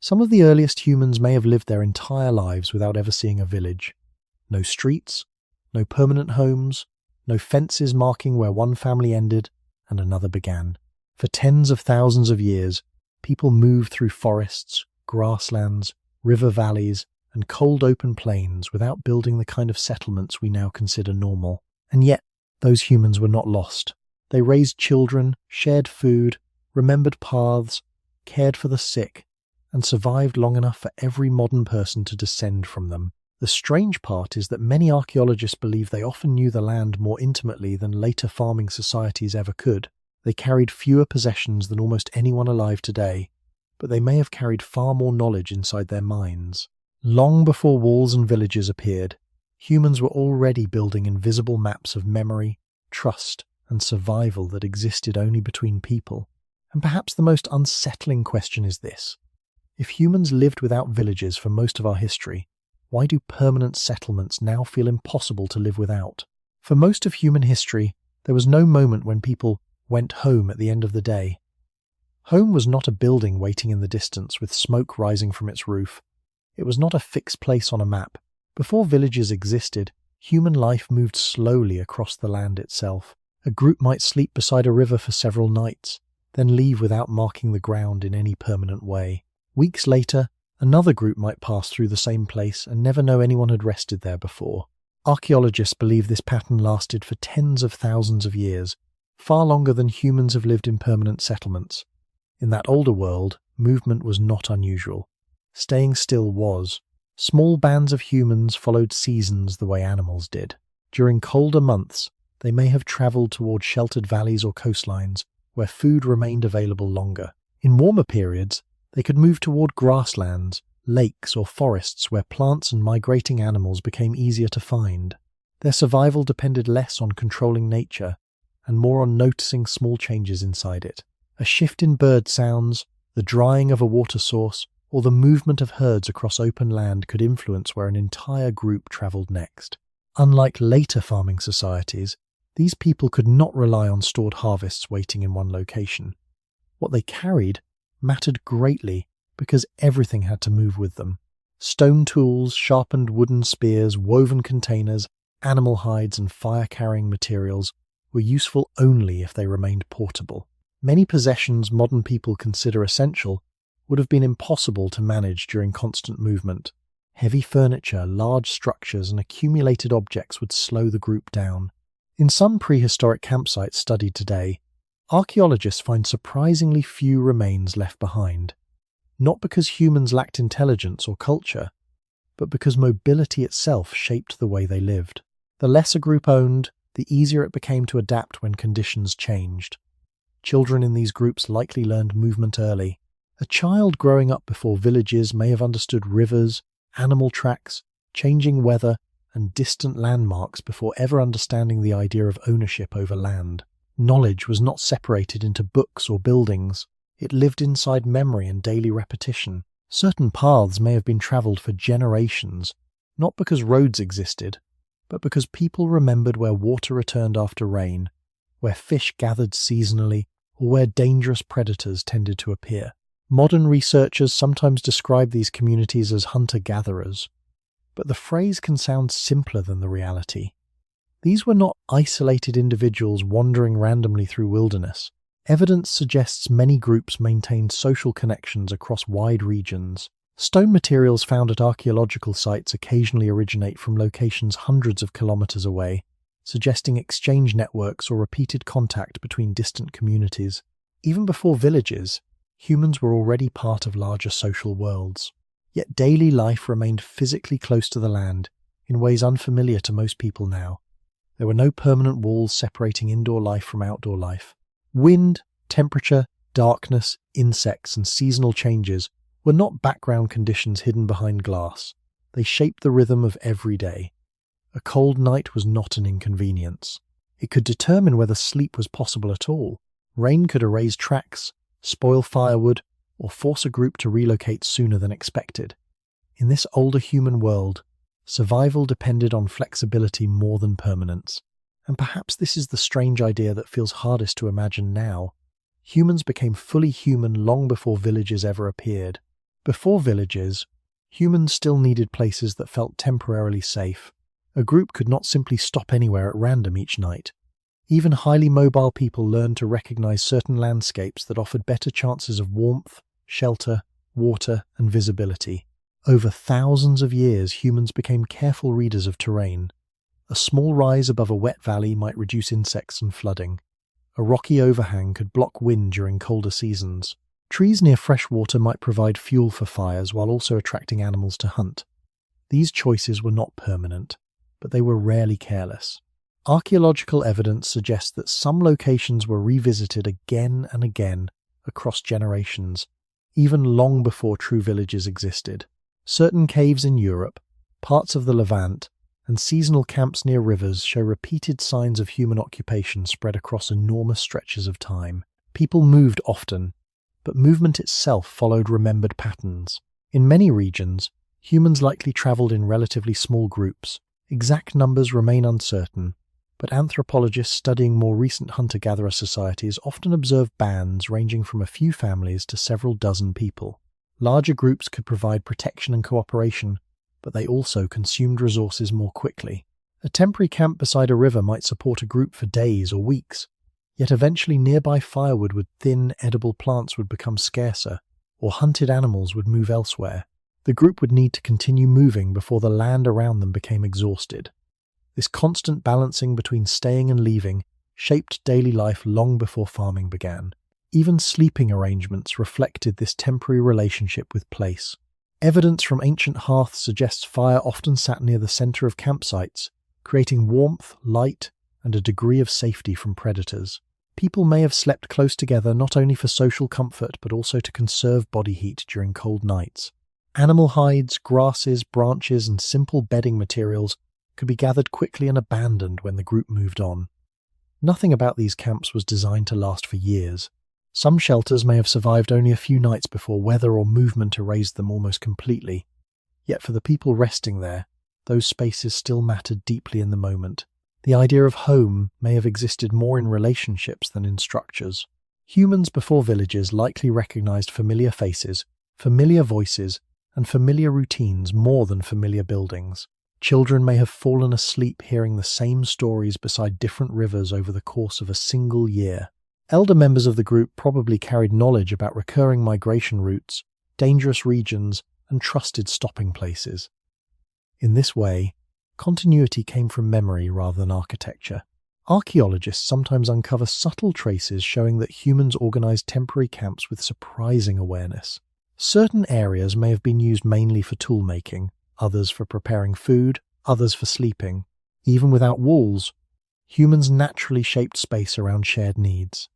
Some of the earliest humans may have lived their entire lives without ever seeing a village. No streets, no permanent homes, no fences marking where one family ended and another began. For tens of thousands of years, people moved through forests, grasslands, river valleys, and cold open plains without building the kind of settlements we now consider normal. And yet, those humans were not lost. They raised children, shared food, remembered paths, cared for the sick, and survived long enough for every modern person to descend from them. The strange part is that many archaeologists believe they often knew the land more intimately than later farming societies ever could. They carried fewer possessions than almost anyone alive today, but they may have carried far more knowledge inside their minds. Long before walls and villages appeared, humans were already building invisible maps of memory, trust, and survival that existed only between people. And perhaps the most unsettling question is this. If humans lived without villages for most of our history, why do permanent settlements now feel impossible to live without? For most of human history, there was no moment when people went home at the end of the day. Home was not a building waiting in the distance with smoke rising from its roof. It was not a fixed place on a map. Before villages existed, human life moved slowly across the land itself. A group might sleep beside a river for several nights, then leave without marking the ground in any permanent way. Weeks later, another group might pass through the same place and never know anyone had rested there before. Archaeologists believe this pattern lasted for tens of thousands of years, far longer than humans have lived in permanent settlements. In that older world, movement was not unusual. Staying still was. Small bands of humans followed seasons the way animals did. During colder months, they may have travelled toward sheltered valleys or coastlines, where food remained available longer. In warmer periods, they could move toward grasslands, lakes, or forests where plants and migrating animals became easier to find. Their survival depended less on controlling nature and more on noticing small changes inside it. A shift in bird sounds, the drying of a water source, or the movement of herds across open land could influence where an entire group travelled next. Unlike later farming societies, these people could not rely on stored harvests waiting in one location. What they carried mattered greatly because everything had to move with them. Stone tools, sharpened wooden spears, woven containers, animal hides, and fire-carrying materials were useful only if they remained portable. Many possessions modern people consider essential would have been impossible to manage during constant movement. Heavy furniture, large structures, and accumulated objects would slow the group down. In some prehistoric campsites studied today, archaeologists find surprisingly few remains left behind, not because humans lacked intelligence or culture, but because mobility itself shaped the way they lived. The less a group owned, the easier it became to adapt when conditions changed. Children in these groups likely learned movement early. A child growing up before villages may have understood rivers, animal tracks, changing weather, and distant landmarks before ever understanding the idea of ownership over land. Knowledge was not separated into books or buildings. It lived inside memory and daily repetition. Certain paths may have been travelled for generations, not because roads existed, but because people remembered where water returned after rain, where fish gathered seasonally, or where dangerous predators tended to appear. Modern researchers sometimes describe these communities as hunter-gatherers, but the phrase can sound simpler than the reality. These were not isolated individuals wandering randomly through wilderness. Evidence suggests many groups maintained social connections across wide regions. Stone materials found at archaeological sites occasionally originate from locations hundreds of kilometers away, suggesting exchange networks or repeated contact between distant communities. Even before villages, humans were already part of larger social worlds. Yet daily life remained physically close to the land, in ways unfamiliar to most people now. There were no permanent walls separating indoor life from outdoor life. Wind, temperature, darkness, insects, and seasonal changes were not background conditions hidden behind glass. They shaped the rhythm of every day. A cold night was not an inconvenience. It could determine whether sleep was possible at all. Rain could erase tracks, spoil firewood, or force a group to relocate sooner than expected. In this older human world, survival depended on flexibility more than permanence. And perhaps this is the strange idea that feels hardest to imagine now. Humans became fully human long before villages ever appeared. Before villages, humans still needed places that felt temporarily safe. A group could not simply stop anywhere at random each night. Even highly mobile people learned to recognize certain landscapes that offered better chances of warmth, shelter, water, and visibility. Over thousands of years, humans became careful readers of terrain. A small rise above a wet valley might reduce insects and flooding. A rocky overhang could block wind during colder seasons. Trees near fresh water might provide fuel for fires while also attracting animals to hunt. These choices were not permanent, but they were rarely careless. Archaeological evidence suggests that some locations were revisited again and again across generations, even long before true villages existed. Certain caves in Europe, parts of the Levant, and seasonal camps near rivers show repeated signs of human occupation spread across enormous stretches of time. People moved often, but movement itself followed remembered patterns. In many regions, humans likely traveled in relatively small groups. Exact numbers remain uncertain, but anthropologists studying more recent hunter-gatherer societies often observe bands ranging from a few families to several dozen people. Larger groups could provide protection and cooperation, but they also consumed resources more quickly. A temporary camp beside a river might support a group for days or weeks, yet eventually nearby firewood with thin, edible plants would become scarcer, or hunted animals would move elsewhere. The group would need to continue moving before the land around them became exhausted. This constant balancing between staying and leaving shaped daily life long before farming began. Even sleeping arrangements reflected this temporary relationship with place. Evidence from ancient hearths suggests fire often sat near the center of campsites, creating warmth, light, and a degree of safety from predators. People may have slept close together not only for social comfort but also to conserve body heat during cold nights. Animal hides, grasses, branches, and simple bedding materials could be gathered quickly and abandoned when the group moved on. Nothing about these camps was designed to last for years. Some shelters may have survived only a few nights before weather or movement erased them almost completely. Yet for the people resting there, those spaces still mattered deeply in the moment. The idea of home may have existed more in relationships than in structures. Humans before villages likely recognized familiar faces, familiar voices, and familiar routines more than familiar buildings. Children may have fallen asleep hearing the same stories beside different rivers over the course of a single year. Elder members of the group probably carried knowledge about recurring migration routes, dangerous regions, and trusted stopping places. In this way, continuity came from memory rather than architecture. Archaeologists sometimes uncover subtle traces showing that humans organized temporary camps with surprising awareness. Certain areas may have been used mainly for tool-making, others for preparing food, others for sleeping. Even without walls, humans naturally shaped space around shared needs.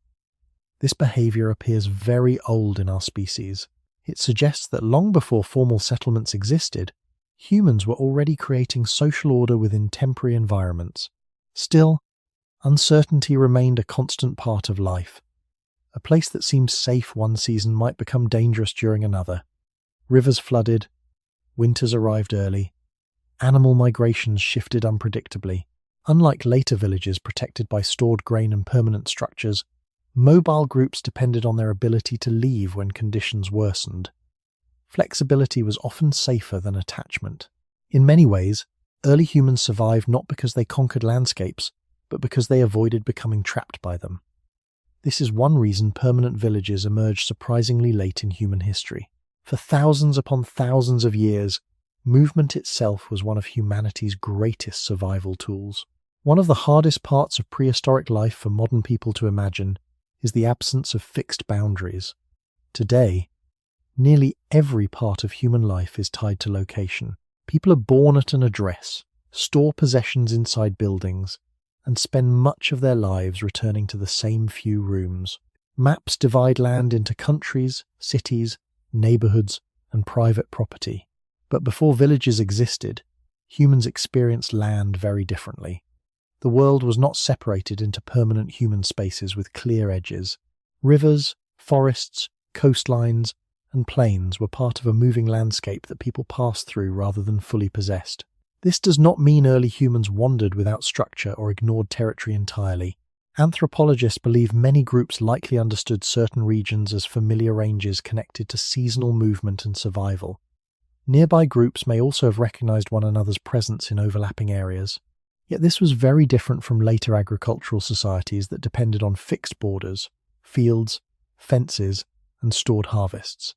This behavior appears very old in our species. It suggests that long before formal settlements existed, humans were already creating social order within temporary environments. Still, uncertainty remained a constant part of life. A place that seemed safe one season might become dangerous during another. Rivers flooded, winters arrived early, animal migrations shifted unpredictably. Unlike later villages protected by stored grain and permanent structures, mobile groups depended on their ability to leave when conditions worsened. Flexibility was often safer than attachment. In many ways, early humans survived not because they conquered landscapes, but because they avoided becoming trapped by them. This is one reason permanent villages emerged surprisingly late in human history. For thousands upon thousands of years, movement itself was one of humanity's greatest survival tools. One of the hardest parts of prehistoric life for modern people to imagine is the absence of fixed boundaries. Today, nearly every part of human life is tied to location. People are born at an address, store possessions inside buildings, and spend much of their lives returning to the same few rooms. Maps divide land into countries, cities, neighborhoods, and private property. But before villages existed, humans experienced land very differently. The world was not separated into permanent human spaces with clear edges. Rivers, forests, coastlines, and plains were part of a moving landscape that people passed through rather than fully possessed. This does not mean early humans wandered without structure or ignored territory entirely. Anthropologists believe many groups likely understood certain regions as familiar ranges connected to seasonal movement and survival. Nearby groups may also have recognized one another's presence in overlapping areas. Yet this was very different from later agricultural societies that depended on fixed borders, fields, fences, and stored harvests.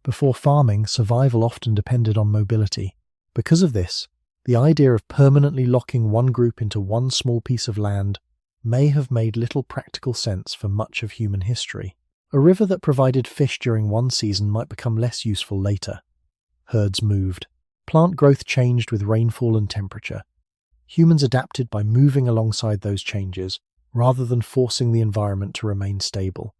Before farming, survival often depended on mobility. Because of this, the idea of permanently locking one group into one small piece of land may have made little practical sense for much of human history. A river that provided fish during one season might become less useful later. Herds moved. Plant growth changed with rainfall and temperature. Humans adapted by moving alongside those changes, rather than forcing the environment to remain stable.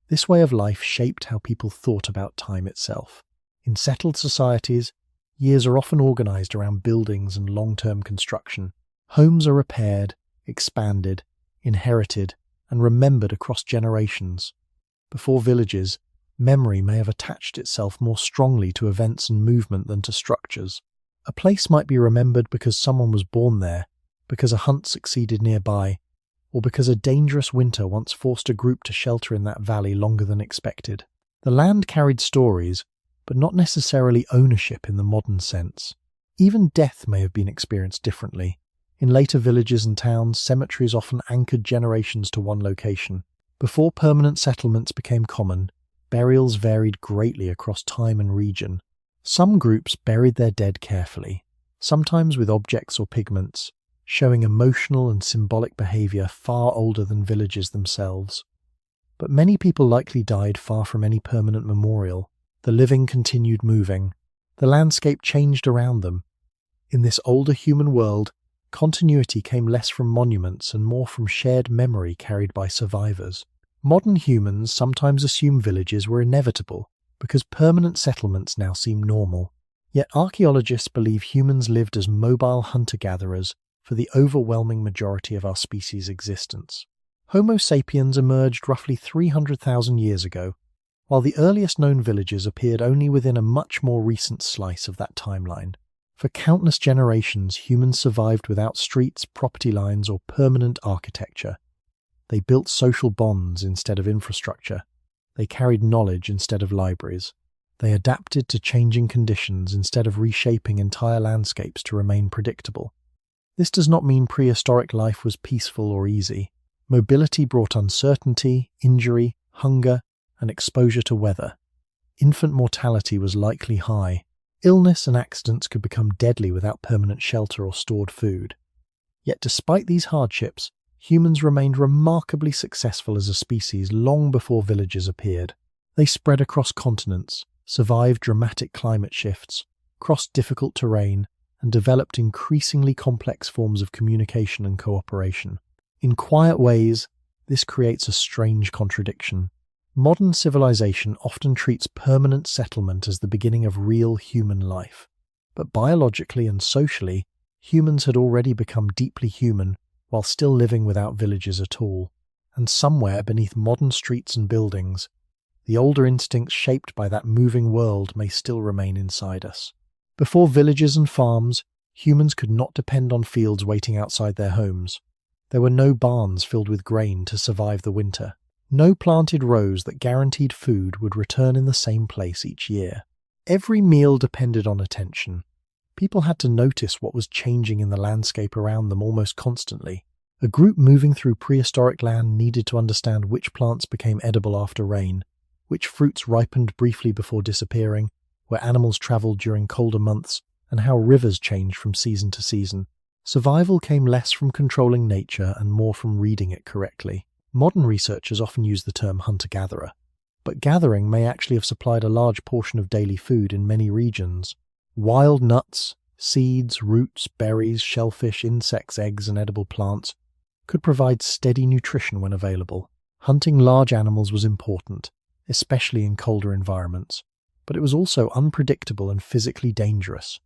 This way of life shaped how people thought about time itself. In settled societies, years are often organized around buildings and long-term construction. Homes are repaired, expanded, inherited, and remembered across generations. Before villages, memory may have attached itself more strongly to events and movement than to structures. A place might be remembered because someone was born there, because a hunt succeeded nearby, or because a dangerous winter once forced a group to shelter in that valley longer than expected. The land carried stories, but not necessarily ownership in the modern sense. Even death may have been experienced differently. In later villages and towns, cemeteries often anchored generations to one location. Before permanent settlements became common, burials varied greatly across time and region. Some groups buried their dead carefully, sometimes with objects or pigments, showing emotional and symbolic behavior far older than villages themselves. But many people likely died far from any permanent memorial. The living continued moving. The landscape changed around them. In this older human world, continuity came less from monuments and more from shared memory carried by survivors. Modern humans sometimes assume villages were inevitable, because permanent settlements now seem normal. Yet archaeologists believe humans lived as mobile hunter-gatherers for the overwhelming majority of our species' existence. Homo sapiens emerged roughly 300,000 years ago, while the earliest known villages appeared only within a much more recent slice of that timeline. For countless generations, humans survived without streets, property lines, or permanent architecture. They built social bonds instead of infrastructure. They carried knowledge instead of libraries. They adapted to changing conditions instead of reshaping entire landscapes to remain predictable. This does not mean prehistoric life was peaceful or easy. Mobility brought uncertainty, injury, hunger, and exposure to weather. Infant mortality was likely high. Illness and accidents could become deadly without permanent shelter or stored food. Yet despite these hardships, humans remained remarkably successful as a species long before villages appeared. They spread across continents, survived dramatic climate shifts, crossed difficult terrain, and developed increasingly complex forms of communication and cooperation. In quiet ways, this creates a strange contradiction. Modern civilization often treats permanent settlement as the beginning of real human life. But biologically and socially, humans had already become deeply human while still living without villages at all. And somewhere beneath modern streets and buildings, the older instincts shaped by that moving world may still remain inside us. Before villages and farms, humans could not depend on fields waiting outside their homes. There were no barns filled with grain to survive the winter. No planted rows that guaranteed food would return in the same place each year. Every meal depended on attention. People had to notice what was changing in the landscape around them almost constantly. A group moving through prehistoric land needed to understand which plants became edible after rain, which fruits ripened briefly before disappearing, where animals traveled during colder months, and how rivers changed from season to season. Survival came less from controlling nature and more from reading it correctly. Modern researchers often use the term hunter-gatherer, but gathering may actually have supplied a large portion of daily food in many regions. Wild nuts, seeds, roots, berries, shellfish, insects, eggs, and edible plants could provide steady nutrition when available. Hunting large animals was important, especially in colder environments, but it was also unpredictable and physically dangerous.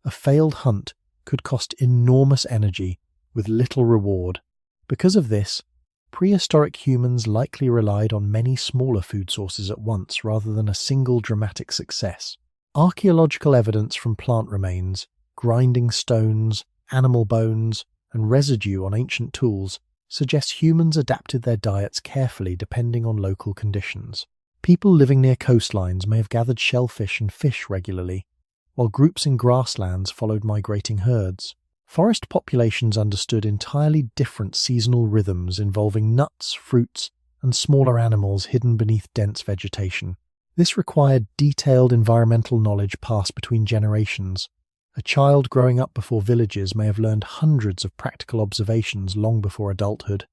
A failed hunt could cost enormous energy with little reward. Because of this, prehistoric humans likely relied on many smaller food sources at once rather than a single dramatic success. Archaeological evidence from plant remains, grinding stones, animal bones, and residue on ancient tools suggests humans adapted their diets carefully depending on local conditions. People living near coastlines may have gathered shellfish and fish regularly, while groups in grasslands followed migrating herds. Forest populations understood entirely different seasonal rhythms involving nuts, fruits, and smaller animals hidden beneath dense vegetation. This required detailed environmental knowledge passed between generations. A child growing up before villages may have learned hundreds of practical observations long before adulthood.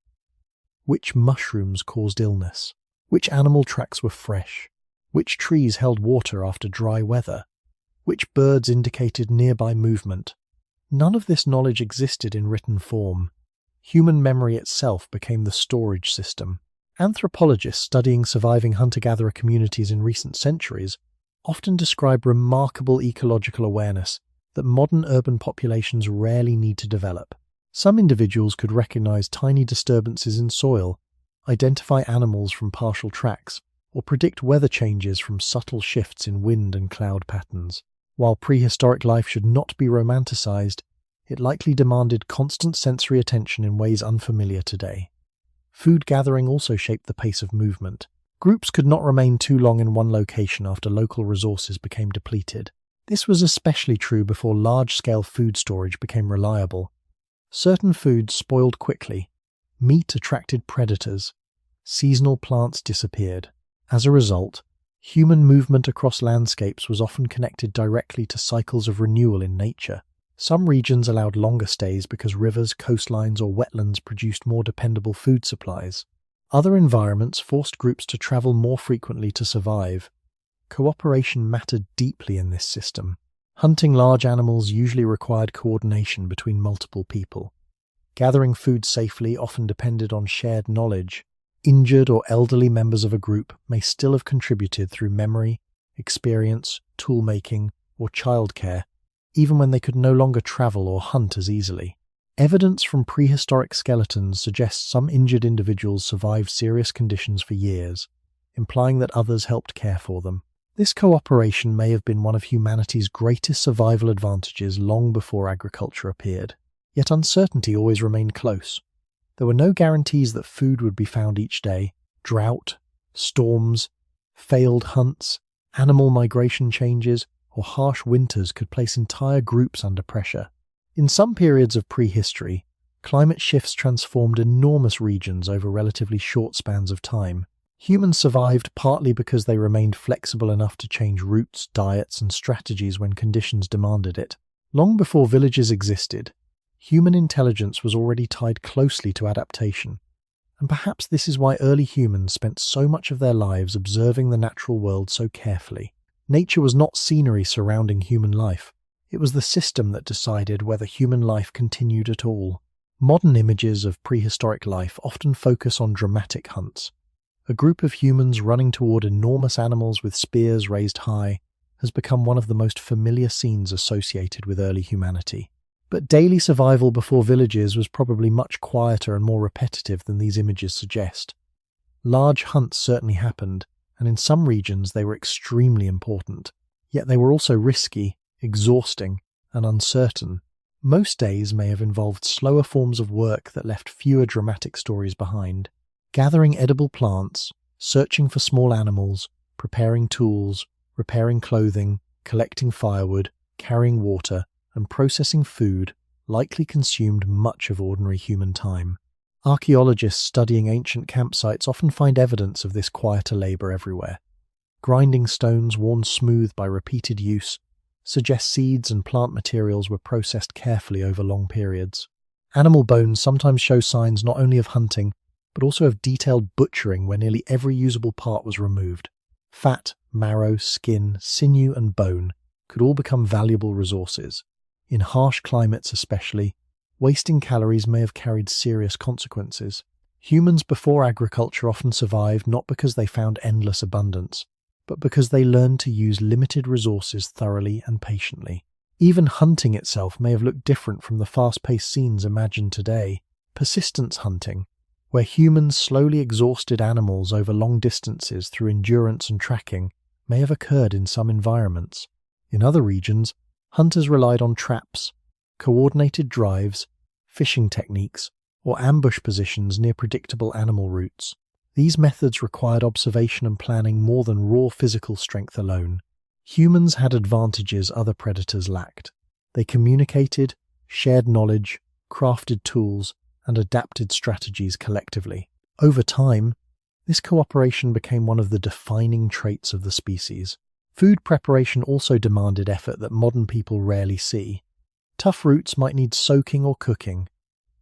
Which mushrooms caused illness? Which animal tracks were fresh? Which trees held water after dry weather? Which birds indicated nearby movement? None of this knowledge existed in written form. Human memory itself became the storage system. Anthropologists studying surviving hunter-gatherer communities in recent centuries often describe remarkable ecological awareness that modern urban populations rarely need to develop. Some individuals could recognize tiny disturbances in soil, identify animals from partial tracks, or predict weather changes from subtle shifts in wind and cloud patterns. While prehistoric life should not be romanticized, it likely demanded constant sensory attention in ways unfamiliar today. Food gathering also shaped the pace of movement. Groups could not remain too long in one location after local resources became depleted. This was especially true before large-scale food storage became reliable. Certain foods spoiled quickly. Meat attracted predators. Seasonal plants disappeared. As a result, human movement across landscapes was often connected directly to cycles of renewal in nature. Some regions allowed longer stays because rivers, coastlines, or wetlands produced more dependable food supplies. Other environments forced groups to travel more frequently to survive. Cooperation mattered deeply in this system. Hunting large animals usually required coordination between multiple people. Gathering food safely often depended on shared knowledge. Injured or elderly members of a group may still have contributed through memory, experience, tool-making, or childcare, even when they could no longer travel or hunt as easily. Evidence from prehistoric skeletons suggests some injured individuals survived serious conditions for years, implying that others helped care for them. This cooperation may have been one of humanity's greatest survival advantages long before agriculture appeared. Yet uncertainty always remained close. There were no guarantees that food would be found each day. Drought, storms, failed hunts, animal migration changes, or harsh winters could place entire groups under pressure. In some periods of prehistory, climate shifts transformed enormous regions over relatively short spans of time. Humans survived partly because they remained flexible enough to change routes, diets, and strategies when conditions demanded it. Long before villages existed, human intelligence was already tied closely to adaptation. And perhaps this is why early humans spent so much of their lives observing the natural world so carefully. Nature was not scenery surrounding human life. It was the system that decided whether human life continued at all. Modern images of prehistoric life often focus on dramatic hunts. A group of humans running toward enormous animals with spears raised high has become one of the most familiar scenes associated with early humanity. But daily survival before villages was probably much quieter and more repetitive than these images suggest. Large hunts certainly happened, and in some regions they were extremely important. Yet they were also risky, exhausting, and uncertain. Most days may have involved slower forms of work that left fewer dramatic stories behind. Gathering edible plants, searching for small animals, preparing tools, repairing clothing, collecting firewood, carrying water, and processing food likely consumed much of ordinary human time. Archaeologists studying ancient campsites often find evidence of this quieter labor everywhere. Grinding stones worn smooth by repeated use suggest seeds and plant materials were processed carefully over long periods. Animal bones sometimes show signs not only of hunting, but also of detailed butchering where nearly every usable part was removed. Fat, marrow, skin, sinew, and bone could all become valuable resources. In harsh climates especially, wasting calories may have carried serious consequences. Humans before agriculture often survived not because they found endless abundance, but because they learned to use limited resources thoroughly and patiently. Even hunting itself may have looked different from the fast-paced scenes imagined today. Persistence hunting, where humans slowly exhausted animals over long distances through endurance and tracking, may have occurred in some environments. In other regions, hunters relied on traps, coordinated drives, fishing techniques, or ambush positions near predictable animal routes. These methods required observation and planning more than raw physical strength alone. Humans had advantages other predators lacked. They communicated, shared knowledge, crafted tools, and adapted strategies collectively. Over time, this cooperation became one of the defining traits of the species. Food preparation also demanded effort that modern people rarely see. Tough roots might need soaking or cooking.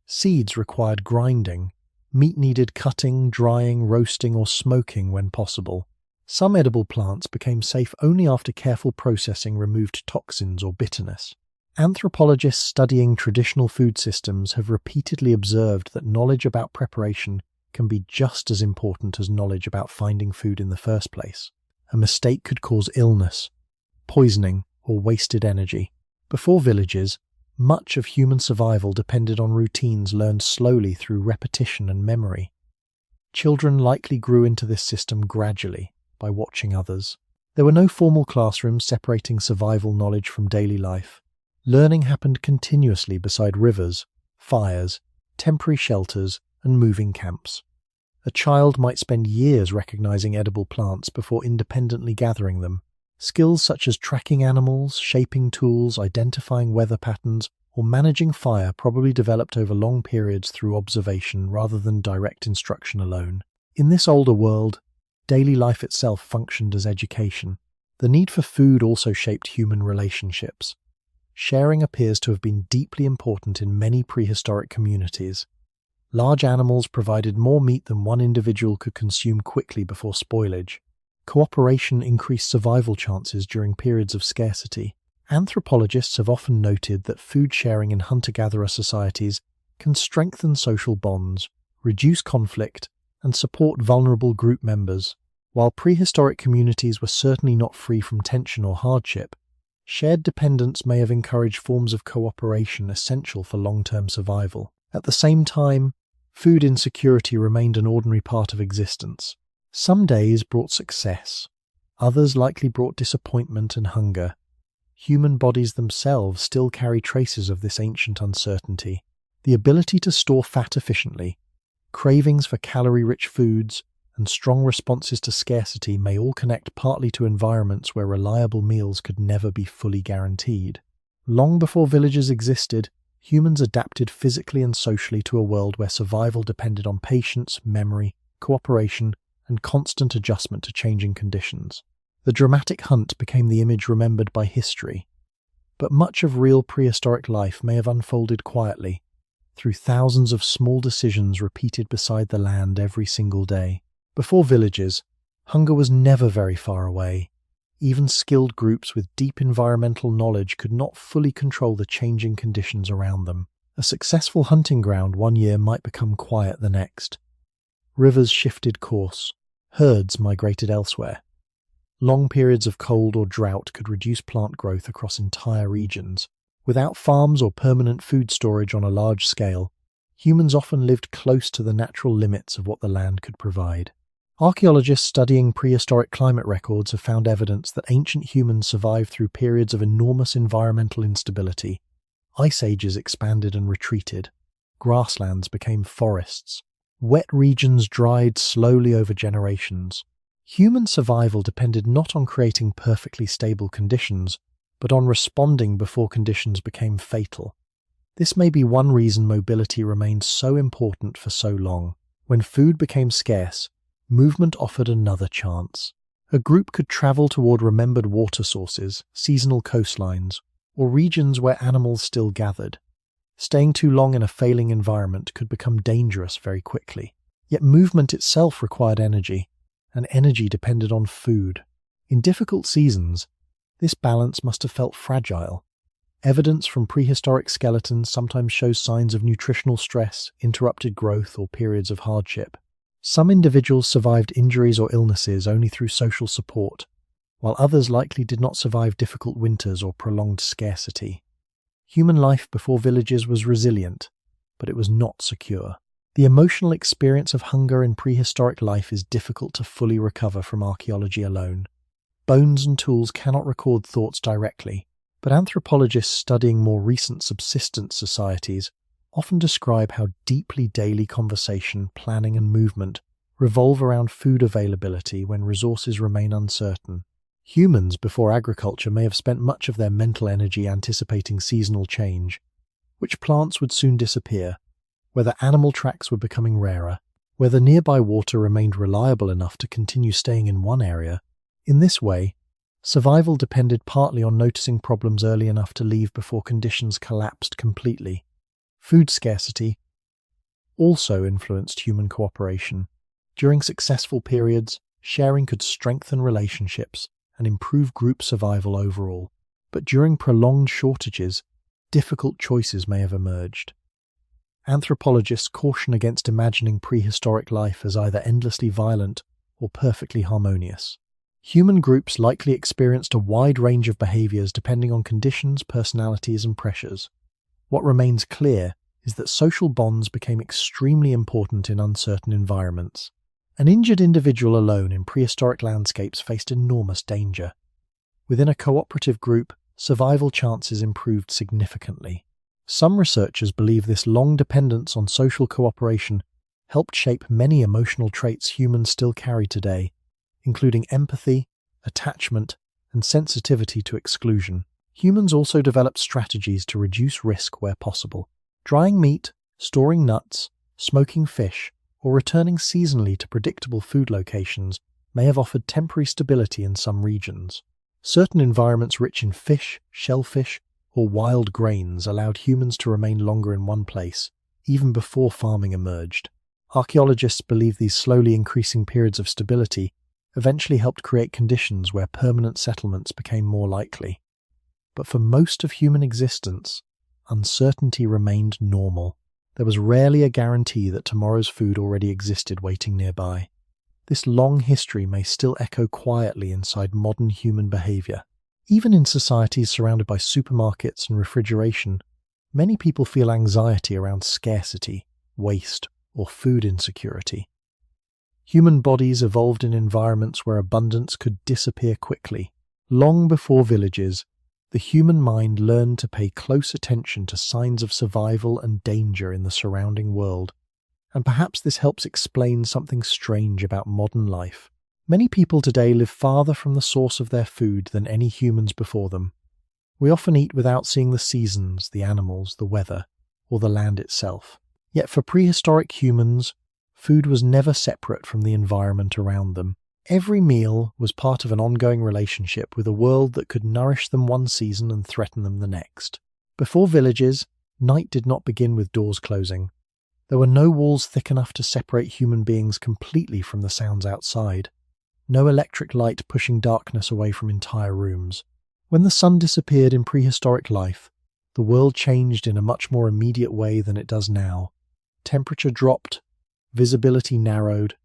Seeds required grinding. Meat needed cutting, drying, roasting, or smoking when possible. Some edible plants became safe only after careful processing removed toxins or bitterness. Anthropologists studying traditional food systems have repeatedly observed that knowledge about preparation can be just as important as knowledge about finding food in the first place. A mistake could cause illness, poisoning, or wasted energy. Before villages, much of human survival depended on routines learned slowly through repetition and memory. Children likely grew into this system gradually, by watching others. There were no formal classrooms separating survival knowledge from daily life. Learning happened continuously beside rivers, fires, temporary shelters, and moving camps. A child might spend years recognizing edible plants before independently gathering them. Skills such as tracking animals, shaping tools, identifying weather patterns, or managing fire probably developed over long periods through observation rather than direct instruction alone. In this older world, daily life itself functioned as education. The need for food also shaped human relationships. Sharing appears to have been deeply important in many prehistoric communities. Large animals provided more meat than one individual could consume quickly before spoilage. Cooperation increased survival chances during periods of scarcity. Anthropologists have often noted that food sharing in hunter-gatherer societies can strengthen social bonds, reduce conflict, and support vulnerable group members. While prehistoric communities were certainly not free from tension or hardship, shared dependence may have encouraged forms of cooperation essential for long-term survival. At the same time, food insecurity remained an ordinary part of existence. Some days brought success, others likely brought disappointment and hunger. Human bodies themselves still carry traces of this ancient uncertainty. The ability to store fat efficiently, cravings for calorie-rich foods, and strong responses to scarcity may all connect partly to environments where reliable meals could never be fully guaranteed. Long before villages existed, humans adapted physically and socially to a world where survival depended on patience, memory, cooperation, and constant adjustment to changing conditions. The dramatic hunt became the image remembered by history, but much of real prehistoric life may have unfolded quietly, through thousands of small decisions repeated beside the land every single day. Before villages, hunger was never very far away. Even skilled groups with deep environmental knowledge could not fully control the changing conditions around them. A successful hunting ground one year might become quiet the next. Rivers shifted course, herds migrated elsewhere. Long periods of cold or drought could reduce plant growth across entire regions. Without farms or permanent food storage on a large scale, humans often lived close to the natural limits of what the land could provide. Archaeologists studying prehistoric climate records have found evidence that ancient humans survived through periods of enormous environmental instability. Ice ages expanded and retreated. Grasslands became forests. Wet regions dried slowly over generations. Human survival depended not on creating perfectly stable conditions, but on responding before conditions became fatal. This may be one reason mobility remained so important for so long. When food became scarce, movement offered another chance. A group could travel toward remembered water sources, seasonal coastlines, or regions where animals still gathered. Staying too long in a failing environment could become dangerous very quickly. Yet movement itself required energy, and energy depended on food. In difficult seasons, this balance must have felt fragile. Evidence from prehistoric skeletons sometimes shows signs of nutritional stress, interrupted growth, or periods of hardship. Some individuals survived injuries or illnesses only through social support, while others likely did not survive difficult winters or prolonged scarcity. Human life before villages was resilient, but it was not secure. The emotional experience of hunger in prehistoric life is difficult to fully recover from archaeology alone. Bones and tools cannot record thoughts directly, but anthropologists studying more recent subsistence societies often describe how deeply daily conversation, planning, and movement revolve around food availability when resources remain uncertain. Humans before agriculture may have spent much of their mental energy anticipating seasonal change, which plants would soon disappear, whether animal tracks were becoming rarer, whether nearby water remained reliable enough to continue staying in one area. In this way, survival depended partly on noticing problems early enough to leave before conditions collapsed completely. Food scarcity also influenced human cooperation. During successful periods, sharing could strengthen relationships and improve group survival overall. But during prolonged shortages, difficult choices may have emerged. Anthropologists caution against imagining prehistoric life as either endlessly violent or perfectly harmonious. Human groups likely experienced a wide range of behaviors depending on conditions, personalities, and pressures. What remains clear is that social bonds became extremely important in uncertain environments. An injured individual alone in prehistoric landscapes faced enormous danger. Within a cooperative group, survival chances improved significantly. Some researchers believe this long dependence on social cooperation helped shape many emotional traits humans still carry today, including empathy, attachment, and sensitivity to exclusion. Humans also developed strategies to reduce risk where possible. Drying meat, storing nuts, smoking fish, or returning seasonally to predictable food locations may have offered temporary stability in some regions. Certain environments rich in fish, shellfish, or wild grains allowed humans to remain longer in one place, even before farming emerged. Archaeologists believe these slowly increasing periods of stability eventually helped create conditions where permanent settlements became more likely. But for most of human existence, uncertainty remained normal. There was rarely a guarantee that tomorrow's food already existed waiting nearby. This long history may still echo quietly inside modern human behavior. Even in societies surrounded by supermarkets and refrigeration, many people feel anxiety around scarcity, waste, or food insecurity. Human bodies evolved in environments where abundance could disappear quickly. Long before villages, the human mind learned to pay close attention to signs of survival and danger in the surrounding world. And perhaps this helps explain something strange about modern life. Many people today live farther from the source of their food than any humans before them. We often eat without seeing the seasons, the animals, the weather, or the land itself. Yet for prehistoric humans, food was never separate from the environment around them. Every meal was part of an ongoing relationship with a world that could nourish them one season and threaten them the next. Before villages, night did not begin with doors closing. There were no walls thick enough to separate human beings completely from the sounds outside. No electric light pushing darkness away from entire rooms. When the sun disappeared in prehistoric life, the world changed in a much more immediate way than it does now. Temperature dropped, visibility narrowed,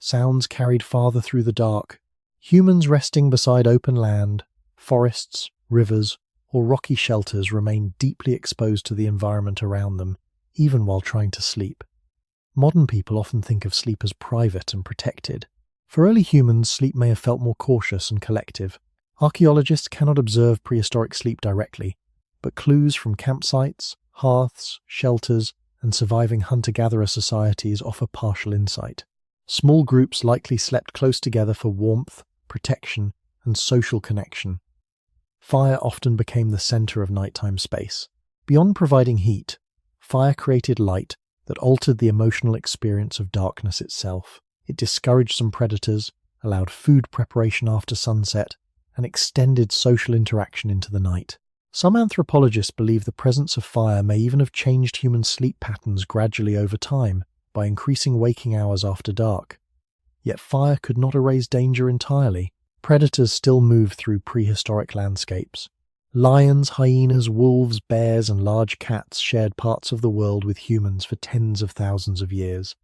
sounds carried farther through the dark. Humans resting beside open land, forests, rivers, or rocky shelters remained deeply exposed to the environment around them, even while trying to sleep. Modern people often think of sleep as private and protected. For early humans, sleep may have felt more cautious and collective. Archaeologists cannot observe prehistoric sleep directly, but clues from campsites, hearths, shelters, and surviving hunter-gatherer societies offer partial insight. Small groups likely slept close together for warmth, protection, and social connection. Fire often became the center of nighttime space. Beyond providing heat, fire created light that altered the emotional experience of darkness itself. It discouraged some predators, allowed food preparation after sunset, and extended social interaction into the night. Some anthropologists believe the presence of fire may even have changed human sleep patterns gradually over time by increasing waking hours after dark. Yet fire could not erase danger entirely. Predators still moved through prehistoric landscapes. Lions, hyenas, wolves, bears, and large cats shared parts of the world with humans for tens of thousands of years.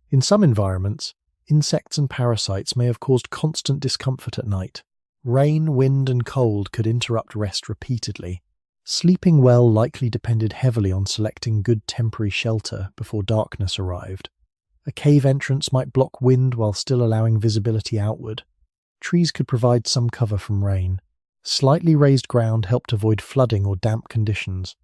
In some environments, insects and parasites may have caused constant discomfort at night. Rain, wind, and cold could interrupt rest repeatedly. Sleeping well likely depended heavily on selecting good temporary shelter before darkness arrived. A cave entrance might block wind while still allowing visibility outward. Trees could provide some cover from rain. Slightly raised ground helped avoid flooding or damp conditions.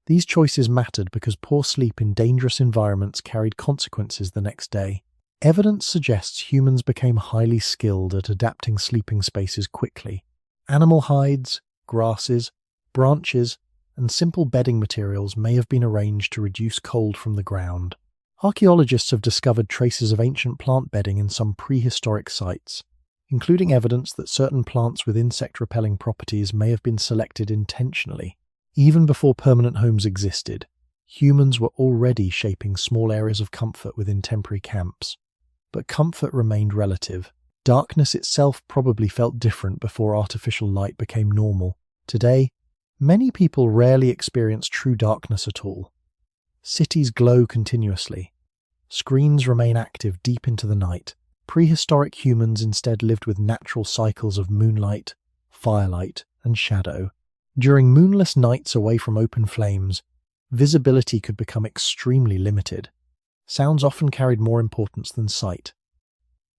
These choices mattered because poor sleep in dangerous environments carried consequences the next day. Evidence suggests humans became highly skilled at adapting sleeping spaces quickly. Animal hides, grasses, branches, and simple bedding materials may have been arranged to reduce cold from the ground. Archaeologists have discovered traces of ancient plant bedding in some prehistoric sites, including evidence that certain plants with insect-repelling properties may have been selected intentionally. Even before permanent homes existed, humans were already shaping small areas of comfort within temporary camps. But comfort remained relative. Darkness itself probably felt different before artificial light became normal. Today, many people rarely experience true darkness at all. Cities glow continuously. Screens remain active deep into the night. Prehistoric humans instead lived with natural cycles of moonlight, firelight, and shadow. During moonless nights away from open flames, visibility could become extremely limited. Sounds often carried more importance than sight.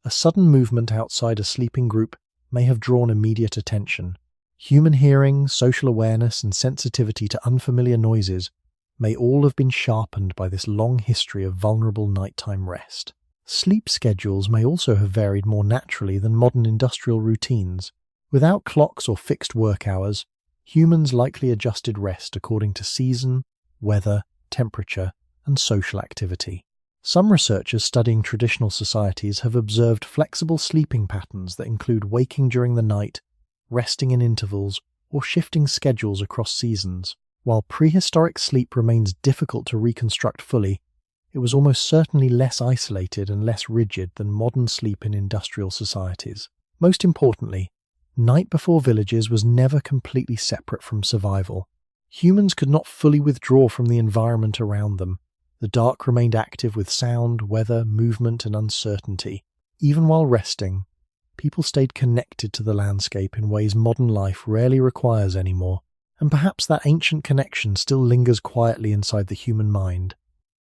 A sudden movement outside a sleeping group may have drawn immediate attention. Human hearing, social awareness, and sensitivity to unfamiliar noises may all have been sharpened by this long history of vulnerable nighttime rest. Sleep schedules may also have varied more naturally than modern industrial routines. Without clocks or fixed work hours, humans likely adjusted rest according to season, weather, temperature, and social activity. Some researchers studying traditional societies have observed flexible sleeping patterns that include waking during the night, resting in intervals, or shifting schedules across seasons. While prehistoric sleep remains difficult to reconstruct fully, it was almost certainly less isolated and less rigid than modern sleep in industrial societies. Most importantly, night before villages was never completely separate from survival. Humans could not fully withdraw from the environment around them. The dark remained active with sound, weather, movement, and uncertainty. Even while resting, people stayed connected to the landscape in ways modern life rarely requires anymore. And perhaps that ancient connection still lingers quietly inside the human mind.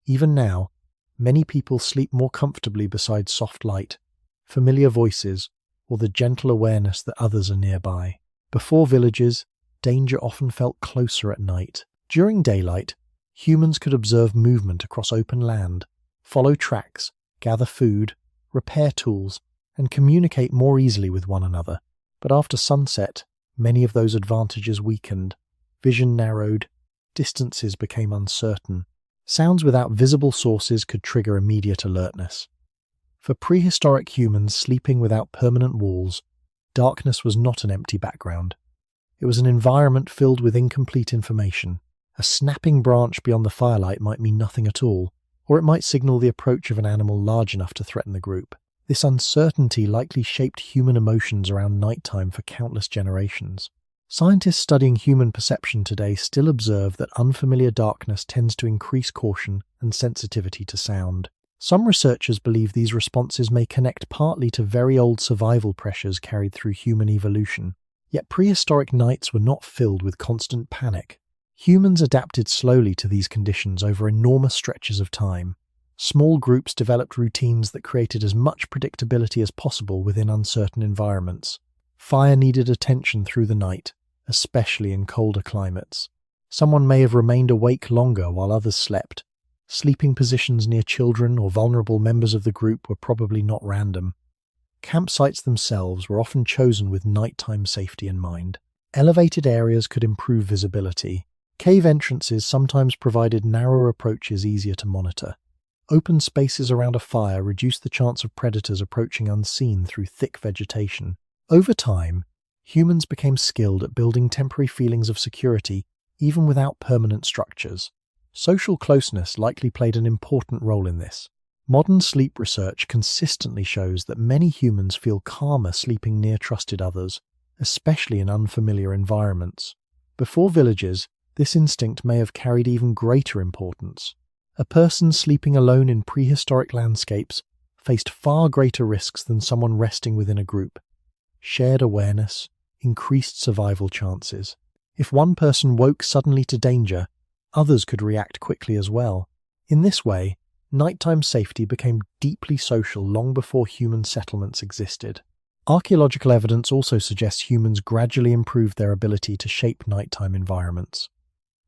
Even now, many people sleep more comfortably beside soft light, familiar voices, or the gentle awareness that others are nearby. Before villages, danger often felt closer at night. During daylight, humans could observe movement across open land, follow tracks, gather food, repair tools, and communicate more easily with one another. But after sunset, many of those advantages weakened. Vision narrowed, distances became uncertain. Sounds without visible sources could trigger immediate alertness. For prehistoric humans sleeping without permanent walls, darkness was not an empty background. It was an environment filled with incomplete information. A snapping branch beyond the firelight might mean nothing at all, or it might signal the approach of an animal large enough to threaten the group. This uncertainty likely shaped human emotions around nighttime for countless generations. Scientists studying human perception today still observe that unfamiliar darkness tends to increase caution and sensitivity to sound. Some researchers believe these responses may connect partly to very old survival pressures carried through human evolution. Yet prehistoric nights were not filled with constant panic. Humans adapted slowly to these conditions over enormous stretches of time. Small groups developed routines that created as much predictability as possible within uncertain environments. Fire needed attention through the night, especially in colder climates. Someone may have remained awake longer while others slept. Sleeping positions near children or vulnerable members of the group were probably not random. Campsites themselves were often chosen with nighttime safety in mind. Elevated areas could improve visibility. Cave entrances sometimes provided narrower approaches easier to monitor. Open spaces around a fire reduced the chance of predators approaching unseen through thick vegetation. Over time, humans became skilled at building temporary feelings of security, even without permanent structures. Social closeness likely played an important role in this. Modern sleep research consistently shows that many humans feel calmer sleeping near trusted others, especially in unfamiliar environments. Before villages, this instinct may have carried even greater importance. A person sleeping alone in prehistoric landscapes faced far greater risks than someone resting within a group. Shared awareness increased survival chances. If one person woke suddenly to danger, others could react quickly as well. In this way, nighttime safety became deeply social long before human settlements existed. Archaeological evidence also suggests humans gradually improved their ability to shape nighttime environments.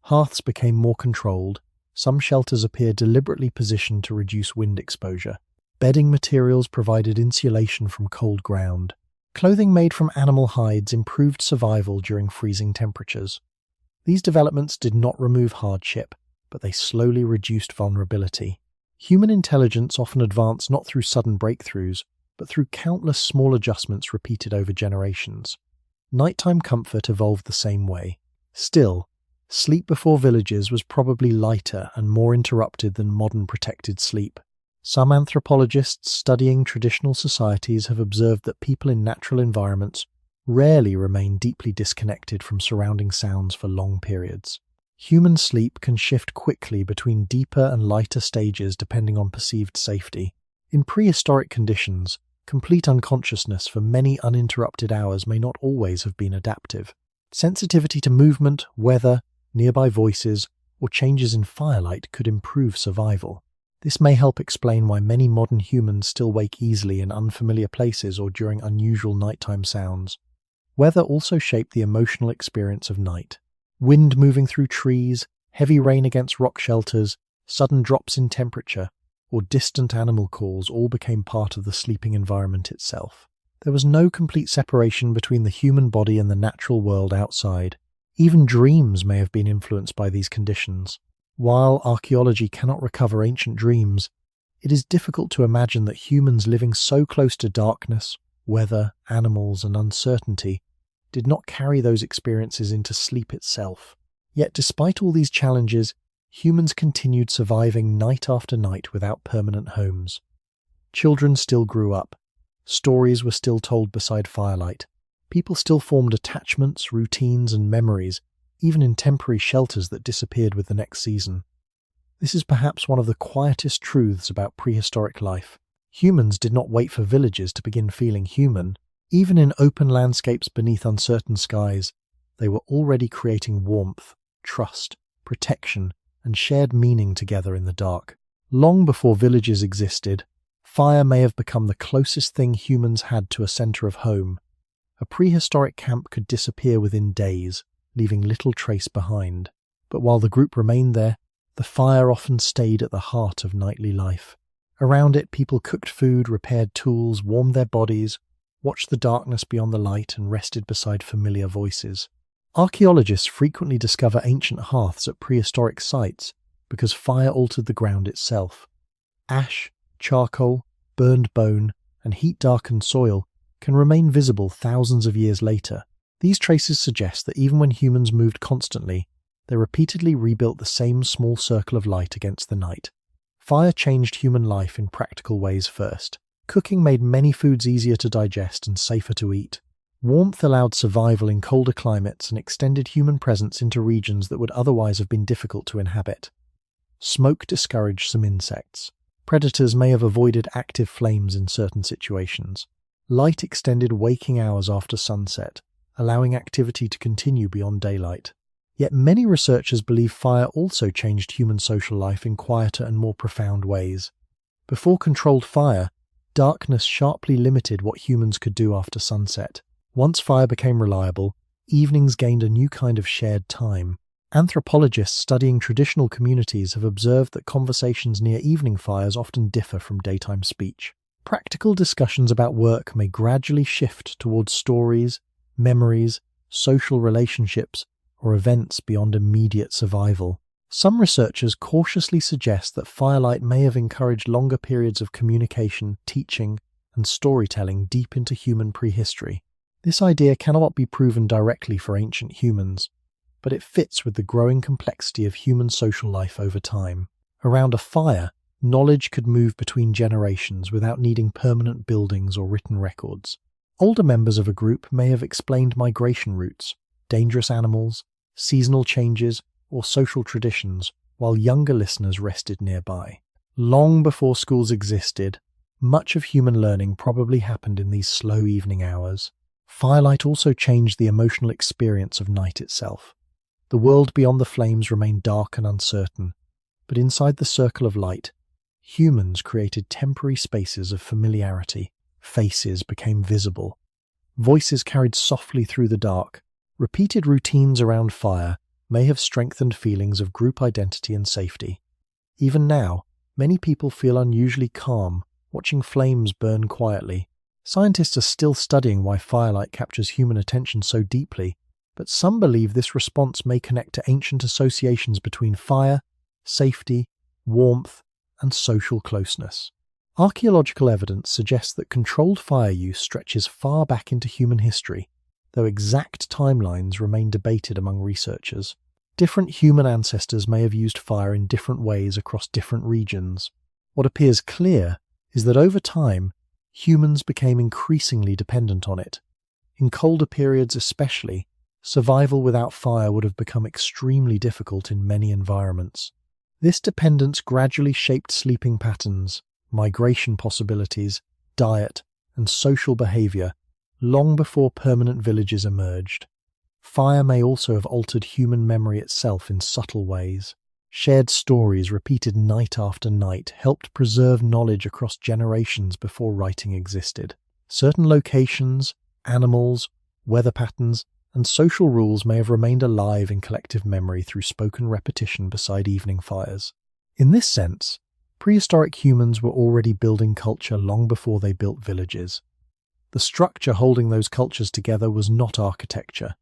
Hearths became more controlled. Some shelters appeared deliberately positioned to reduce wind exposure. Bedding materials provided insulation from cold ground. Clothing made from animal hides improved survival during freezing temperatures. These developments did not remove hardship, but they slowly reduced vulnerability. Human intelligence often advanced not through sudden breakthroughs, but through countless small adjustments repeated over generations. Nighttime comfort evolved the same way. Still, sleep before villages was probably lighter and more interrupted than modern protected sleep. Some anthropologists studying traditional societies have observed that people in natural environments rarely remain deeply disconnected from surrounding sounds for long periods. Human sleep can shift quickly between deeper and lighter stages depending on perceived safety. In prehistoric conditions, complete unconsciousness for many uninterrupted hours may not always have been adaptive. Sensitivity to movement, weather, nearby voices, or changes in firelight could improve survival. This may help explain why many modern humans still wake easily in unfamiliar places or during unusual nighttime sounds. Weather also shaped the emotional experience of night. Wind moving through trees, heavy rain against rock shelters, sudden drops in temperature, or distant animal calls all became part of the sleeping environment itself. There was no complete separation between the human body and the natural world outside. Even dreams may have been influenced by these conditions. While archaeology cannot recover ancient dreams, it is difficult to imagine that humans living so close to darkness, weather, animals, and uncertainty did not carry those experiences into sleep itself. Yet despite all these challenges, humans continued surviving night after night without permanent homes. Children still grew up. Stories were still told beside firelight. People still formed attachments, routines, and memories, even in temporary shelters that disappeared with the next season. This is perhaps one of the quietest truths about prehistoric life. Humans did not wait for villages to begin feeling human. Even in open landscapes beneath uncertain skies, they were already creating warmth, trust, protection, and shared meaning together in the dark. Long before villages existed, fire may have become the closest thing humans had to a center of home. A prehistoric camp could disappear within days, leaving little trace behind. But while the group remained there, the fire often stayed at the heart of nightly life. Around it, people cooked food, repaired tools, warmed their bodies, watched the darkness beyond the light, and rested beside familiar voices. Archaeologists frequently discover ancient hearths at prehistoric sites because fire altered the ground itself. Ash, charcoal, burned bone, and heat-darkened soil can remain visible thousands of years later. These traces suggest that even when humans moved constantly, they repeatedly rebuilt the same small circle of light against the night. Fire changed human life in practical ways first. Cooking made many foods easier to digest and safer to eat. Warmth allowed survival in colder climates and extended human presence into regions that would otherwise have been difficult to inhabit. Smoke discouraged some insects. Predators may have avoided active flames in certain situations. Light extended waking hours after sunset, allowing activity to continue beyond daylight. Yet many researchers believe fire also changed human social life in quieter and more profound ways. Before controlled fire, darkness sharply limited what humans could do after sunset. Once fire became reliable, evenings gained a new kind of shared time. Anthropologists studying traditional communities have observed that conversations near evening fires often differ from daytime speech. Practical discussions about work may gradually shift towards stories, memories, social relationships, or events beyond immediate survival. Some researchers cautiously suggest that firelight may have encouraged longer periods of communication, teaching, and storytelling deep into human prehistory. This idea cannot be proven directly for ancient humans, but it fits with the growing complexity of human social life over time. Around a fire, knowledge could move between generations without needing permanent buildings or written records. Older members of a group may have explained migration routes, dangerous animals, seasonal changes, or social traditions, while younger listeners rested nearby. Long before schools existed, much of human learning probably happened in these slow evening hours. Firelight also changed the emotional experience of night itself. The world beyond the flames remained dark and uncertain, but inside the circle of light, humans created temporary spaces of familiarity. Faces became visible. Voices carried softly through the dark. Repeated routines around fire may have strengthened feelings of group identity and safety. Even now, many people feel unusually calm watching flames burn quietly. Scientists are still studying why firelight captures human attention so deeply, but some believe this response may connect to ancient associations between fire, safety, warmth, and social closeness. Archaeological evidence suggests that controlled fire use stretches far back into human history, though exact timelines remain debated among researchers. Different human ancestors may have used fire in different ways across different regions. What appears clear is that over time, humans became increasingly dependent on it. In colder periods especially, survival without fire would have become extremely difficult in many environments. This dependence gradually shaped sleeping patterns, migration possibilities, diet, and social behavior long before permanent villages emerged. Fire may also have altered human memory itself in subtle ways. Shared stories repeated night after night helped preserve knowledge across generations before writing existed. Certain locations, animals, weather patterns, and social rules may have remained alive in collective memory through spoken repetition beside evening fires. In this sense, prehistoric humans were already building culture long before they built villages. The structure holding those cultures together was not architecture.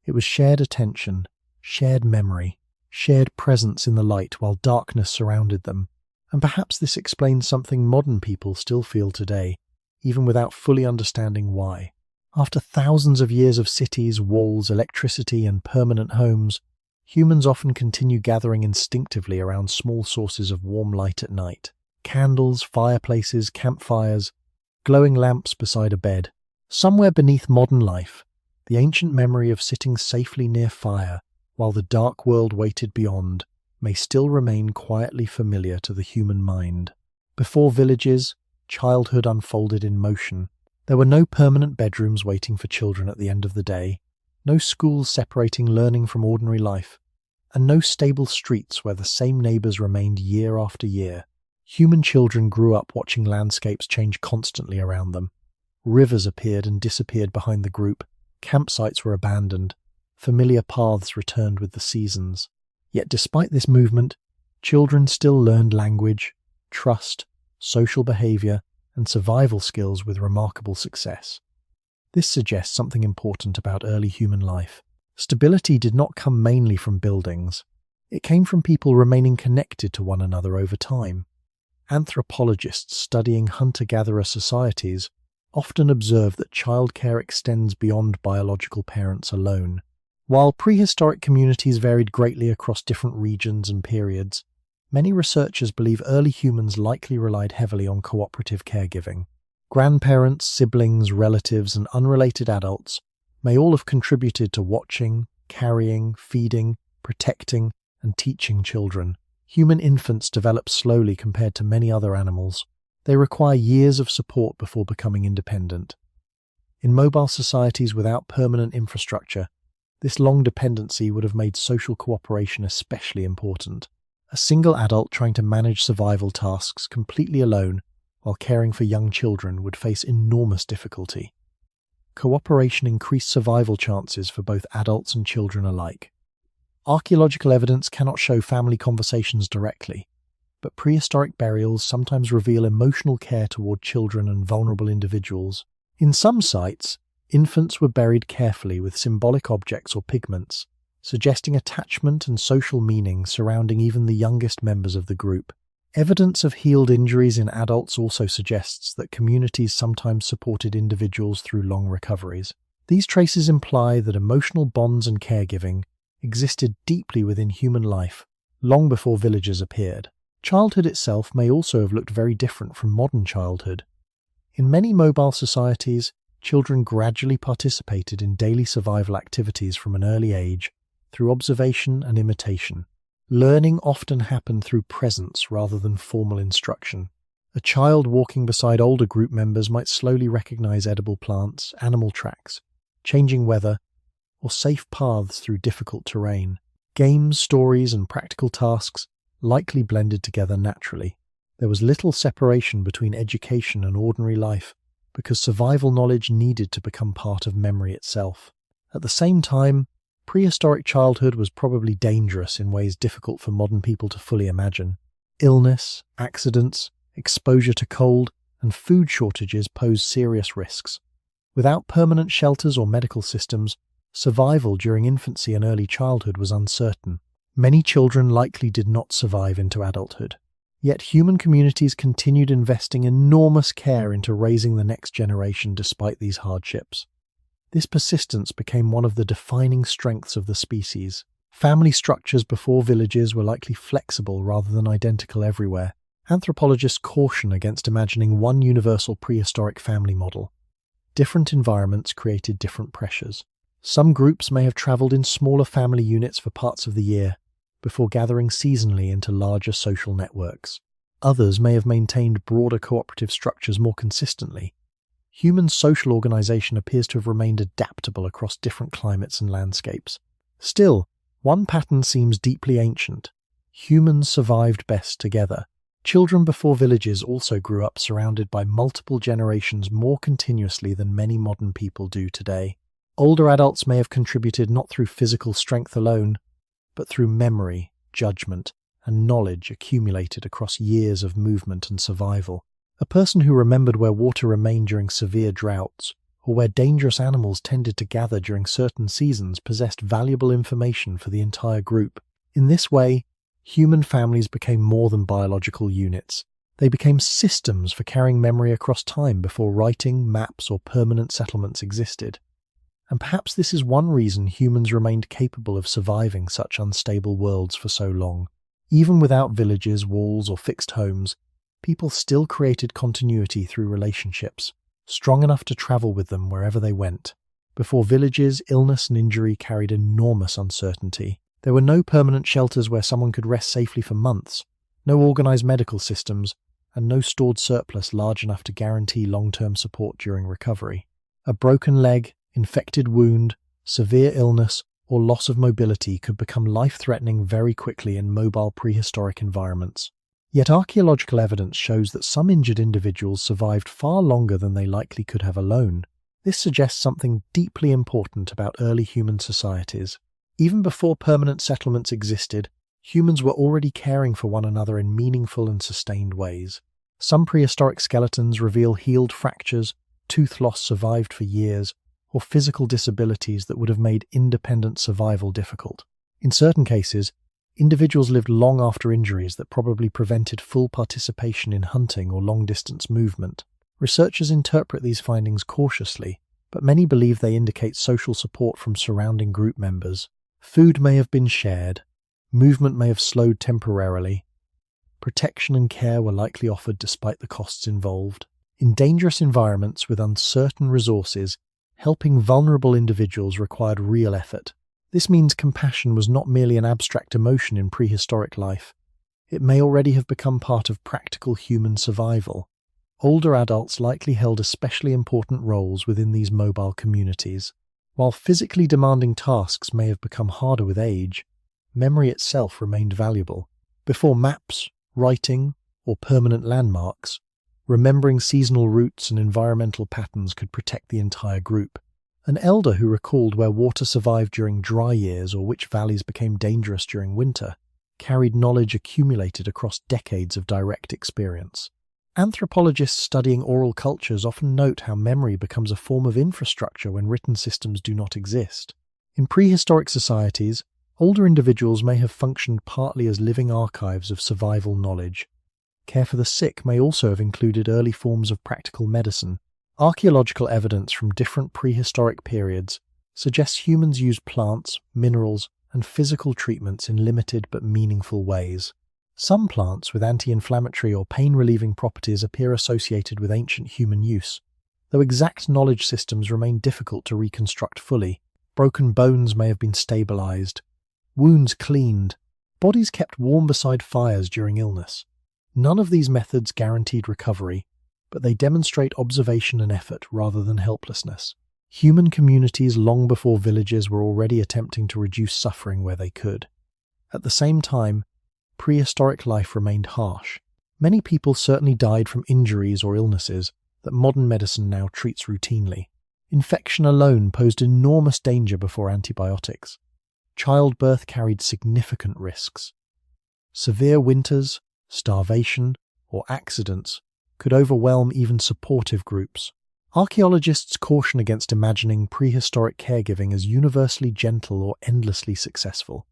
It was shared attention, shared memory, shared presence in the light while darkness surrounded them. And perhaps this explains something modern people still feel today, even without fully understanding why. After thousands of years of cities, walls, electricity, and permanent homes, humans often continue gathering instinctively around small sources of warm light at night. Candles, fireplaces, campfires, glowing lamps beside a bed. Somewhere beneath modern life, the ancient memory of sitting safely near fire while the dark world waited beyond may still remain quietly familiar to the human mind. Before villages, childhood unfolded in motion. There were no permanent bedrooms waiting for children at the end of the day, no schools separating learning from ordinary life, and no stable streets where the same neighbours remained year after year. Human children grew up watching landscapes change constantly around them. Rivers appeared and disappeared behind the group, campsites were abandoned, familiar paths returned with the seasons. Yet despite this movement, children still learned language, trust, social behaviour, and survival skills with remarkable success. This suggests something important about early human life. Stability did not come mainly from buildings. It came from people remaining connected to one another over time. Anthropologists studying hunter-gatherer societies often observe that childcare extends beyond biological parents alone. While prehistoric communities varied greatly across different regions and periods, many researchers believe early humans likely relied heavily on cooperative caregiving. Grandparents, siblings, relatives, and unrelated adults may all have contributed to watching, carrying, feeding, protecting, and teaching children. Human infants develop slowly compared to many other animals. They require years of support before becoming independent. In mobile societies without permanent infrastructure, this long dependency would have made social cooperation especially important. A single adult trying to manage survival tasks completely alone while caring for young children would face enormous difficulty. Cooperation increased survival chances for both adults and children alike. Archaeological evidence cannot show family conversations directly, but prehistoric burials sometimes reveal emotional care toward children and vulnerable individuals. In some sites, infants were buried carefully with symbolic objects or pigments, suggesting attachment and social meaning surrounding even the youngest members of the group. Evidence of healed injuries in adults also suggests that communities sometimes supported individuals through long recoveries. These traces imply that emotional bonds and caregiving existed deeply within human life, long before villages appeared. Childhood itself may also have looked very different from modern childhood. In many mobile societies, children gradually participated in daily survival activities from an early age through observation and imitation. Learning often happened through presence rather than formal instruction. A child walking beside older group members might slowly recognize edible plants, animal tracks, changing weather, or safe paths through difficult terrain. Games, stories, and practical tasks likely blended together naturally. There was little separation between education and ordinary life, because survival knowledge needed to become part of memory itself. At the same time, Prehistoric childhood was probably dangerous in ways difficult for modern people to fully imagine. Illness, accidents, exposure to cold, and food shortages posed serious risks. Without permanent shelters or medical systems, survival during infancy and early childhood was uncertain. Many children likely did not survive into adulthood. Yet human communities continued investing enormous care into raising the next generation despite these hardships. This persistence became one of the defining strengths of the species. Family structures before villages were likely flexible rather than identical everywhere. Anthropologists caution against imagining one universal prehistoric family model. Different environments created different pressures. Some groups may have traveled in smaller family units for parts of the year, before gathering seasonally into larger social networks. Others may have maintained broader cooperative structures more consistently. Human social organization appears to have remained adaptable across different climates and landscapes. Still, one pattern seems deeply ancient. Humans survived best together. Children before villages also grew up surrounded by multiple generations more continuously than many modern people do today. Older adults may have contributed not through physical strength alone, but through memory, judgment, and knowledge accumulated across years of movement and survival. A person who remembered where water remained during severe droughts, or where dangerous animals tended to gather during certain seasons, possessed valuable information for the entire group. In this way, human families became more than biological units. They became systems for carrying memory across time before writing, maps, or permanent settlements existed. And perhaps this is one reason humans remained capable of surviving such unstable worlds for so long. Even without villages, walls, or fixed homes, people still created continuity through relationships, strong enough to travel with them wherever they went. Before villages, illness and injury carried enormous uncertainty. There were no permanent shelters where someone could rest safely for months, no organized medical systems, and no stored surplus large enough to guarantee long-term support during recovery. A broken leg, infected wound, severe illness, or loss of mobility could become life-threatening very quickly in mobile prehistoric environments. Yet archaeological evidence shows that some injured individuals survived far longer than they likely could have alone. This suggests something deeply important about early human societies. Even before permanent settlements existed, humans were already caring for one another in meaningful and sustained ways. Some prehistoric skeletons reveal healed fractures, tooth loss survived for years, or physical disabilities that would have made independent survival difficult. In certain cases, individuals lived long after injuries that probably prevented full participation in hunting or long-distance movement. Researchers interpret these findings cautiously, but many believe they indicate social support from surrounding group members. Food may have been shared, movement may have slowed temporarily, protection and care were likely offered despite the costs involved. In dangerous environments with uncertain resources, helping vulnerable individuals required real effort. This means compassion was not merely an abstract emotion in prehistoric life. It may already have become part of practical human survival. Older adults likely held especially important roles within these mobile communities. While physically demanding tasks may have become harder with age, memory itself remained valuable. Before maps, writing, or permanent landmarks, remembering seasonal routes and environmental patterns could protect the entire group. An elder who recalled where water survived during dry years or which valleys became dangerous during winter carried knowledge accumulated across decades of direct experience. Anthropologists studying oral cultures often note how memory becomes a form of infrastructure when written systems do not exist. In prehistoric societies, older individuals may have functioned partly as living archives of survival knowledge. Care for the sick may also have included early forms of practical medicine. Archaeological evidence from different prehistoric periods suggests humans used plants, minerals, and physical treatments in limited but meaningful ways. Some plants with anti-inflammatory or pain-relieving properties appear associated with ancient human use, though exact knowledge systems remain difficult to reconstruct fully. Broken bones may have been stabilized, wounds cleaned, bodies kept warm beside fires during illness. None of these methods guaranteed recovery, but they demonstrate observation and effort rather than helplessness. Human communities long before villages were already attempting to reduce suffering where they could. At the same time, prehistoric life remained harsh. Many people certainly died from injuries or illnesses that modern medicine now treats routinely. Infection alone posed enormous danger before antibiotics. childbirth carried significant risks. Severe winters, starvation, or accidents could overwhelm even supportive groups. Archaeologists caution against imagining prehistoric caregiving as universally gentle or endlessly successful.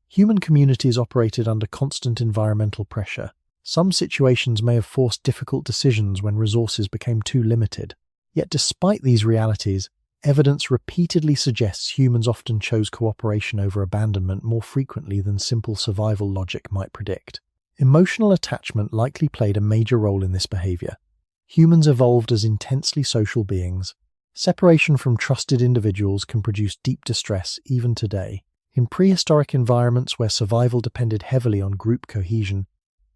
Human communities operated under constant environmental pressure. Some situations may have forced difficult decisions when resources became too limited. Yet despite these realities, evidence repeatedly suggests humans often chose cooperation over abandonment more frequently than simple survival logic might predict. Emotional attachment likely played a major role in this behavior. Humans evolved as intensely social beings. Separation from trusted individuals can produce deep distress even today. In prehistoric environments where survival depended heavily on group cohesion,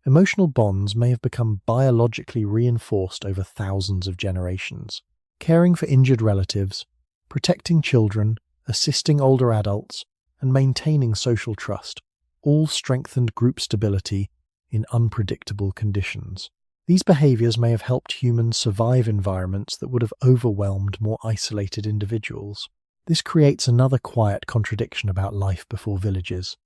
emotional bonds may have become biologically reinforced over thousands of generations. Caring for injured relatives, protecting children, assisting older adults, and maintaining social trust all strengthened group stability in unpredictable conditions. These behaviors may have helped humans survive environments that would have overwhelmed more isolated individuals. This creates another quiet contradiction about life before villages.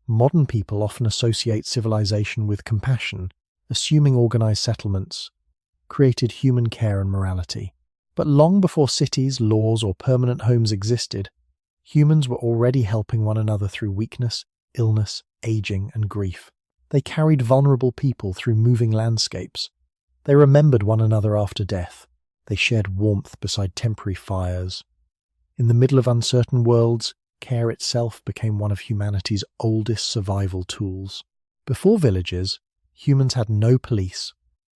Modern people often associate civilization with compassion, assuming organized settlements created human care and morality. But long before cities, laws, or permanent homes existed, humans were already helping one another through weakness, illness, aging, and grief. They carried vulnerable people through moving landscapes. They remembered one another after death. They shared warmth beside temporary fires. In the middle of uncertain worlds, care itself became one of humanity's oldest survival tools. Before villages, humans had no police,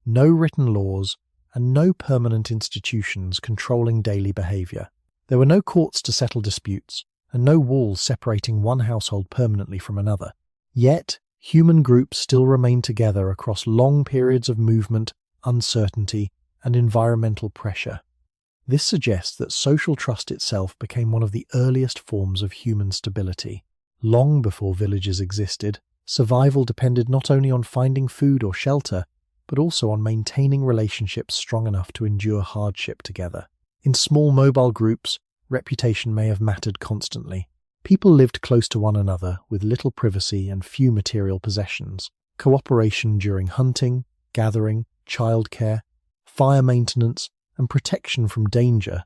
no written laws, and no permanent institutions controlling daily behavior. There were no courts to settle disputes, and no walls separating one household permanently from another. Yet, human groups still remained together across long periods of movement, uncertainty, and environmental pressure. This suggests that social trust itself became one of the earliest forms of human stability. Long before villages existed, survival depended not only on finding food or shelter, but also on maintaining relationships strong enough to endure hardship together. In small mobile groups, reputation may have mattered constantly. People lived close to one another with little privacy and few material possessions. Cooperation during hunting, gathering, childcare, fire maintenance, and protection from danger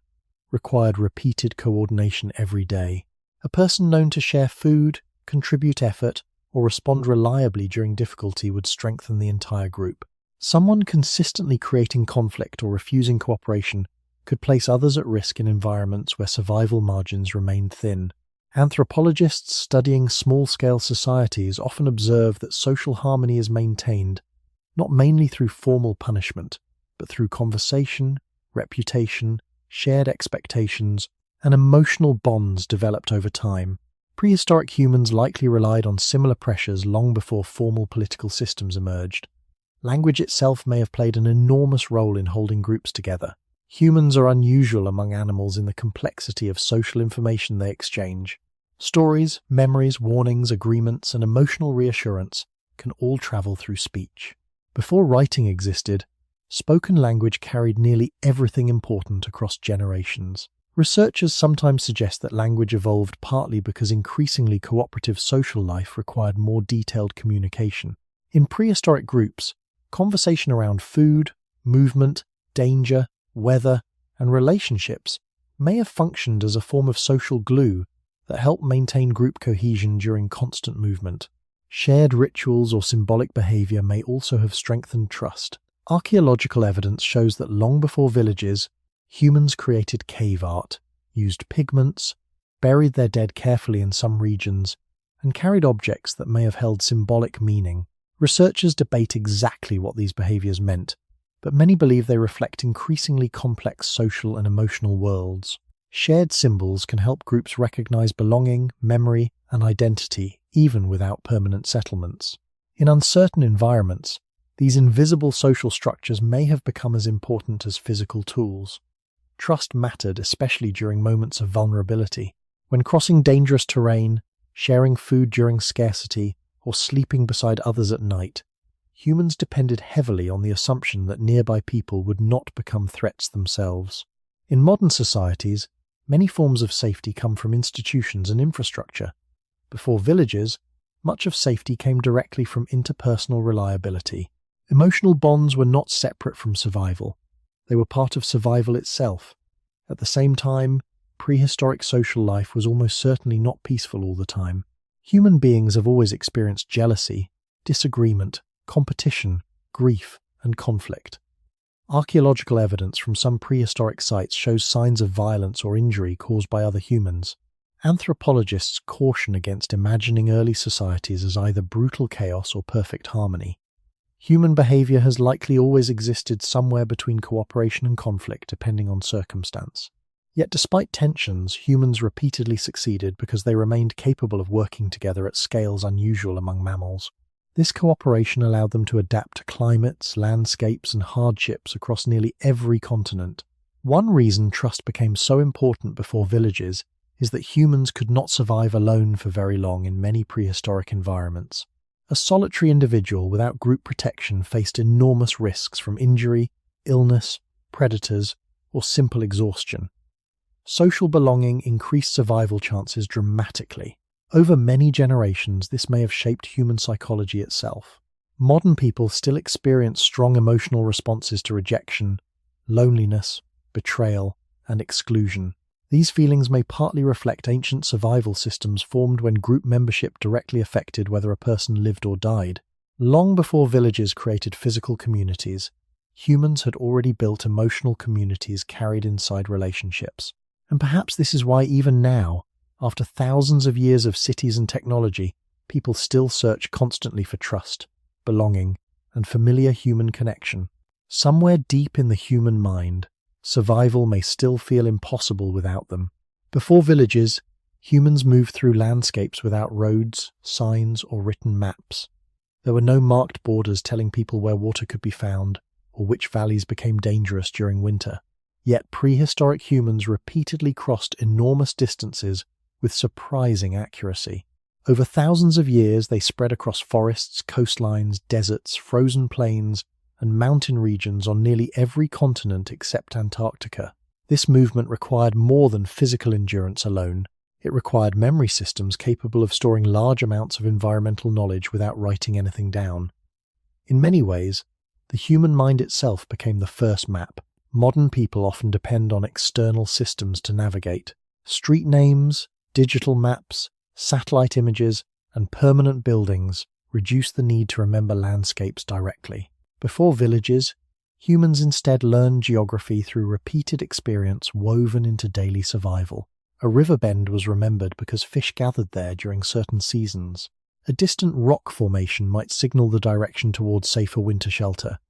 required repeated coordination every day. A person known to share food, contribute effort, or respond reliably during difficulty would strengthen the entire group. Someone consistently creating conflict or refusing cooperation could place others at risk in environments where survival margins remained thin. Anthropologists studying small-scale societies often observe that social harmony is maintained not mainly through formal punishment, but through conversation, reputation, shared expectations, and emotional bonds developed over time. Prehistoric humans likely relied on similar pressures long before formal political systems emerged. Language itself may have played an enormous role in holding groups together. Humans are unusual among animals in the complexity of social information they exchange. Stories, memories, warnings, agreements, and emotional reassurance can all travel through speech. Before writing existed, spoken language carried nearly everything important across generations. Researchers sometimes suggest that language evolved partly because increasingly cooperative social life required more detailed communication. In prehistoric groups, conversation around food, movement, danger, weather, and relationships may have functioned as a form of social glue that helped maintain group cohesion during constant movement. Shared rituals or symbolic behavior may also have strengthened trust. Archaeological evidence shows that long before villages, humans created cave art, used pigments, buried their dead carefully in some regions, and carried objects that may have held symbolic meaning. Researchers debate exactly what these behaviors meant, but many believe they reflect increasingly complex social and emotional worlds. Shared symbols can help groups recognize belonging, memory, and identity, even without permanent settlements. In uncertain environments, these invisible social structures may have become as important as physical tools. Trust mattered, especially during moments of vulnerability. When crossing dangerous terrain, sharing food during scarcity, or sleeping beside others at night, humans depended heavily on the assumption that nearby people would not become threats themselves. In modern societies, many forms of safety come from institutions and infrastructure, Before villages, much of safety came directly from interpersonal reliability. Emotional bonds were not separate from survival. They were part of survival itself. At the same time, prehistoric social life was almost certainly not peaceful all the time. Human beings have always experienced jealousy, disagreement, competition, grief, and conflict. Archaeological evidence from some prehistoric sites shows signs of violence or injury caused by other humans. Anthropologists caution against imagining early societies as either brutal chaos or perfect harmony. Human behavior has likely always existed somewhere between cooperation and conflict, depending on circumstance. Yet despite tensions, humans repeatedly succeeded because they remained capable of working together at scales unusual among mammals. This cooperation allowed them to adapt to climates, landscapes, and hardships across nearly every continent. One reason trust became so important before villages is that humans could not survive alone for very long in many prehistoric environments. A solitary individual without group protection faced enormous risks from injury, illness, predators, or simple exhaustion. Social belonging increased survival chances dramatically. Over many generations, this may have shaped human psychology itself. Modern people still experience strong emotional responses to rejection, loneliness, betrayal, and exclusion. These feelings may partly reflect ancient survival systems formed when group membership directly affected whether a person lived or died. Long before villages created physical communities, humans had already built emotional communities carried inside relationships. And perhaps this is why even now, after thousands of years of cities and technology, people still search constantly for trust, belonging, and familiar human connection. Somewhere deep in the human mind, survival may still feel impossible without them. Before villages, humans moved through landscapes without roads, signs, or written maps. There were no marked borders telling people where water could be found or which valleys became dangerous during winter. Yet prehistoric humans repeatedly crossed enormous distances with surprising accuracy. Over thousands of years, they spread across forests, coastlines, deserts, frozen plains, and mountain regions on nearly every continent except Antarctica. This movement required more than physical endurance alone. It required memory systems capable of storing large amounts of environmental knowledge without writing anything down. In many ways, the human mind itself became the first map. Modern people often depend on external systems to navigate. Street names, digital maps, satellite images, and permanent buildings reduce the need to remember landscapes directly. Before villages, humans instead learned geography through repeated experience woven into daily survival. A river bend was remembered because fish gathered there during certain seasons. A distant rock formation might signal the direction towards safer winter shelter.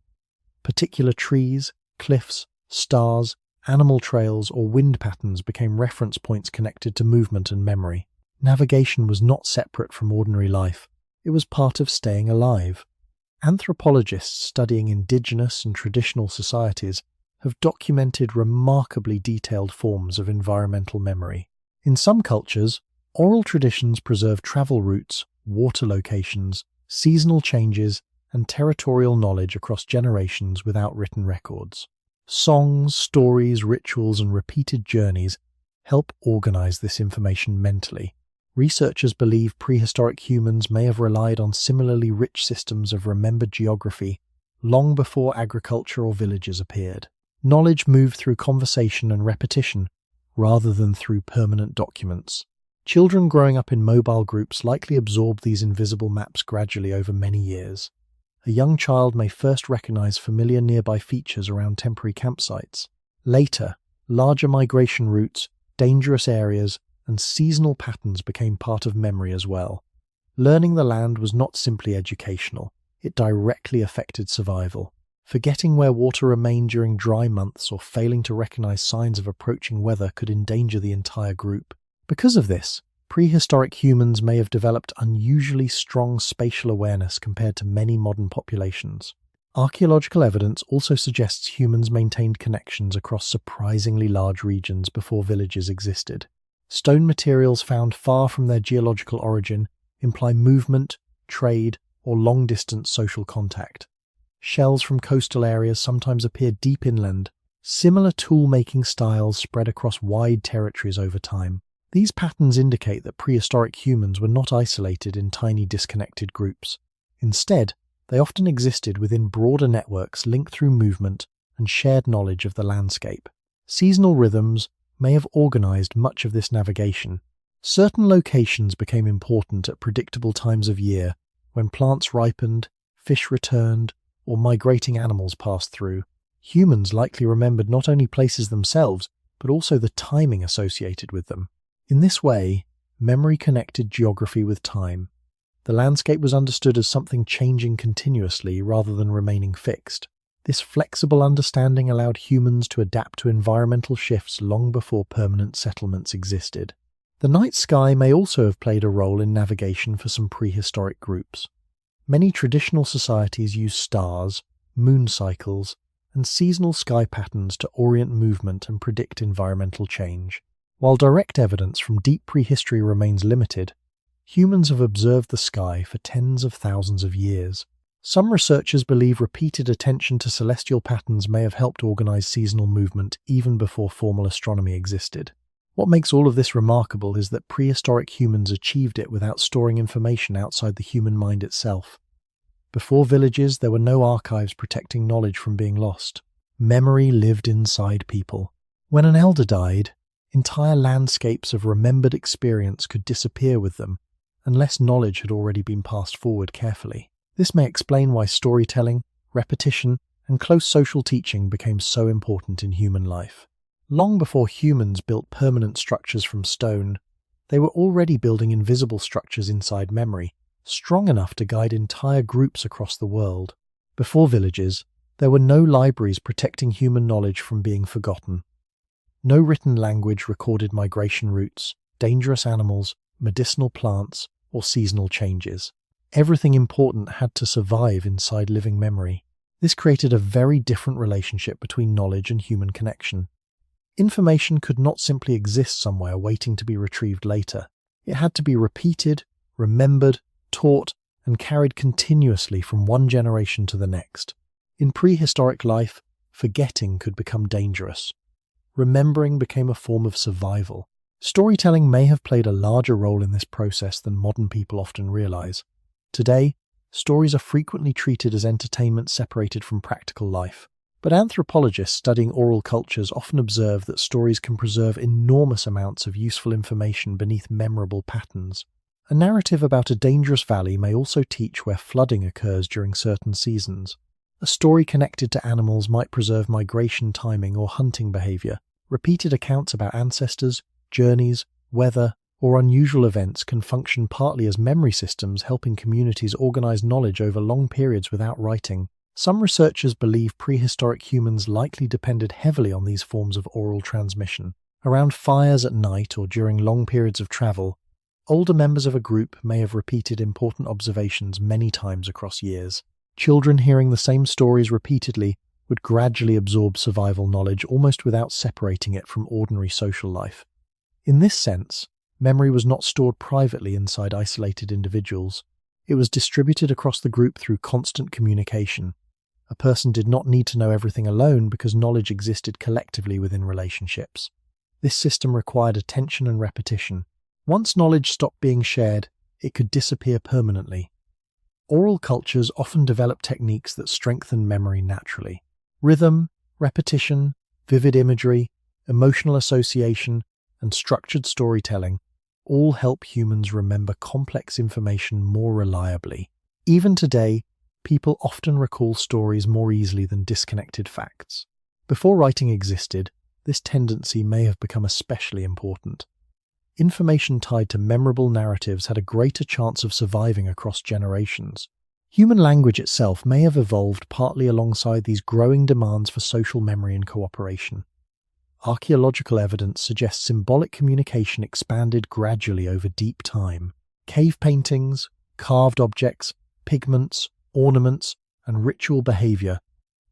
Particular trees, cliffs, stars, animal trails, or wind patterns became reference points connected to movement and memory. Navigation was not separate from ordinary life. It was part of staying alive. Anthropologists studying indigenous and traditional societies have documented remarkably detailed forms of environmental memory. In some cultures, oral traditions preserve travel routes, water locations, seasonal changes, and territorial knowledge across generations without written records. Songs, stories, rituals, and repeated journeys help organize this information mentally. Researchers believe prehistoric humans may have relied on similarly rich systems of remembered geography long before agriculture or villages appeared. Knowledge moved through conversation and repetition rather than through permanent documents. Children growing up in mobile groups likely absorb these invisible maps gradually over many years. A young child may first recognize familiar nearby features around temporary campsites. Later, larger migration routes, dangerous areas, and seasonal patterns became part of memory as well. Learning the land was not simply educational, it directly affected survival. Forgetting where water remained during dry months or failing to recognize signs of approaching weather could endanger the entire group. Because of this, prehistoric humans may have developed unusually strong spatial awareness compared to many modern populations. Archaeological evidence also suggests humans maintained connections across surprisingly large regions before villages existed. Stone materials found far from their geological origin imply movement, trade, or long-distance social contact. Shells from coastal areas sometimes appear deep inland. Similar tool-making styles spread across wide territories over time. These patterns indicate that prehistoric humans were not isolated in tiny disconnected groups. Instead, they often existed within broader networks linked through movement and shared knowledge of the landscape. Seasonal rhythms may have organized much of this navigation. Certain locations became important at predictable times of year, when plants ripened, fish returned, or migrating animals passed through. Humans likely remembered not only places themselves, but also the timing associated with them. In this way, memory connected geography with time. The landscape was understood as something changing continuously rather than remaining fixed. This flexible understanding allowed humans to adapt to environmental shifts long before permanent settlements existed. The night sky may also have played a role in navigation for some prehistoric groups. Many traditional societies used stars, moon cycles, and seasonal sky patterns to orient movement and predict environmental change. While direct evidence from deep prehistory remains limited, humans have observed the sky for tens of thousands of years. Some researchers believe repeated attention to celestial patterns may have helped organize seasonal movement even before formal astronomy existed. What makes all of this remarkable is that prehistoric humans achieved it without storing information outside the human mind itself. Before villages, there were no archives protecting knowledge from being lost. Memory lived inside people. When an elder died, entire landscapes of remembered experience could disappear with them, unless knowledge had already been passed forward carefully. This may explain why storytelling, repetition, and close social teaching became so important in human life. Long before humans built permanent structures from stone, they were already building invisible structures inside memory, strong enough to guide entire groups across the world. Before villages, there were no libraries protecting human knowledge from being forgotten. No written language recorded migration routes, dangerous animals, medicinal plants, or seasonal changes. Everything important had to survive inside living memory. This created a very different relationship between knowledge and human connection. Information could not simply exist somewhere waiting to be retrieved later. It had to be repeated, remembered, taught, and carried continuously from one generation to the next. In prehistoric life, forgetting could become dangerous. Remembering became a form of survival. Storytelling may have played a larger role in this process than modern people often realize. Today, stories are frequently treated as entertainment separated from practical life. But anthropologists studying oral cultures often observe that stories can preserve enormous amounts of useful information beneath memorable patterns. A narrative about a dangerous valley may also teach where flooding occurs during certain seasons. A story connected to animals might preserve migration timing or hunting behavior. Repeated accounts about ancestors, journeys, weather, or unusual events can function partly as memory systems, helping communities organize knowledge over long periods without writing. Some researchers believe prehistoric humans likely depended heavily on these forms of oral transmission. Around fires at night or during long periods of travel, older members of a group may have repeated important observations many times across years. Children hearing the same stories repeatedly would gradually absorb survival knowledge almost without separating it from ordinary social life. In this sense, memory was not stored privately inside isolated individuals. It was distributed across the group through constant communication. A person did not need to know everything alone because knowledge existed collectively within relationships. This system required attention and repetition. Once knowledge stopped being shared, it could disappear permanently. Oral cultures often develop techniques that strengthen memory naturally. Rhythm, repetition, vivid imagery, emotional association, and structured storytelling all help humans remember complex information more reliably. Even today, people often recall stories more easily than disconnected facts. Before writing existed, this tendency may have become especially important. Information tied to memorable narratives had a greater chance of surviving across generations. Human language itself may have evolved partly alongside these growing demands for social memory and cooperation. Archaeological evidence suggests symbolic communication expanded gradually over deep time. Cave paintings, carved objects, pigments, ornaments, and ritual behavior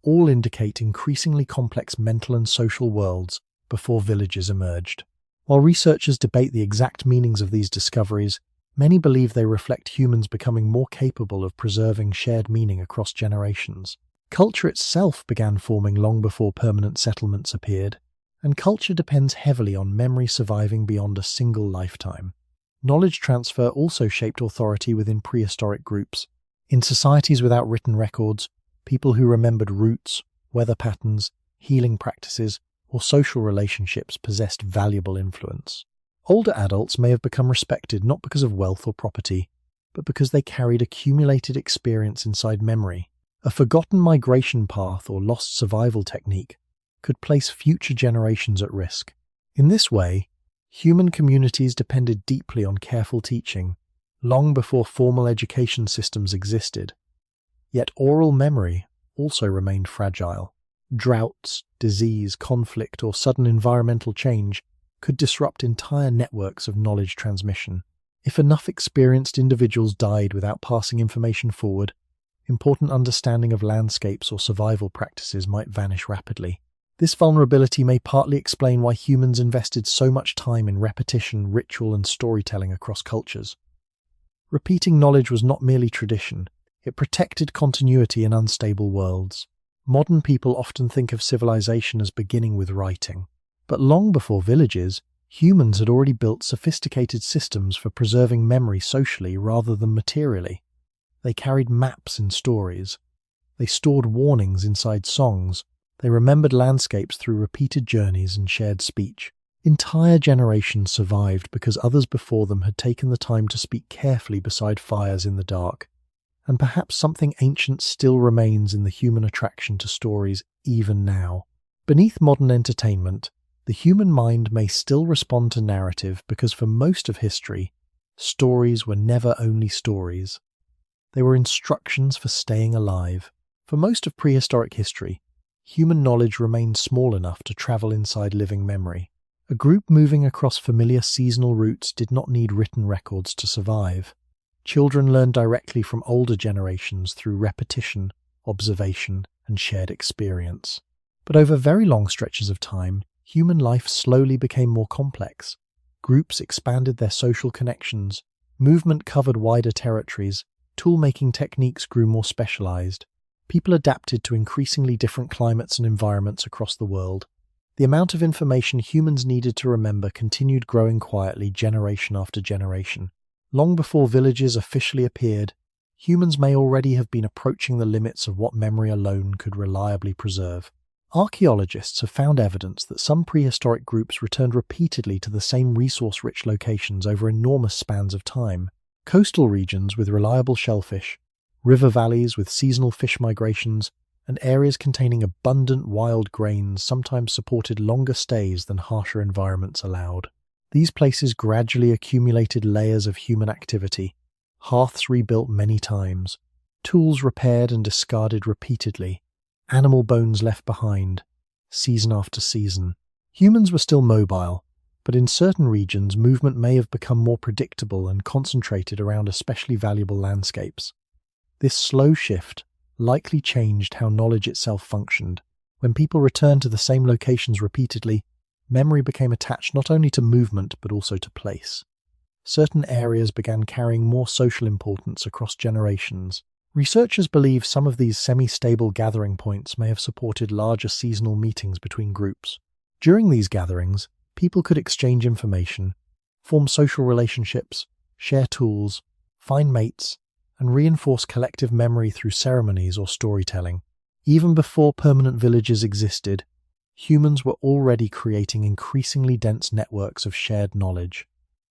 all indicate increasingly complex mental and social worlds before villages emerged. While researchers debate the exact meanings of these discoveries, many believe they reflect humans becoming more capable of preserving shared meaning across generations. Culture itself began forming long before permanent settlements appeared, and culture depends heavily on memory surviving beyond a single lifetime. Knowledge transfer also shaped authority within prehistoric groups. In societies without written records, people who remembered routes, weather patterns, healing practices, or social relationships possessed valuable influence. Older adults may have become respected not because of wealth or property, but because they carried accumulated experience inside memory. A forgotten migration path or lost survival technique could place future generations at risk. In this way, human communities depended deeply on careful teaching, long before formal education systems existed. Yet oral memory also remained fragile. Droughts, disease, conflict, or sudden environmental change could disrupt entire networks of knowledge transmission. If enough experienced individuals died without passing information forward, important understanding of landscapes or survival practices might vanish rapidly. This vulnerability may partly explain why humans invested so much time in repetition, ritual, and storytelling across cultures. Repeating knowledge was not merely tradition, it protected continuity in unstable worlds. Modern people often think of civilization as beginning with writing, but long before villages, humans had already built sophisticated systems for preserving memory socially rather than materially. They carried maps in stories. They stored warnings inside songs. They remembered landscapes through repeated journeys and shared speech. Entire generations survived because others before them had taken the time to speak carefully beside fires in the dark. And perhaps something ancient still remains in the human attraction to stories even now. Beneath modern entertainment, the human mind may still respond to narrative because for most of history, stories were never only stories. They were instructions for staying alive. For most of prehistoric history, human knowledge remained small enough to travel inside living memory. A group moving across familiar seasonal routes did not need written records to survive. Children learned directly from older generations through repetition, observation, and shared experience. But over very long stretches of time, human life slowly became more complex. Groups expanded their social connections, movement covered wider territories, tool-making techniques grew more specialized. People adapted to increasingly different climates and environments across the world. The amount of information humans needed to remember continued growing quietly generation after generation. Long before villages officially appeared, humans may already have been approaching the limits of what memory alone could reliably preserve. Archaeologists have found evidence that some prehistoric groups returned repeatedly to the same resource-rich locations over enormous spans of time. Coastal regions with reliable shellfish, river valleys with seasonal fish migrations, and areas containing abundant wild grains sometimes supported longer stays than harsher environments allowed. These places gradually accumulated layers of human activity, hearths rebuilt many times, tools repaired and discarded repeatedly, animal bones left behind, season after season. Humans were still mobile, but in certain regions movement may have become more predictable and concentrated around especially valuable landscapes. This slow shift likely changed how knowledge itself functioned. When people returned to the same locations repeatedly, memory became attached not only to movement but also to place. Certain areas began carrying more social importance across generations. Researchers believe some of these semi-stable gathering points may have supported larger seasonal meetings between groups. During these gatherings, people could exchange information, form social relationships, share tools, find mates, and reinforce collective memory through ceremonies or storytelling. Even before permanent villages existed, humans were already creating increasingly dense networks of shared knowledge.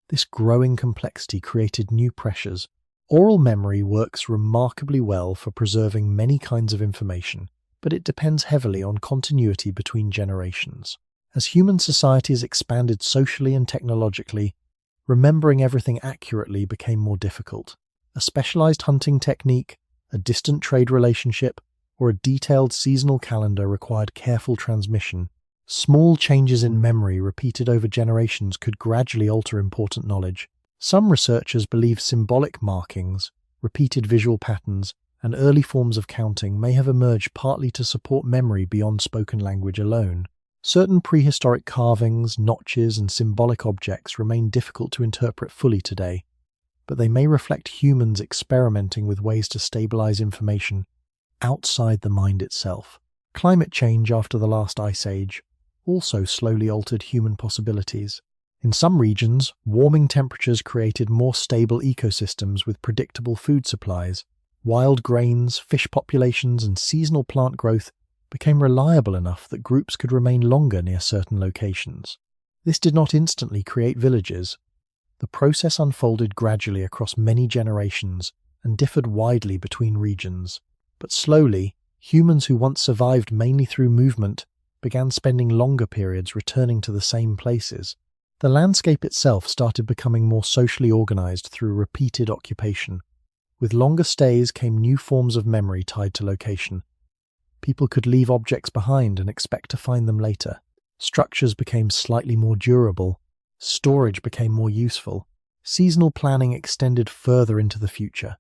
This growing complexity created new pressures. Oral memory works remarkably well for preserving many kinds of information, but it depends heavily on continuity between generations. As human societies expanded socially and technologically, remembering everything accurately became more difficult. A specialized hunting technique, a distant trade relationship, or a detailed seasonal calendar required careful transmission. Small changes in memory repeated over generations could gradually alter important knowledge. Some researchers believe symbolic markings, repeated visual patterns, and early forms of counting may have emerged partly to support memory beyond spoken language alone. Certain prehistoric carvings, notches, and symbolic objects remain difficult to interpret fully today, but they may reflect humans experimenting with ways to stabilize information outside the mind itself. Climate change after the last ice age, also slowly altered human possibilities. In some regions, warming temperatures created more stable ecosystems with predictable food supplies. Wild grains, fish populations, and seasonal plant growth became reliable enough that groups could remain longer near certain locations. This did not instantly create villages. The process unfolded gradually across many generations and differed widely between regions. But slowly, humans who once survived mainly through movement began spending longer periods returning to the same places. The landscape itself started becoming more socially organized through repeated occupation. With longer stays came new forms of memory tied to location. People could leave objects behind and expect to find them later. Structures became slightly more durable. Storage became more useful. Seasonal planning extended further into the future.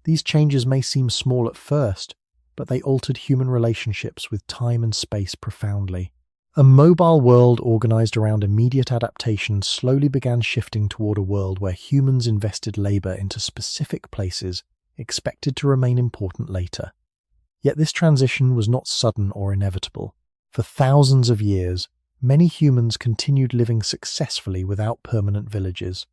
These changes may seem small at first, but they altered human relationships with time and space profoundly. A mobile world organized around immediate adaptation slowly began shifting toward a world where humans invested labor into specific places expected to remain important later. Yet this transition was not sudden or inevitable. For thousands of years, many humans continued living successfully without permanent villages.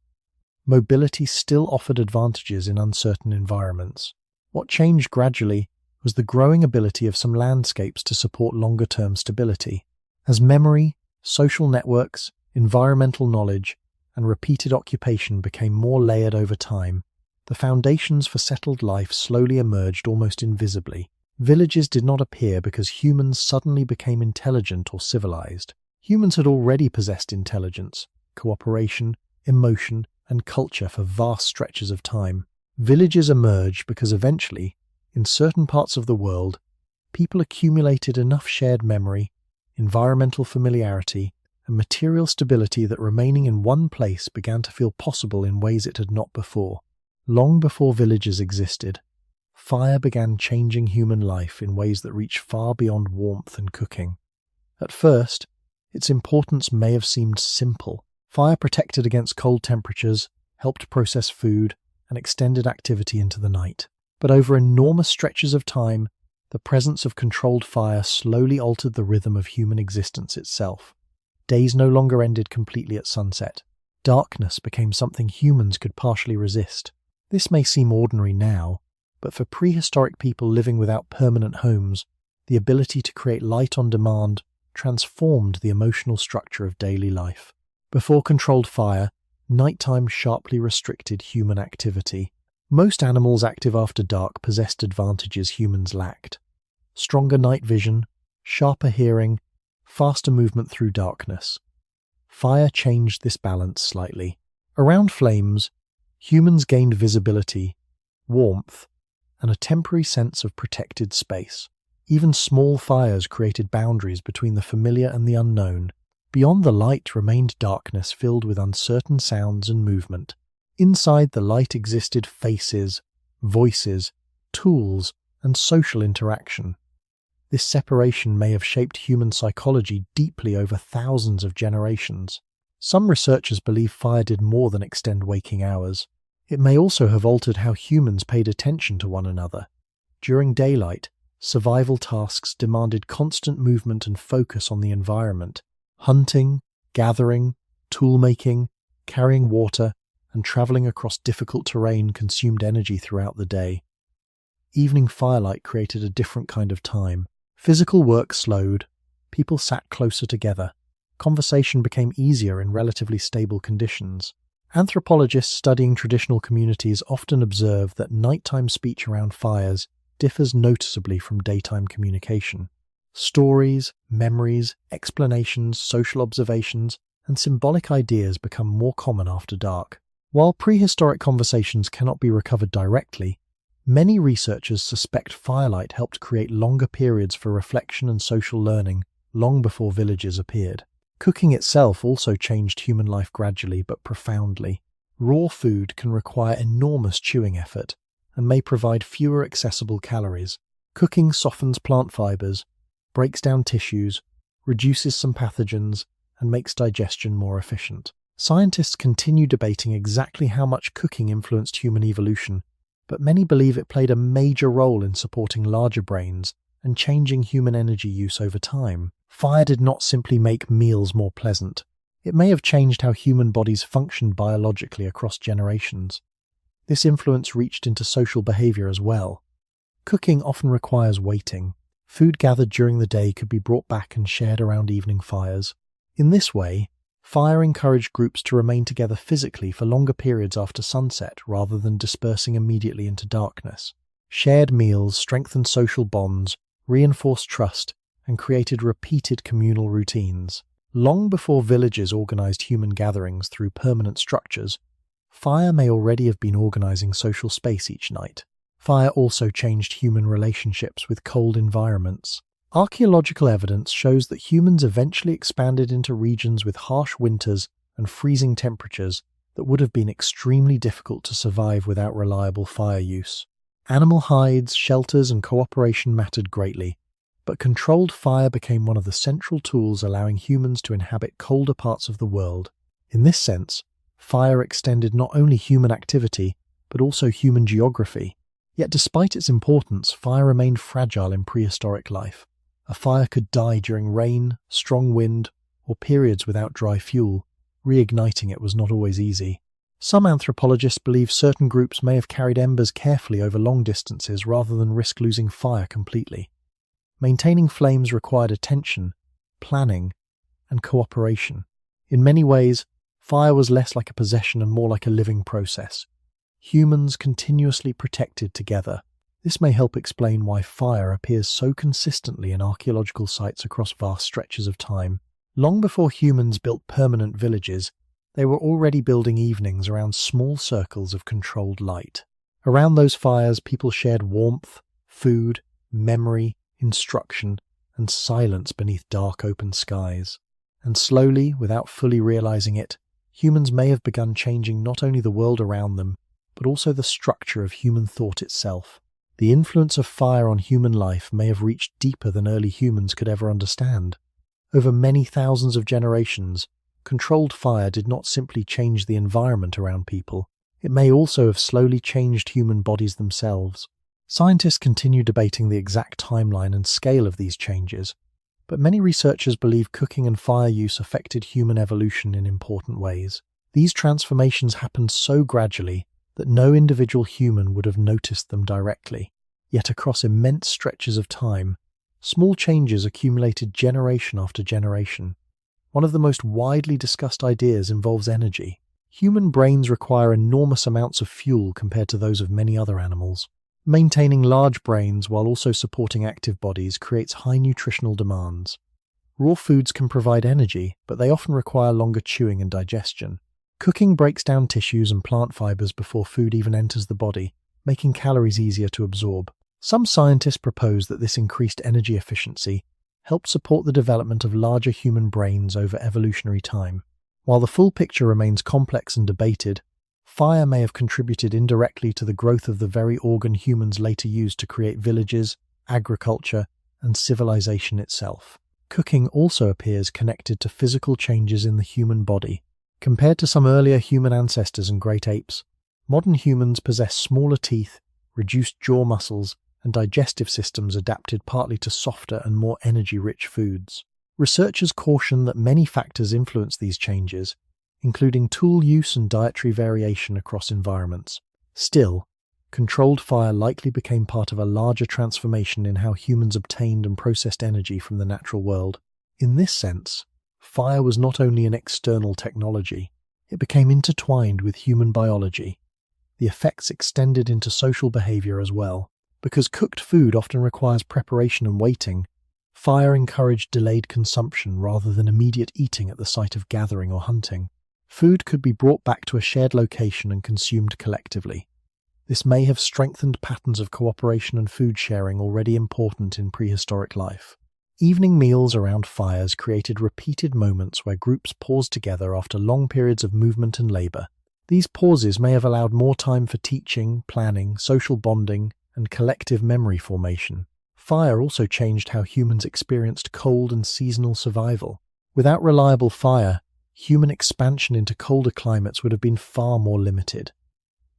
Mobility still offered advantages in uncertain environments. What changed gradually was the growing ability of some landscapes to support longer-term stability. As memory, social networks, environmental knowledge, and repeated occupation became more layered over time, the foundations for settled life slowly emerged almost invisibly. Villages did not appear because humans suddenly became intelligent or civilized. Humans had already possessed intelligence, cooperation, emotion, and culture for vast stretches of time. Villages emerged because eventually, in certain parts of the world, people accumulated enough shared memory, environmental familiarity, and material stability that remaining in one place began to feel possible in ways it had not before. Long before villages existed, fire began changing human life in ways that reached far beyond warmth and cooking. At first, its importance may have seemed simple. Fire protected against cold temperatures, helped process food, and extended activity into the night. But over enormous stretches of time, the presence of controlled fire slowly altered the rhythm of human existence itself. Days no longer ended completely at sunset. Darkness became something humans could partially resist. This may seem ordinary now, but for prehistoric people living without permanent homes, the ability to create light on demand transformed the emotional structure of daily life. Before controlled fire, nighttime sharply restricted human activity. Most animals active after dark possessed advantages humans lacked. Stronger night vision, sharper hearing, faster movement through darkness. Fire changed this balance slightly. Around flames, humans gained visibility, warmth, and a temporary sense of protected space. Even small fires created boundaries between the familiar and the unknown. Beyond the light remained darkness filled with uncertain sounds and movement. Inside the light existed faces, voices, tools, and social interaction. This separation may have shaped human psychology deeply over thousands of generations. Some researchers believe fire did more than extend waking hours. It may also have altered how humans paid attention to one another. During daylight, survival tasks demanded constant movement and focus on the environment. Hunting, gathering, tool-making, carrying water, and traveling across difficult terrain consumed energy throughout the day. Evening firelight created a different kind of time. Physical work slowed, people sat closer together. Conversation became easier in relatively stable conditions. Anthropologists studying traditional communities often observe that nighttime speech around fires differs noticeably from daytime communication. Stories, memories, explanations, social observations, and symbolic ideas become more common after dark. While prehistoric conversations cannot be recovered directly, many researchers suspect firelight helped create longer periods for reflection and social learning long before villages appeared. Cooking itself also changed human life gradually but profoundly. Raw food can require enormous chewing effort and may provide fewer accessible calories. Cooking softens plant fibers, breaks down tissues, reduces some pathogens, and makes digestion more efficient. Scientists continue debating exactly how much cooking influenced human evolution, but many believe it played a major role in supporting larger brains and changing human energy use over time. Fire did not simply make meals more pleasant. It may have changed how human bodies functioned biologically across generations. This influence reached into social behavior as well. Cooking often requires waiting. Food gathered during the day could be brought back and shared around evening fires. In this way, fire encouraged groups to remain together physically for longer periods after sunset rather than dispersing immediately into darkness. Shared meals strengthened social bonds, reinforced trust, and created repeated communal routines. Long before villages organized human gatherings through permanent structures, fire may already have been organizing social space each night. Fire also changed human relationships with cold environments. Archaeological evidence shows that humans eventually expanded into regions with harsh winters and freezing temperatures that would have been extremely difficult to survive without reliable fire use. Animal hides, shelters, and cooperation mattered greatly, but controlled fire became one of the central tools allowing humans to inhabit colder parts of the world. In this sense, fire extended not only human activity, but also human geography. Yet despite its importance, fire remained fragile in prehistoric life. A fire could die during rain, strong wind, or periods without dry fuel. Reigniting it was not always easy. Some anthropologists believe certain groups may have carried embers carefully over long distances rather than risk losing fire completely. Maintaining flames required attention, planning, and cooperation. In many ways, fire was less like a possession and more like a living process. Humans continuously protected together. This may help explain why fire appears so consistently in archaeological sites across vast stretches of time. Long before humans built permanent villages, they were already building evenings around small circles of controlled light. Around those fires, people shared warmth, food, memory, instruction, and silence beneath dark open skies. And slowly, without fully realizing it, humans may have begun changing not only the world around them, but also the structure of human thought itself. The influence of fire on human life may have reached deeper than early humans could ever understand. Over many thousands of generations, controlled fire did not simply change the environment around people, it may also have slowly changed human bodies themselves. Scientists continue debating the exact timeline and scale of these changes, but many researchers believe cooking and fire use affected human evolution in important ways. These transformations happened so gradually that no individual human would have noticed them directly. Yet across immense stretches of time, small changes accumulated generation after generation. One of the most widely discussed ideas involves energy. Human brains require enormous amounts of fuel compared to those of many other animals. Maintaining large brains while also supporting active bodies creates high nutritional demands. Raw foods can provide energy, but they often require longer chewing and digestion. Cooking breaks down tissues and plant fibers before food even enters the body, making calories easier to absorb. Some scientists propose that this increased energy efficiency helped support the development of larger human brains over evolutionary time. While the full picture remains complex and debated, fire may have contributed indirectly to the growth of the very organ humans later used to create villages, agriculture, and civilization itself. Cooking also appears connected to physical changes in the human body. Compared to some earlier human ancestors and great apes, modern humans possess smaller teeth, reduced jaw muscles, and digestive systems adapted partly to softer and more energy-rich foods. Researchers caution that many factors influence these changes, including tool use and dietary variation across environments. Still, controlled fire likely became part of a larger transformation in how humans obtained and processed energy from the natural world. In this sense, fire was not only an external technology, it became intertwined with human biology. The effects extended into social behavior as well. Because cooked food often requires preparation and waiting, fire encouraged delayed consumption rather than immediate eating at the site of gathering or hunting. Food could be brought back to a shared location and consumed collectively. This may have strengthened patterns of cooperation and food sharing already important in prehistoric life. Evening meals around fires created repeated moments where groups paused together after long periods of movement and labor. These pauses may have allowed more time for teaching, planning, social bonding, and collective memory formation. Fire also changed how humans experienced cold and seasonal survival. Without reliable fire, human expansion into colder climates would have been far more limited.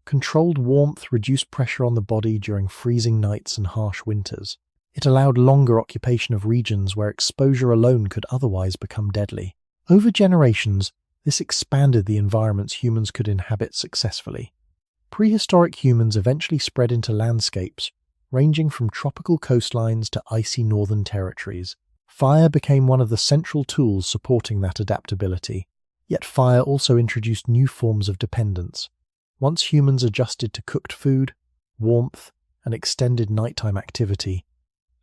Controlled warmth reduced pressure on the body during freezing nights and harsh winters. It allowed longer occupation of regions where exposure alone could otherwise become deadly. Over generations, this expanded the environments humans could inhabit successfully. Prehistoric humans eventually spread into landscapes ranging from tropical coastlines to icy northern territories. Fire became one of the central tools supporting that adaptability. Yet fire also introduced new forms of dependence. Once humans adjusted to cooked food, warmth, and extended nighttime activity,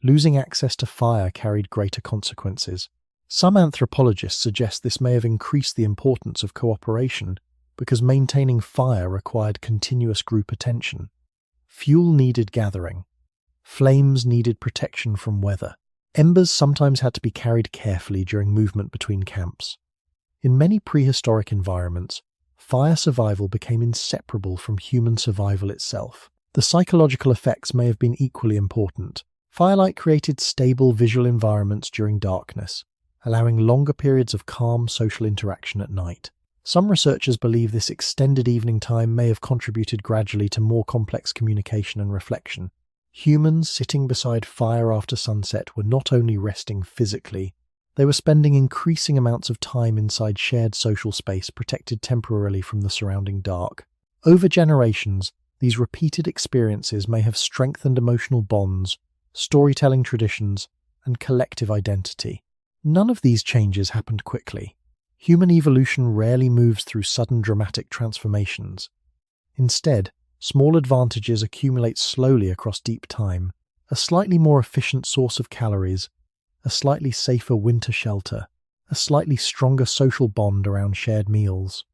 losing access to fire carried greater consequences. Some anthropologists suggest this may have increased the importance of cooperation because maintaining fire required continuous group attention. Fuel needed gathering. Flames needed protection from weather. Embers sometimes had to be carried carefully during movement between camps. In many prehistoric environments, fire survival became inseparable from human survival itself. The psychological effects may have been equally important. Firelight created stable visual environments during darkness, allowing longer periods of calm social interaction at night. Some researchers believe this extended evening time may have contributed gradually to more complex communication and reflection. Humans sitting beside fire after sunset were not only resting physically, they were spending increasing amounts of time inside shared social space protected temporarily from the surrounding dark. Over generations, these repeated experiences may have strengthened emotional bonds, storytelling traditions, and collective identity. None of these changes happened quickly. Human evolution rarely moves through sudden dramatic transformations. Instead, small advantages accumulate slowly across deep time. A slightly more efficient source of calories, a slightly safer winter shelter, a slightly stronger social bond around shared meals.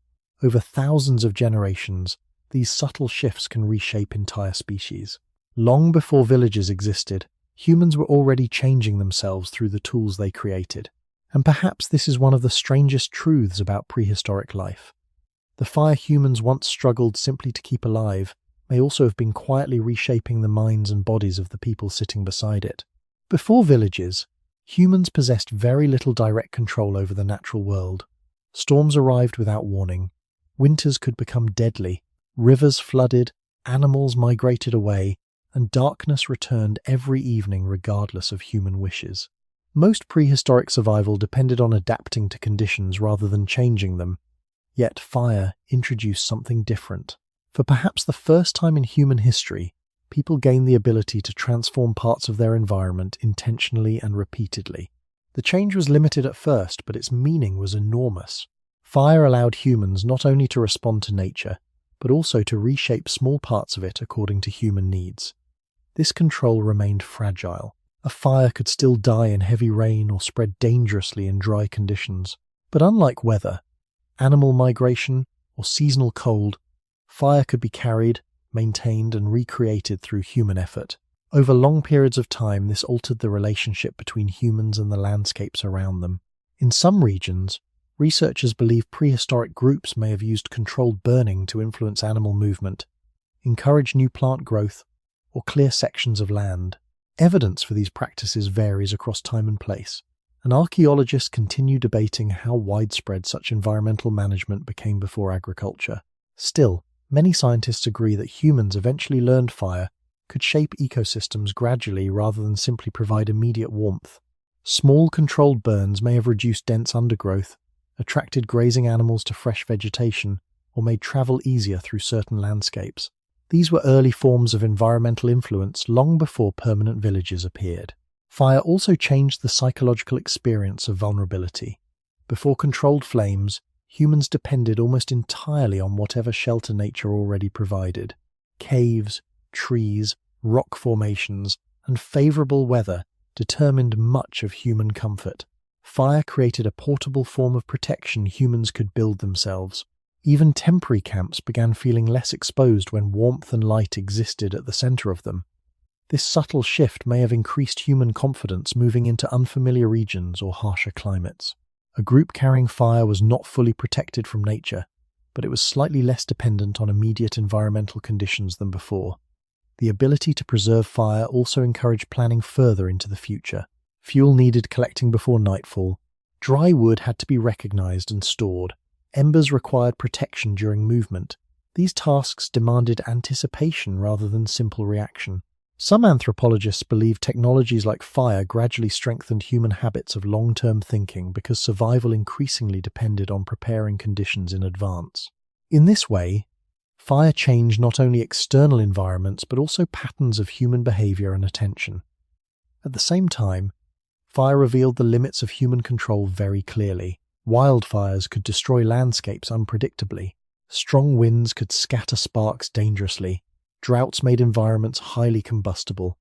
Over thousands of generations, these subtle shifts can reshape entire species. Long before villages existed, humans were already changing themselves through the tools they created. And perhaps this is one of the strangest truths about prehistoric life. The fire humans once struggled simply to keep alive may also have been quietly reshaping the minds and bodies of the people sitting beside it. Before villages, humans possessed very little direct control over the natural world. Storms arrived without warning. Winters could become deadly. Rivers flooded, animals migrated away, and darkness returned every evening regardless of human wishes. Most prehistoric survival depended on adapting to conditions rather than changing them. Yet fire introduced something different. For perhaps the first time in human history, people gained the ability to transform parts of their environment intentionally and repeatedly. The change was limited at first, but its meaning was enormous. Fire allowed humans not only to respond to nature, but also to reshape small parts of it according to human needs. This control remained fragile. A fire could still die in heavy rain or spread dangerously in dry conditions. But unlike weather, animal migration, or seasonal cold, fire could be carried, maintained, and recreated through human effort. Over long periods of time, this altered the relationship between humans and the landscapes around them. In some regions, researchers believe prehistoric groups may have used controlled burning to influence animal movement, encourage new plant growth, or clear sections of land. Evidence for these practices varies across time and place, and archaeologists continue debating how widespread such environmental management became before agriculture. Still, many scientists agree that humans eventually learned fire could shape ecosystems gradually rather than simply provide immediate warmth. Small controlled burns may have reduced dense undergrowth, attracted grazing animals to fresh vegetation, or made travel easier through certain landscapes. These were early forms of environmental influence long before permanent villages appeared. Fire also changed the psychological experience of vulnerability. Before controlled flames, humans depended almost entirely on whatever shelter nature already provided. Caves, trees, rock formations, and favorable weather determined much of human comfort. Fire created a portable form of protection humans could build themselves. Even temporary camps began feeling less exposed when warmth and light existed at the center of them. This subtle shift may have increased human confidence moving into unfamiliar regions or harsher climates. A group carrying fire was not fully protected from nature, but it was slightly less dependent on immediate environmental conditions than before. The ability to preserve fire also encouraged planning further into the future. Fuel needed collecting before nightfall. Dry wood had to be recognized and stored. Embers required protection during movement. These tasks demanded anticipation rather than simple reaction. Some anthropologists believe technologies like fire gradually strengthened human habits of long-term thinking because survival increasingly depended on preparing conditions in advance. In this way, fire changed not only external environments but also patterns of human behavior and attention. At the same time, fire revealed the limits of human control very clearly. Wildfires could destroy landscapes unpredictably. Strong winds could scatter sparks dangerously. Droughts made environments highly combustible.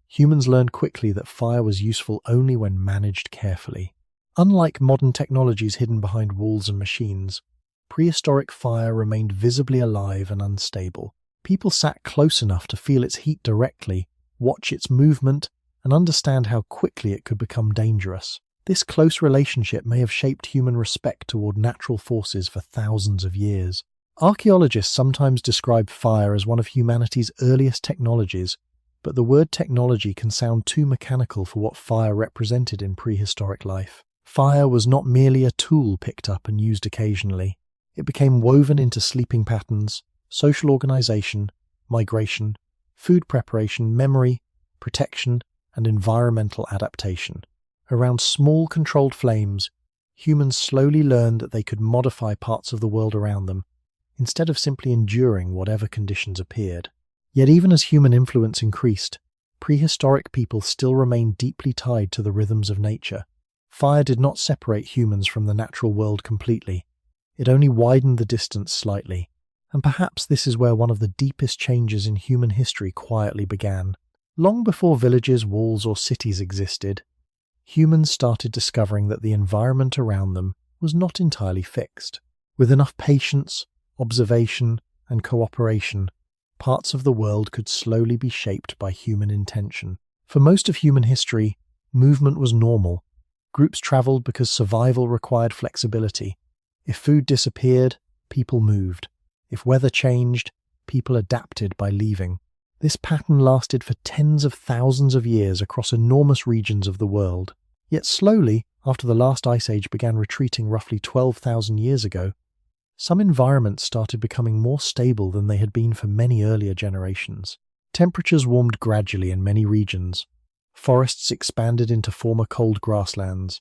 Humans learned quickly that fire was useful only when managed carefully. Unlike modern technologies hidden behind walls and machines, prehistoric fire remained visibly alive and unstable. People sat close enough to feel its heat directly, watch its movement, and understand how quickly it could become dangerous. This close relationship may have shaped human respect toward natural forces for thousands of years. Archaeologists sometimes describe fire as one of humanity's earliest technologies, but the word technology can sound too mechanical for what fire represented in prehistoric life. Fire was not merely a tool picked up and used occasionally. It became woven into sleeping patterns, social organization, migration, food preparation, memory, protection, and environmental adaptation. Around small controlled flames, humans slowly learned that they could modify parts of the world around them, instead of simply enduring whatever conditions appeared. Yet even as human influence increased, prehistoric people still remained deeply tied to the rhythms of nature. Fire did not separate humans from the natural world completely. It only widened the distance slightly. And perhaps this is where one of the deepest changes in human history quietly began. Long before villages, walls, or cities existed, humans started discovering that the environment around them was not entirely fixed. With enough patience, observation, and cooperation, parts of the world could slowly be shaped by human intention. For most of human history, movement was normal. Groups traveled because survival required flexibility. If food disappeared, people moved. If weather changed, people adapted by leaving. This pattern lasted for tens of thousands of years across enormous regions of the world. Yet slowly, after the last ice age began retreating roughly 12,000 years ago, some environments started becoming more stable than they had been for many earlier generations. Temperatures warmed gradually in many regions. Forests expanded into former cold grasslands.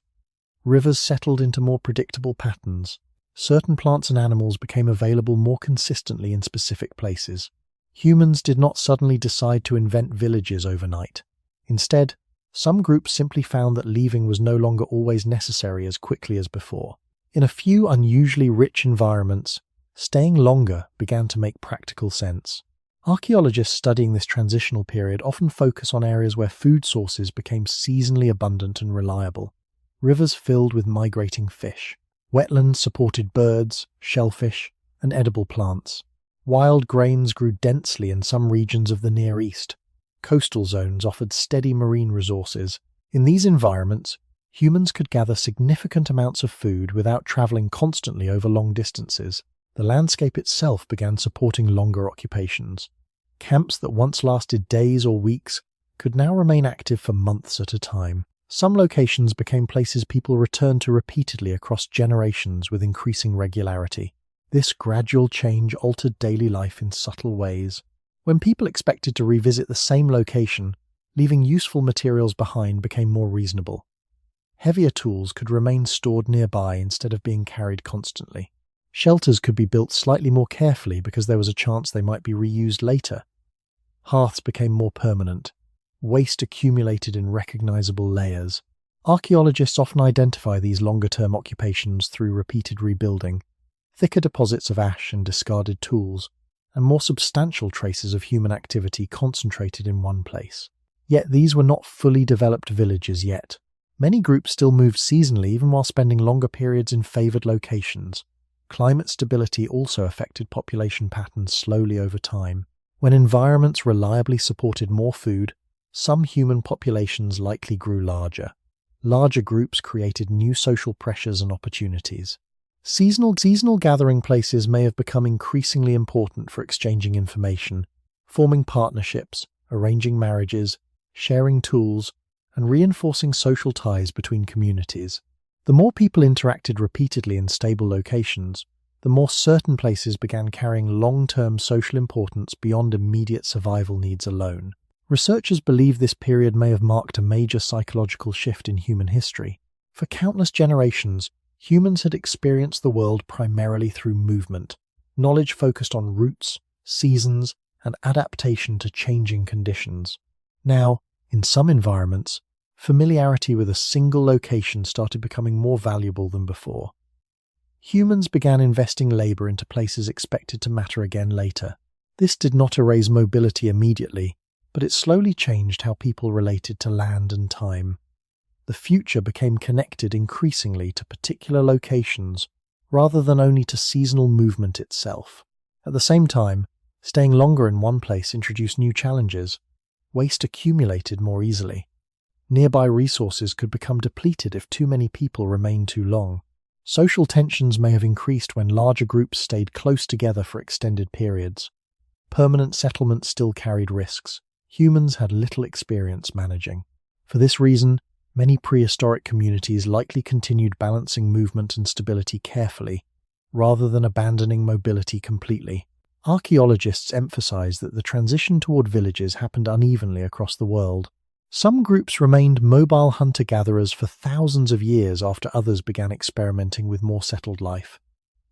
Rivers settled into more predictable patterns. Certain plants and animals became available more consistently in specific places. Humans did not suddenly decide to invent villages overnight. Instead, some groups simply found that leaving was no longer always necessary as quickly as before. In a few unusually rich environments, staying longer began to make practical sense. Archaeologists studying this transitional period often focus on areas where food sources became seasonally abundant and reliable. Rivers filled with migrating fish. Wetlands supported birds, shellfish, and edible plants. Wild grains grew densely in some regions of the Near East. Coastal zones offered steady marine resources. In these environments, humans could gather significant amounts of food without traveling constantly over long distances. The landscape itself began supporting longer occupations. Camps that once lasted days or weeks could now remain active for months at a time. Some locations became places people returned to repeatedly across generations with increasing regularity. This gradual change altered daily life in subtle ways. When people expected to revisit the same location, leaving useful materials behind became more reasonable. Heavier tools could remain stored nearby instead of being carried constantly. Shelters could be built slightly more carefully because there was a chance they might be reused later. Hearths became more permanent. Waste accumulated in recognizable layers. Archaeologists often identify these longer-term occupations through repeated rebuilding. Thicker deposits of ash and discarded tools, and more substantial traces of human activity concentrated in one place. Yet these were not fully developed villages yet. Many groups still moved seasonally even while spending longer periods in favored locations. Climate stability also affected population patterns slowly over time. When environments reliably supported more food, some human populations likely grew larger. Larger groups created new social pressures and opportunities. Seasonal gathering places may have become increasingly important for exchanging information, forming partnerships, arranging marriages, sharing tools, and reinforcing social ties between communities. The more people interacted repeatedly in stable locations, the more certain places began carrying long-term social importance beyond immediate survival needs alone. Researchers believe this period may have marked a major psychological shift in human history. For countless generations, humans had experienced the world primarily through movement. Knowledge focused on routes, seasons, and adaptation to changing conditions. Now, in some environments, familiarity with a single location started becoming more valuable than before. Humans began investing labor into places expected to matter again later. This did not erase mobility immediately, but it slowly changed how people related to land and time. The future became connected increasingly to particular locations rather than only to seasonal movement itself. At the same time, staying longer in one place introduced new challenges. Waste accumulated more easily. Nearby resources could become depleted if too many people remained too long. Social tensions may have increased when larger groups stayed close together for extended periods. Permanent settlements still carried risks. Humans had little experience managing. For this reason, many prehistoric communities likely continued balancing movement and stability carefully, rather than abandoning mobility completely. Archaeologists emphasize that the transition toward villages happened unevenly across the world. Some groups remained mobile hunter-gatherers for thousands of years after others began experimenting with more settled life.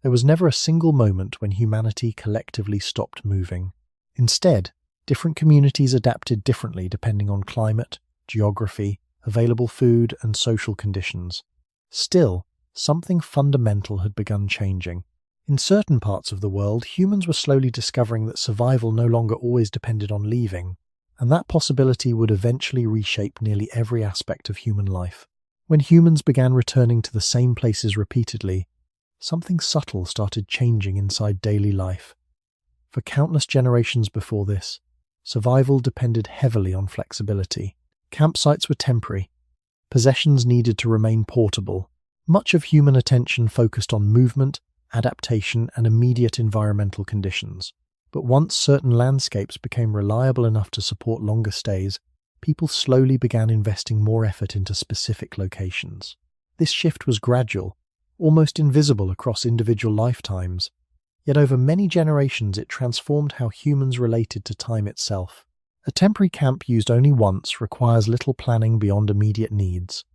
There was never a single moment when humanity collectively stopped moving. Instead, different communities adapted differently depending on climate, geography, available food, and social conditions. Still, something fundamental had begun changing. In certain parts of the world, humans were slowly discovering that survival no longer always depended on leaving, and that possibility would eventually reshape nearly every aspect of human life. When humans began returning to the same places repeatedly, something subtle started changing inside daily life. For countless generations before this, survival depended heavily on flexibility. Campsites were temporary. Possessions needed to remain portable. Much of human attention focused on movement, adaptation, and immediate environmental conditions. But once certain landscapes became reliable enough to support longer stays, people slowly began investing more effort into specific locations. This shift was gradual, almost invisible across individual lifetimes, yet over many generations it transformed how humans related to time itself. A temporary camp used only once requires little planning beyond immediate needs.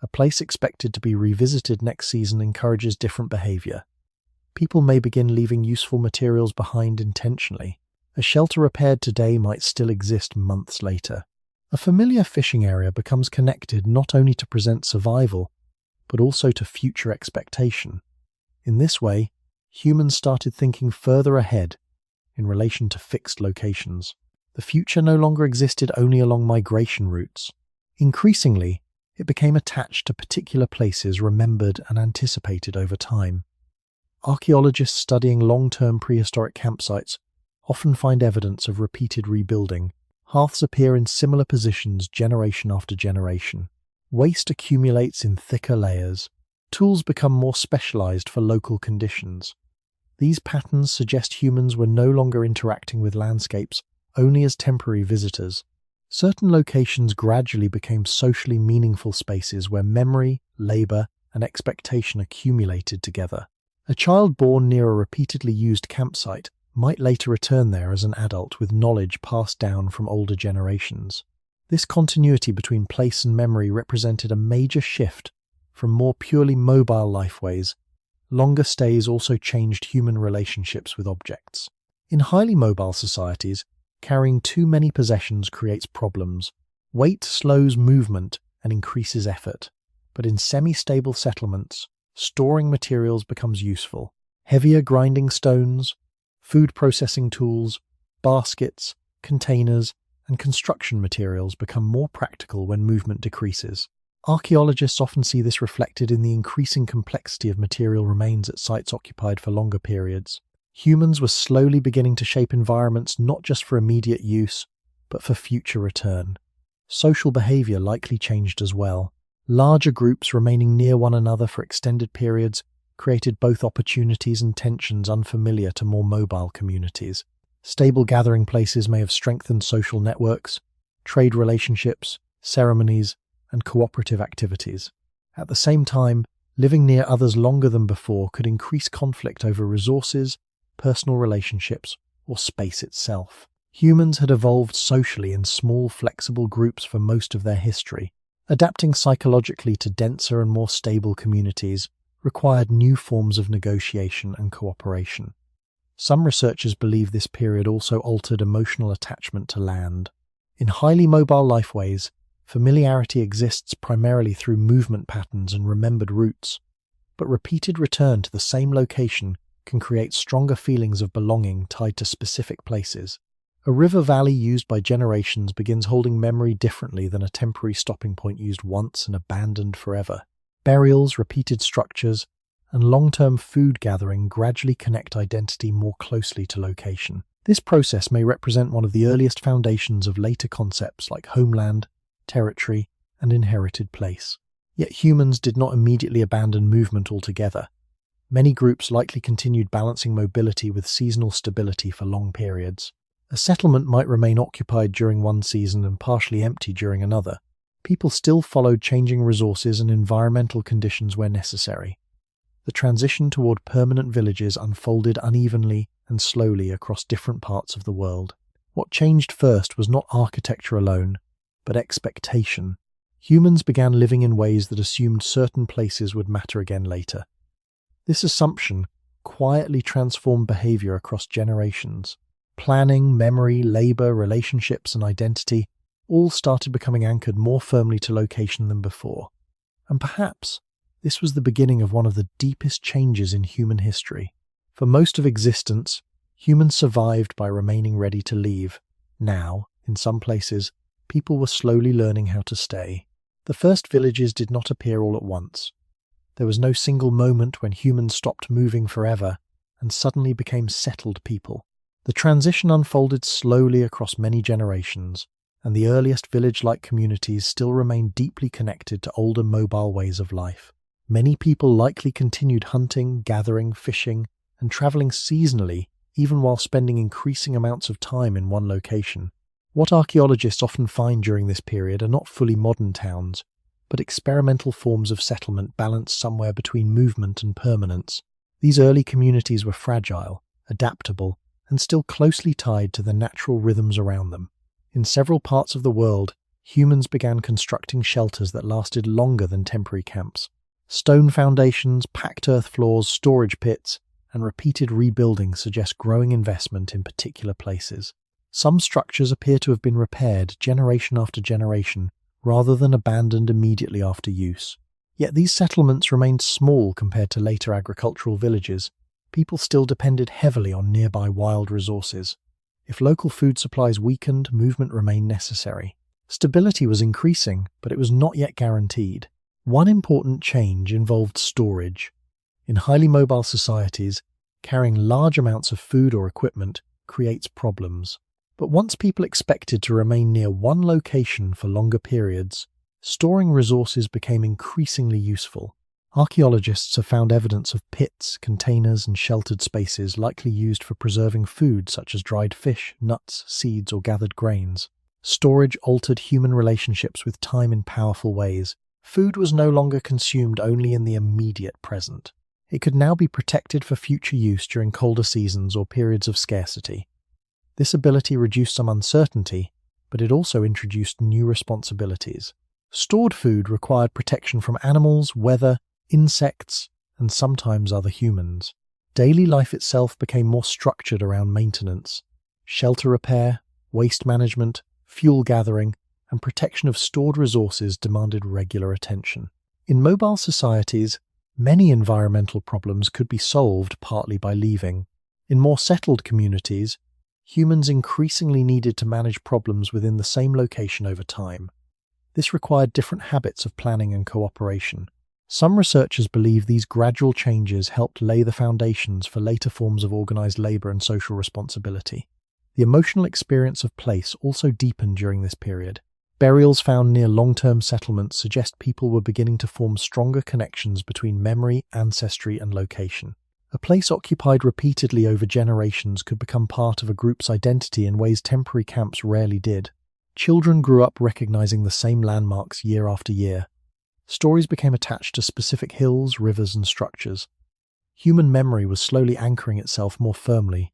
A place expected to be revisited next season encourages different behavior. People may begin leaving useful materials behind intentionally. A shelter repaired today might still exist months later. A familiar fishing area becomes connected not only to present survival, but also to future expectation. In this way, humans started thinking further ahead in relation to fixed locations. The future no longer existed only along migration routes. Increasingly, it became attached to particular places remembered and anticipated over time. Archaeologists studying long-term prehistoric campsites often find evidence of repeated rebuilding. Hearths appear in similar positions generation after generation. Waste accumulates in thicker layers. Tools become more specialized for local conditions. These patterns suggest humans were no longer interacting with landscapes only as temporary visitors. Certain locations gradually became socially meaningful spaces where memory, labor, and expectation accumulated together. A child born near a repeatedly used campsite might later return there as an adult with knowledge passed down from older generations. This continuity between place and memory represented a major shift from more purely mobile lifeways. Longer stays also changed human relationships with objects. In highly mobile societies, carrying too many possessions creates problems. Weight slows movement and increases effort. But in semi-stable settlements, storing materials becomes useful. Heavier grinding stones, food processing tools, baskets, containers, and construction materials become more practical when movement decreases. Archaeologists often see this reflected in the increasing complexity of material remains at sites occupied for longer periods. Humans were slowly beginning to shape environments not just for immediate use, but for future return. Social behavior likely changed as well. Larger groups remaining near one another for extended periods created both opportunities and tensions unfamiliar to more mobile communities. Stable gathering places may have strengthened social networks, trade relationships, ceremonies, and cooperative activities. At the same time, living near others longer than before could increase conflict over resources, personal relationships, or space itself. Humans had evolved socially in small, flexible groups for most of their history. Adapting psychologically to denser and more stable communities required new forms of negotiation and cooperation. Some researchers believe this period also altered emotional attachment to land. In highly mobile lifeways, familiarity exists primarily through movement patterns and remembered routes, but repeated return to the same location can create stronger feelings of belonging tied to specific places. A river valley used by generations begins holding memory differently than a temporary stopping point used once and abandoned forever. Burials, repeated structures, and long-term food gathering gradually connect identity more closely to location. This process may represent one of the earliest foundations of later concepts like homeland, territory, and inherited place. Yet humans did not immediately abandon movement altogether. Many groups likely continued balancing mobility with seasonal stability for long periods. A settlement might remain occupied during one season and partially empty during another. People still followed changing resources and environmental conditions where necessary. The transition toward permanent villages unfolded unevenly and slowly across different parts of the world. What changed first was not architecture alone, but expectation. Humans began living in ways that assumed certain places would matter again later. This assumption quietly transformed behavior across generations. Planning, memory, labor, relationships, and identity all started becoming anchored more firmly to location than before. And perhaps this was the beginning of one of the deepest changes in human history. For most of existence, humans survived by remaining ready to leave. Now, in some places, people were slowly learning how to stay. The first villages did not appear all at once. There was no single moment when humans stopped moving forever and suddenly became settled people. The transition unfolded slowly across many generations, and the earliest village-like communities still remain deeply connected to older mobile ways of life. Many people likely continued hunting, gathering, fishing, and traveling seasonally, even while spending increasing amounts of time in one location. What archaeologists often find during this period are not fully modern towns, but experimental forms of settlement balanced somewhere between movement and permanence. These early communities were fragile, adaptable, and still closely tied to the natural rhythms around them. In several parts of the world, humans began constructing shelters that lasted longer than temporary camps. Stone foundations, packed earth floors, storage pits, and repeated rebuilding suggest growing investment in particular places. Some structures appear to have been repaired generation after generation, rather than abandoned immediately after use. Yet these settlements remained small compared to later agricultural villages. People still depended heavily on nearby wild resources. If local food supplies weakened, movement remained necessary. Stability was increasing, but it was not yet guaranteed. One important change involved storage. In highly mobile societies, carrying large amounts of food or equipment creates problems. But once people expected to remain near one location for longer periods, storing resources became increasingly useful. Archaeologists have found evidence of pits, containers, and sheltered spaces likely used for preserving food such as dried fish, nuts, seeds, or gathered grains. Storage altered human relationships with time in powerful ways. Food was no longer consumed only in the immediate present. It could now be protected for future use during colder seasons or periods of scarcity. This ability reduced some uncertainty, but it also introduced new responsibilities. Stored food required protection from animals, weather, insects, and sometimes other humans. Daily life itself became more structured around maintenance. Shelter repair, waste management, fuel gathering, and protection of stored resources demanded regular attention. In mobile societies, many environmental problems could be solved partly by leaving. In more settled communities, humans increasingly needed to manage problems within the same location over time. This required different habits of planning and cooperation. Some researchers believe these gradual changes helped lay the foundations for later forms of organized labor and social responsibility. The emotional experience of place also deepened during this period. Burials found near long-term settlements suggest people were beginning to form stronger connections between memory, ancestry, and location. A place occupied repeatedly over generations could become part of a group's identity in ways temporary camps rarely did. Children grew up recognizing the same landmarks year after year. Stories became attached to specific hills, rivers, and structures. Human memory was slowly anchoring itself more firmly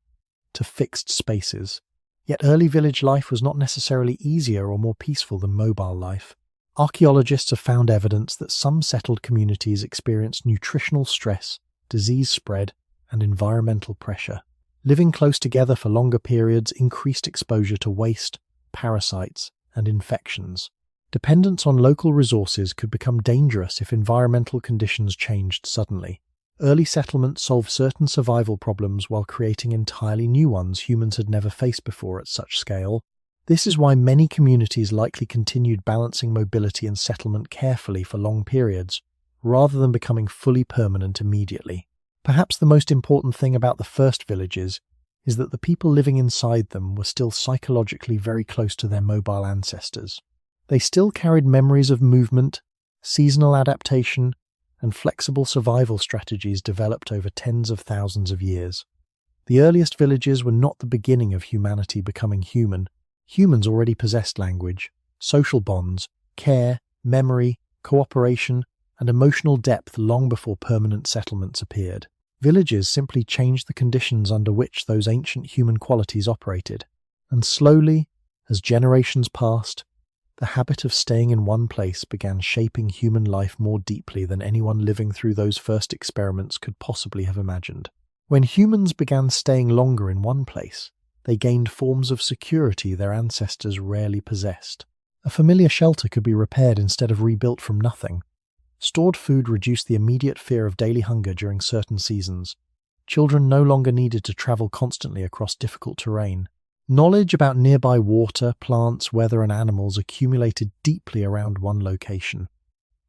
to fixed spaces. Yet early village life was not necessarily easier or more peaceful than mobile life. Archaeologists have found evidence that some settled communities experienced nutritional stress, disease spread, and environmental pressure. Living close together for longer periods increased exposure to waste, parasites, and infections. Dependence on local resources could become dangerous if environmental conditions changed suddenly. Early settlements solved certain survival problems while creating entirely new ones humans had never faced before at such scale. This is why many communities likely continued balancing mobility and settlement carefully for long periods, rather than becoming fully permanent immediately. Perhaps the most important thing about the first villages is that the people living inside them were still psychologically very close to their mobile ancestors. They still carried memories of movement, seasonal adaptation, and flexible survival strategies developed over tens of thousands of years. The earliest villages were not the beginning of humanity becoming human. Humans already possessed language, social bonds, care, memory, cooperation, and emotional depth long before permanent settlements appeared. Villages simply changed the conditions under which those ancient human qualities operated. And slowly, as generations passed, the habit of staying in one place began shaping human life more deeply than anyone living through those first experiments could possibly have imagined. When humans began staying longer in one place, they gained forms of security their ancestors rarely possessed. A familiar shelter could be repaired instead of rebuilt from nothing. Stored food reduced the immediate fear of daily hunger during certain seasons. Children no longer needed to travel constantly across difficult terrain. Knowledge about nearby water, plants, weather, and animals accumulated deeply around one location.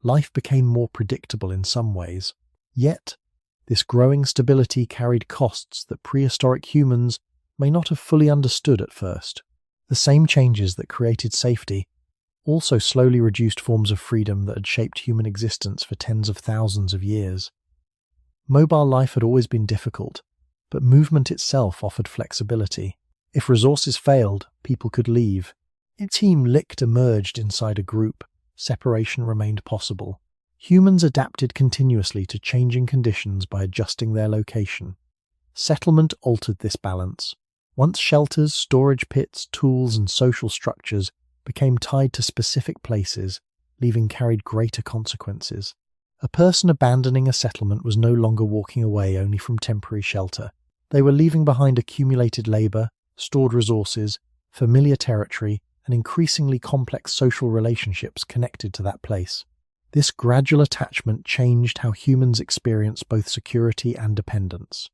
Life became more predictable in some ways. Yet, this growing stability carried costs that prehistoric humans may not have fully understood at first. The same changes that created safety also slowly reduced forms of freedom that had shaped human existence for tens of thousands of years. Mobile life had always been difficult, but movement itself offered flexibility. If resources failed, people could leave. If a team emerged inside a group, separation remained possible. Humans adapted continuously to changing conditions by adjusting their location. Settlement altered this balance. Once shelters, storage pits, tools, and social structures became tied to specific places, leaving carried greater consequences. A person abandoning a settlement was no longer walking away only from temporary shelter. They were leaving behind accumulated labor, stored resources, familiar territory, and increasingly complex social relationships connected to that place. This gradual attachment changed how humans experience both security and dependence.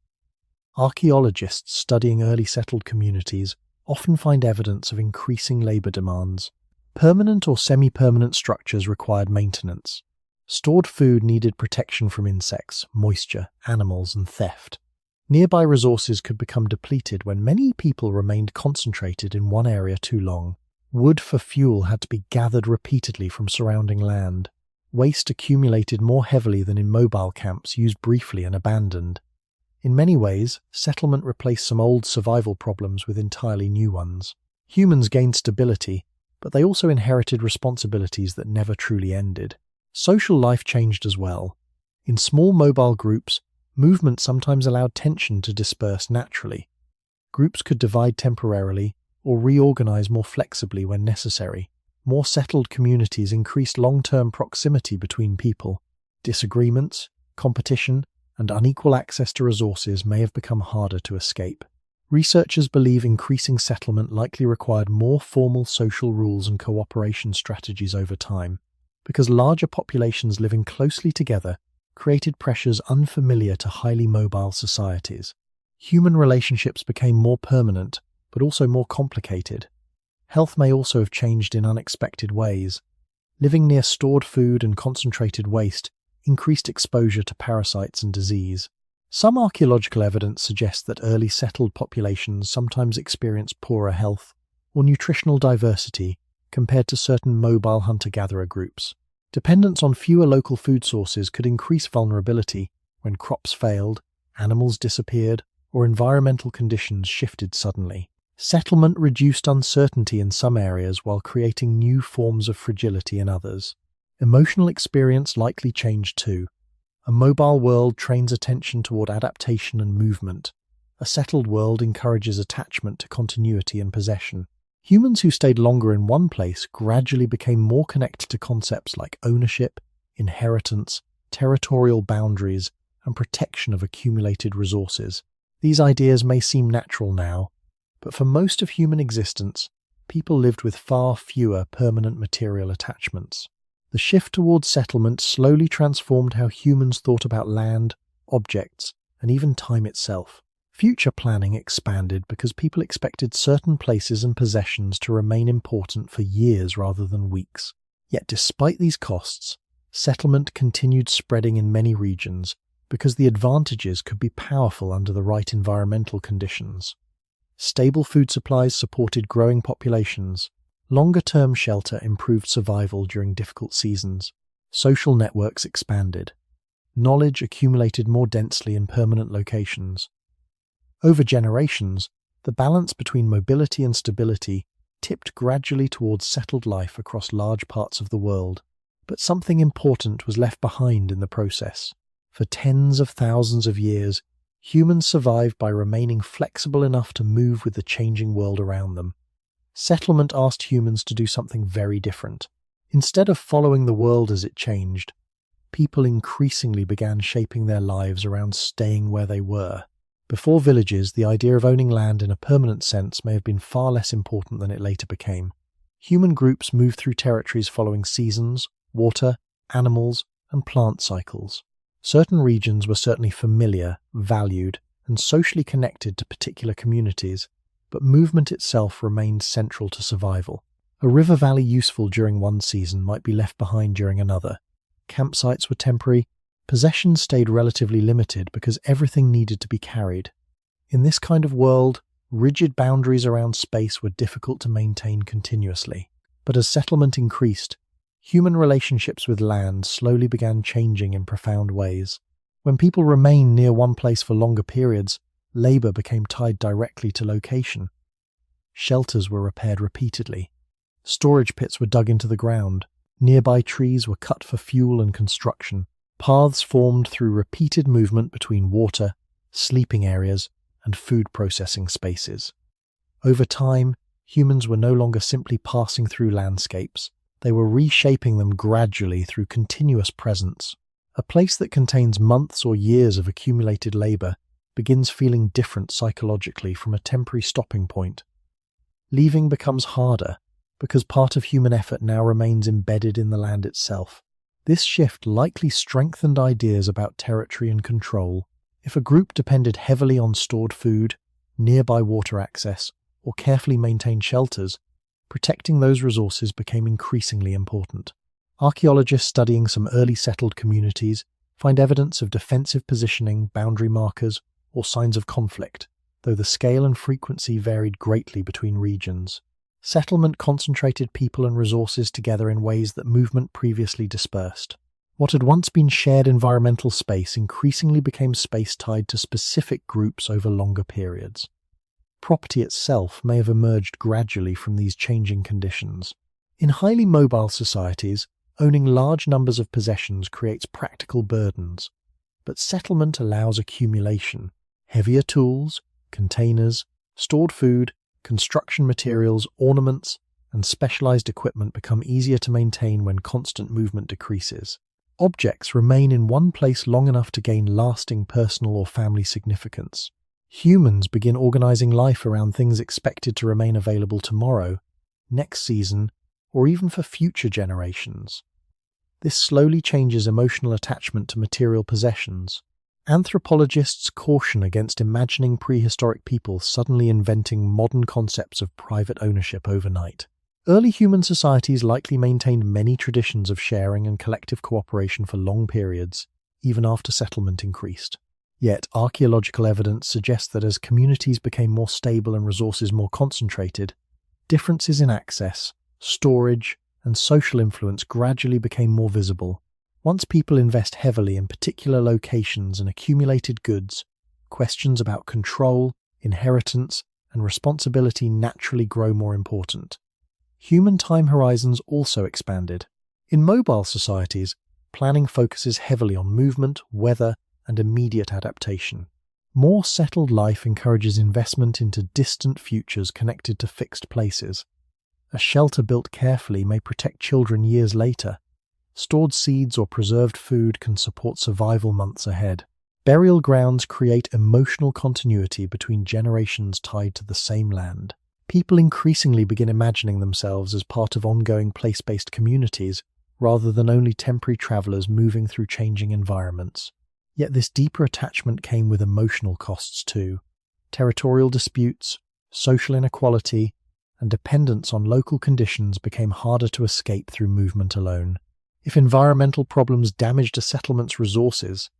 Archaeologists studying early settled communities often find evidence of increasing labor demands. Permanent or semi-permanent structures required maintenance. Stored food needed protection from insects, moisture, animals, and theft. Nearby resources could become depleted when many people remained concentrated in one area too long. Wood for fuel had to be gathered repeatedly from surrounding land. Waste accumulated more heavily than in mobile camps used briefly and abandoned. In many ways, settlement replaced some old survival problems with entirely new ones. Humans gained stability, but they also inherited responsibilities that never truly ended. Social life changed as well. In small mobile groups, movement sometimes allowed tension to disperse naturally. Groups could divide temporarily or reorganize more flexibly when necessary. More settled communities increased long-term proximity between people. Disagreements, competition, and unequal access to resources may have become harder to escape. Researchers believe increasing settlement likely required more formal social rules and cooperation strategies over time, because larger populations living closely together created pressures unfamiliar to highly mobile societies. Human relationships became more permanent, but also more complicated. Health may also have changed in unexpected ways. Living near stored food and concentrated waste increased exposure to parasites and disease. Some archaeological evidence suggests that early settled populations sometimes experienced poorer health or nutritional diversity compared to certain mobile hunter-gatherer groups. Dependence on fewer local food sources could increase vulnerability when crops failed, animals disappeared, or environmental conditions shifted suddenly. Settlement reduced uncertainty in some areas while creating new forms of fragility in others. Emotional experience likely changed too. A mobile world trains attention toward adaptation and movement. A settled world encourages attachment to continuity and possession. Humans who stayed longer in one place gradually became more connected to concepts like ownership, inheritance, territorial boundaries, and protection of accumulated resources. These ideas may seem natural now, but for most of human existence, people lived with far fewer permanent material attachments. The shift towards settlement slowly transformed how humans thought about land, objects, and even time itself. Future planning expanded because people expected certain places and possessions to remain important for years rather than weeks. Yet despite these costs, settlement continued spreading in many regions because the advantages could be powerful under the right environmental conditions. Stable food supplies supported growing populations. Longer-term shelter improved survival during difficult seasons. Social networks expanded. Knowledge accumulated more densely in permanent locations. Over generations, the balance between mobility and stability tipped gradually towards settled life across large parts of the world. But something important was left behind in the process. For tens of thousands of years, humans survived by remaining flexible enough to move with the changing world around them. Settlement asked humans to do something very different. Instead of following the world as it changed, people increasingly began shaping their lives around staying where they were. Before villages, the idea of owning land in a permanent sense may have been far less important than it later became. Human groups moved through territories following seasons, water, animals, and plant cycles. Certain regions were certainly familiar, valued, and socially connected to particular communities, but movement itself remained central to survival. A river valley useful during one season might be left behind during another. Campsites were temporary. Possessions stayed relatively limited because everything needed to be carried. In this kind of world, rigid boundaries around space were difficult to maintain continuously. But as settlement increased, human relationships with land slowly began changing in profound ways. When people remained near one place for longer periods, labor became tied directly to location. Shelters were repaired repeatedly. Storage pits were dug into the ground. Nearby trees were cut for fuel and construction. Paths formed through repeated movement between water, sleeping areas, and food processing spaces. Over time, humans were no longer simply passing through landscapes. They were reshaping them gradually through continuous presence. A place that contains months or years of accumulated labor begins feeling different psychologically from a temporary stopping point. Leaving becomes harder because part of human effort now remains embedded in the land itself. This shift likely strengthened ideas about territory and control. If a group depended heavily on stored food, nearby water access, or carefully maintained shelters, protecting those resources became increasingly important. Archaeologists studying some early settled communities find evidence of defensive positioning, boundary markers, or signs of conflict, though the scale and frequency varied greatly between regions. Settlement concentrated people and resources together in ways that movement previously dispersed. What had once been shared environmental space increasingly became space tied to specific groups over longer periods. Property itself may have emerged gradually from these changing conditions. In highly mobile societies, owning large numbers of possessions creates practical burdens, but settlement allows accumulation. Heavier tools, containers, stored food, construction materials, ornaments, and specialized equipment become easier to maintain when constant movement decreases. Objects remain in one place long enough to gain lasting personal or family significance. Humans begin organizing life around things expected to remain available tomorrow, next season, or even for future generations. This slowly changes emotional attachment to material possessions. Anthropologists caution against imagining prehistoric people suddenly inventing modern concepts of private ownership overnight. Early human societies likely maintained many traditions of sharing and collective cooperation for long periods, even after settlement increased. Yet, archaeological evidence suggests that as communities became more stable and resources more concentrated, differences in access, storage, and social influence gradually became more visible. Once people invest heavily in particular locations and accumulated goods, questions about control, inheritance, and responsibility naturally grow more important. Human time horizons also expanded. In mobile societies, planning focuses heavily on movement, weather, and immediate adaptation. More settled life encourages investment into distant futures connected to fixed places. A shelter built carefully may protect children years later. Stored seeds or preserved food can support survival months ahead. Burial grounds create emotional continuity between generations tied to the same land. People increasingly begin imagining themselves as part of ongoing place-based communities rather than only temporary travelers moving through changing environments. Yet this deeper attachment came with emotional costs too. Territorial disputes, social inequality, and dependence on local conditions became harder to escape through movement alone. If environmental problems damaged a settlement's resources,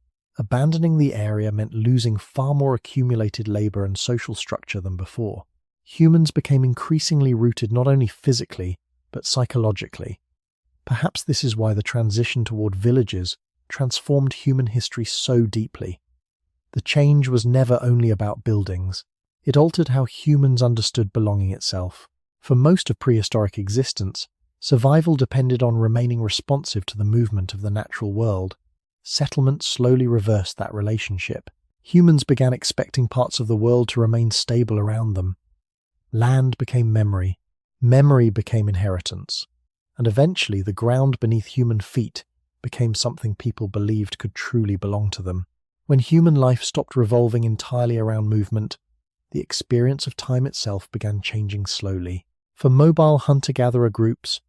abandoning the area meant losing far more accumulated labor and social structure than before. Humans became increasingly rooted not only physically, but psychologically. Perhaps this is why the transition toward villages transformed human history so deeply. The change was never only about buildings. It altered how humans understood belonging itself. For most of prehistoric existence, survival depended on remaining responsive to the movement of the natural world. Settlement slowly reversed that relationship. Humans began expecting parts of the world to remain stable around them. Land became memory. Memory became inheritance. And eventually the ground beneath human feet became something people believed could truly belong to them. When human life stopped revolving entirely around movement, the experience of time itself began changing slowly. For mobile hunter-gatherer groups,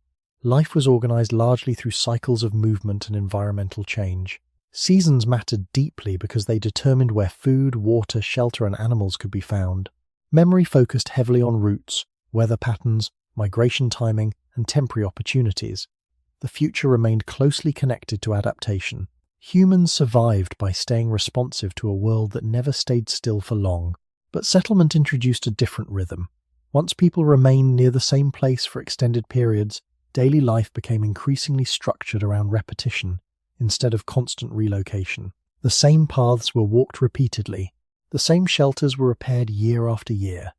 life was organized largely through cycles of movement and environmental change. Seasons mattered deeply because they determined where food, water, shelter, and animals could be found. Memory focused heavily on routes, weather patterns, migration timing, and temporary opportunities. The future remained closely connected to adaptation. Humans survived by staying responsive to a world that never stayed still for long. But settlement introduced a different rhythm. Once people remained near the same place for extended periods, daily life became increasingly structured around repetition instead of constant relocation. The same paths were walked repeatedly. The same shelters were repaired year after year.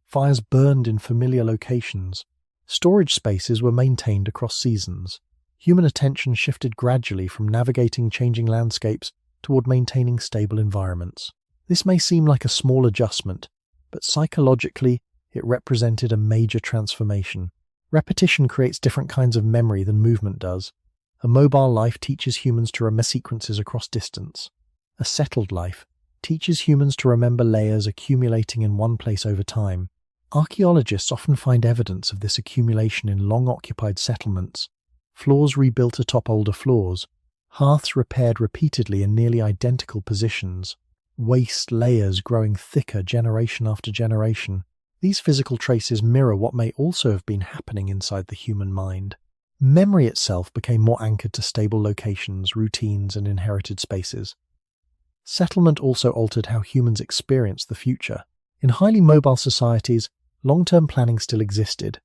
Fires burned in familiar locations. Storage spaces were maintained across seasons. Human attention shifted gradually from navigating changing landscapes toward maintaining stable environments. This may seem like a small adjustment, but psychologically, it represented a major transformation. Repetition creates different kinds of memory than movement does. A mobile life teaches humans to remember sequences across distance. A settled life teaches humans to remember layers accumulating in one place over time. Archaeologists often find evidence of this accumulation in long-occupied settlements. Floors rebuilt atop older floors, hearths repaired repeatedly in nearly identical positions, waste layers growing thicker generation after generation. These physical traces mirror what may also have been happening inside the human mind. Memory itself became more anchored to stable locations, routines, and inherited spaces. Settlement also altered how humans experienced the future. In highly mobile societies, long-term planning still existed,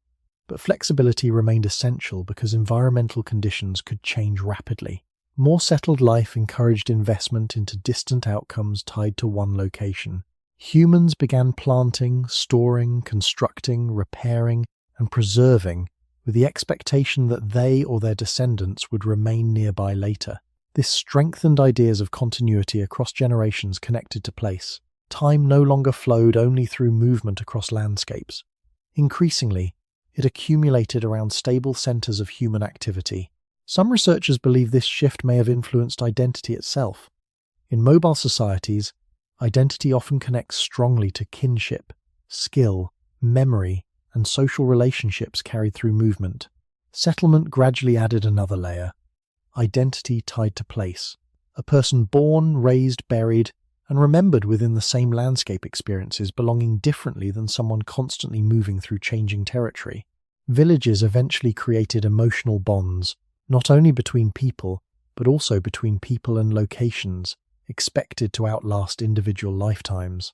but flexibility remained essential because environmental conditions could change rapidly. More settled life encouraged investment into distant outcomes tied to one location. Humans began planting, storing, constructing, repairing, and preserving with the expectation that they or their descendants would remain nearby later. This strengthened ideas of continuity across generations connected to place. Time no longer flowed only through movement across landscapes. Increasingly, it accumulated around stable centers of human activity. Some researchers believe this shift may have influenced identity itself. In mobile societies, identity often connects strongly to kinship, skill, memory, and social relationships carried through movement. Settlement gradually added another layer: identity tied to place. A person born, raised, buried, and remembered within the same landscape experiences belonging differently than someone constantly moving through changing territory. Villages eventually created emotional bonds, not only between people, but also between people and locations, expected to outlast individual lifetimes.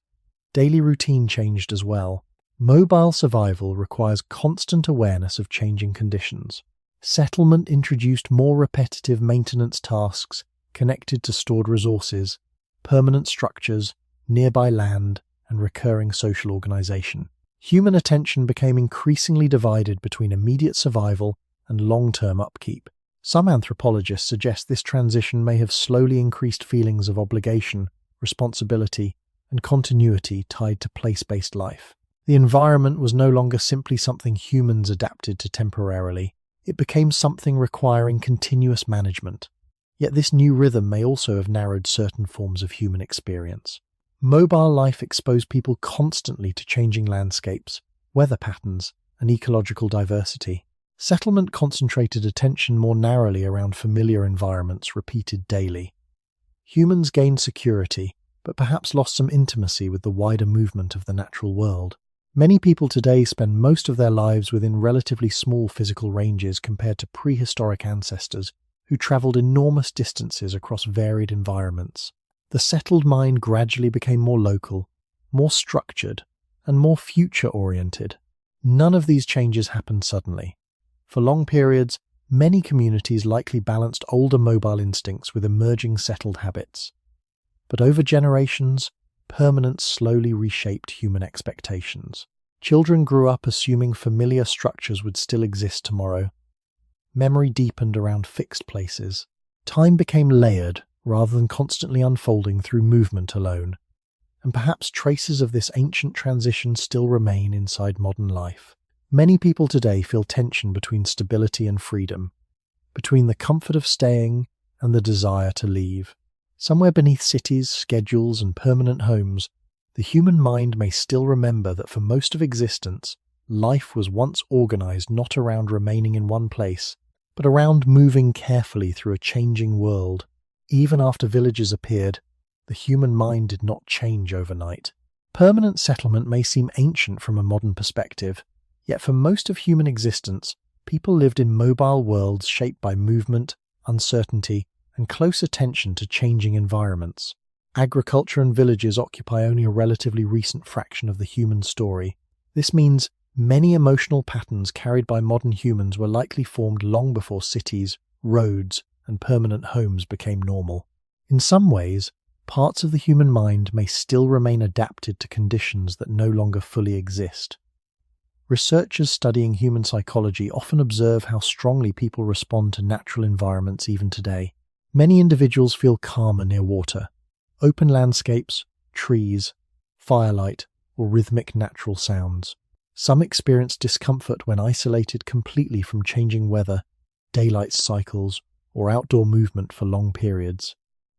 Daily routine changed as well. Mobile survival requires constant awareness of changing conditions. Settlement introduced more repetitive maintenance tasks connected to stored resources, permanent structures, nearby land, and recurring social organization. Human attention became increasingly divided between immediate survival and long-term upkeep. Some anthropologists suggest this transition may have slowly increased feelings of obligation, responsibility, and continuity tied to place-based life. The environment was no longer simply something humans adapted to temporarily. It became something requiring continuous management. Yet this new rhythm may also have narrowed certain forms of human experience. Mobile life exposed people constantly to changing landscapes, weather patterns, and ecological diversity. Settlement concentrated attention more narrowly around familiar environments repeated daily. Humans gained security, but perhaps lost some intimacy with the wider movement of the natural world. Many people today spend most of their lives within relatively small physical ranges compared to prehistoric ancestors who traveled enormous distances across varied environments. The settled mind gradually became more local, more structured, and more future-oriented. None of these changes happened suddenly. For long periods, many communities likely balanced older mobile instincts with emerging settled habits. But over generations, permanence slowly reshaped human expectations. Children grew up assuming familiar structures would still exist tomorrow. Memory deepened around fixed places. Time became layered rather than constantly unfolding through movement alone. And perhaps traces of this ancient transition still remain inside modern life. Many people today feel tension between stability and freedom, between the comfort of staying and the desire to leave. Somewhere beneath cities, schedules, and permanent homes, the human mind may still remember that for most of existence, life was once organized not around remaining in one place, but around moving carefully through a changing world. Even after villages appeared, the human mind did not change overnight. Permanent settlement may seem ancient from a modern perspective, yet for most of human existence, people lived in mobile worlds shaped by movement, uncertainty, and close attention to changing environments. Agriculture and villages occupy only a relatively recent fraction of the human story. This means many emotional patterns carried by modern humans were likely formed long before cities, roads, and permanent homes became normal. In some ways, parts of the human mind may still remain adapted to conditions that no longer fully exist. Researchers studying human psychology often observe how strongly people respond to natural environments even today. Many individuals feel calmer near water, open landscapes, trees, firelight, or rhythmic natural sounds. Some experience discomfort when isolated completely from changing weather, daylight cycles, or outdoor movement for long periods.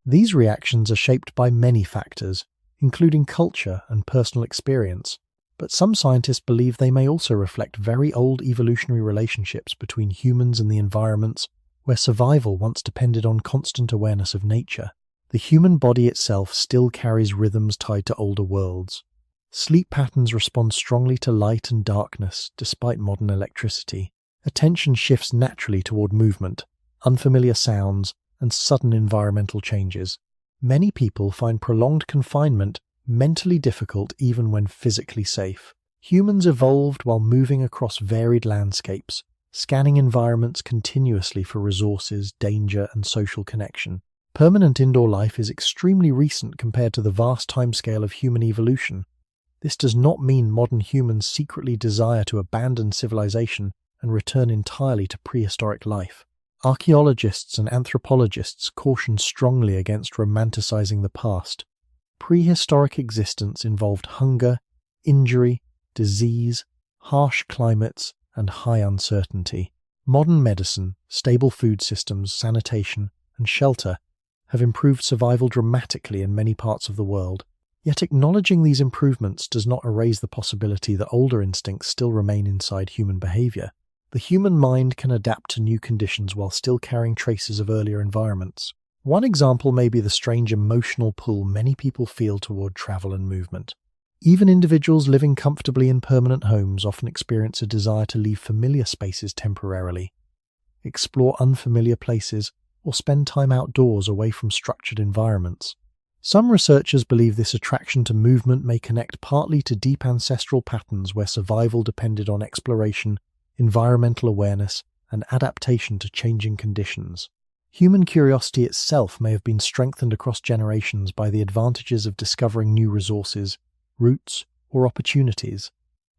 These reactions are shaped by many factors, including culture and personal experience, but some scientists believe they may also reflect very old evolutionary relationships between humans and the environments where survival once depended on constant awareness of nature. The human body itself still carries rhythms tied to older worlds. Sleep patterns respond strongly to light and darkness despite modern electricity. Attention shifts naturally toward movement, unfamiliar sounds, and sudden environmental changes. Many people find prolonged confinement mentally difficult even when physically safe. Humans evolved while moving across varied landscapes, scanning environments continuously for resources, danger, and social connection. Permanent indoor life is extremely recent compared to the vast timescale of human evolution. This does not mean modern humans secretly desire to abandon civilization and return entirely to prehistoric life. Archaeologists and anthropologists caution strongly against romanticizing the past. Prehistoric existence involved hunger, injury, disease, harsh climates, and high uncertainty. Modern medicine, stable food systems, sanitation, and shelter have improved survival dramatically in many parts of the world. Yet acknowledging these improvements does not erase the possibility that older instincts still remain inside human behavior. The human mind can adapt to new conditions while still carrying traces of earlier environments. One example may be the strange emotional pull many people feel toward travel and movement. Even individuals living comfortably in permanent homes often experience a desire to leave familiar spaces temporarily, explore unfamiliar places, or spend time outdoors away from structured environments. Some researchers believe this attraction to movement may connect partly to deep ancestral patterns where survival depended on exploration, environmental awareness, and adaptation to changing conditions. Human curiosity itself may have been strengthened across generations by the advantages of discovering new resources, routes, or opportunities.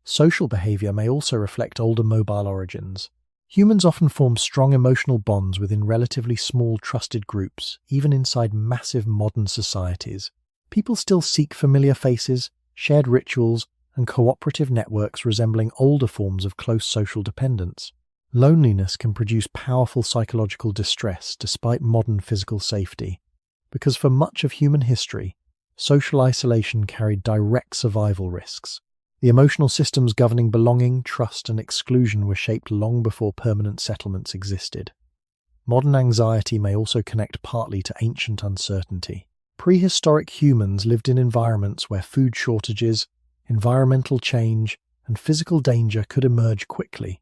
Social behavior may also reflect older mobile origins. Humans often form strong emotional bonds within relatively small trusted groups, even inside massive modern societies. People still seek familiar faces, shared rituals, and cooperative networks resembling older forms of close social dependence. Loneliness can produce powerful psychological distress despite modern physical safety, because for much of human history, social isolation carried direct survival risks. The emotional systems governing belonging, trust, and exclusion were shaped long before permanent settlements existed. Modern anxiety may also connect partly to ancient uncertainty. Prehistoric humans lived in environments where food shortages, environmental change, and physical danger could emerge quickly.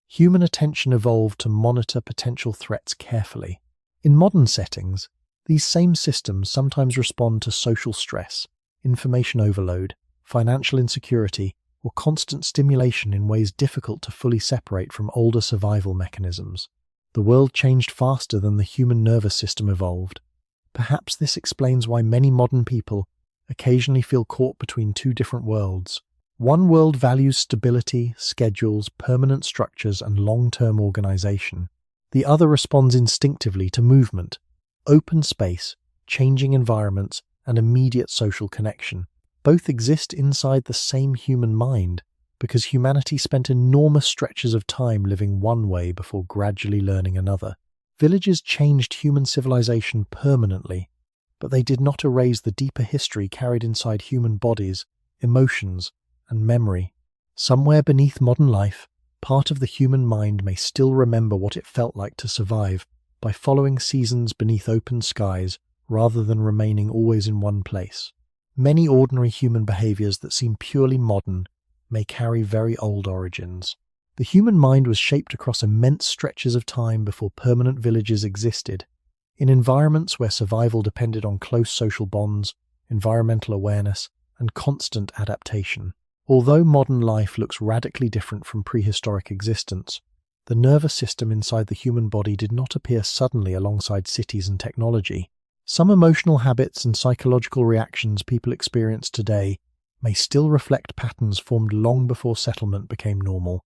Human attention evolved to monitor potential threats carefully. In modern settings, these same systems sometimes respond to social stress, information overload, financial insecurity, or constant stimulation in ways difficult to fully separate from older survival mechanisms. The world changed faster than the human nervous system evolved. Perhaps this explains why many modern people occasionally feel caught between two different worlds. One world values stability, schedules, permanent structures, and long-term organization. The other responds instinctively to movement, open space, changing environments, and immediate social connection. Both exist inside the same human mind, because humanity spent enormous stretches of time living one way before gradually learning another. Villages changed human civilization permanently, but they did not erase the deeper history carried inside human bodies, emotions, and memory. Somewhere beneath modern life, part of the human mind may still remember what it felt like to survive by following seasons beneath open skies rather than remaining always in one place. Many ordinary human behaviors that seem purely modern may carry very old origins. The human mind was shaped across immense stretches of time before permanent villages existed, in environments where survival depended on close social bonds, environmental awareness, and constant adaptation. Although modern life looks radically different from prehistoric existence, the nervous system inside the human body did not appear suddenly alongside cities and technology. Some emotional habits and psychological reactions people experience today may still reflect patterns formed long before settlement became normal.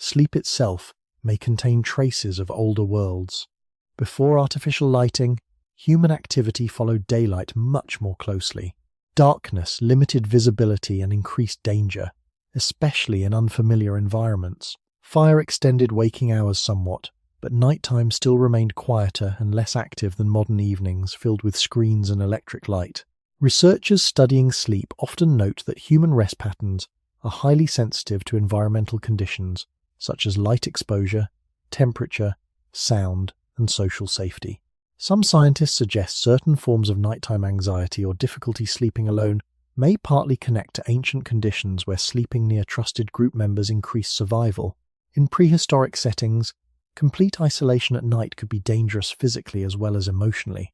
Sleep itself may contain traces of older worlds. Before artificial lighting, human activity followed daylight much more closely. Darkness limited visibility and increased danger, especially in unfamiliar environments. Fire extended waking hours somewhat, but nighttime still remained quieter and less active than modern evenings filled with screens and electric light. Researchers studying sleep often note that human rest patterns are highly sensitive to environmental conditions such as light exposure, temperature, sound, and social safety. Some scientists suggest certain forms of nighttime anxiety or difficulty sleeping alone may partly connect to ancient conditions where sleeping near trusted group members increased survival. In prehistoric settings, complete isolation at night could be dangerous physically as well as emotionally.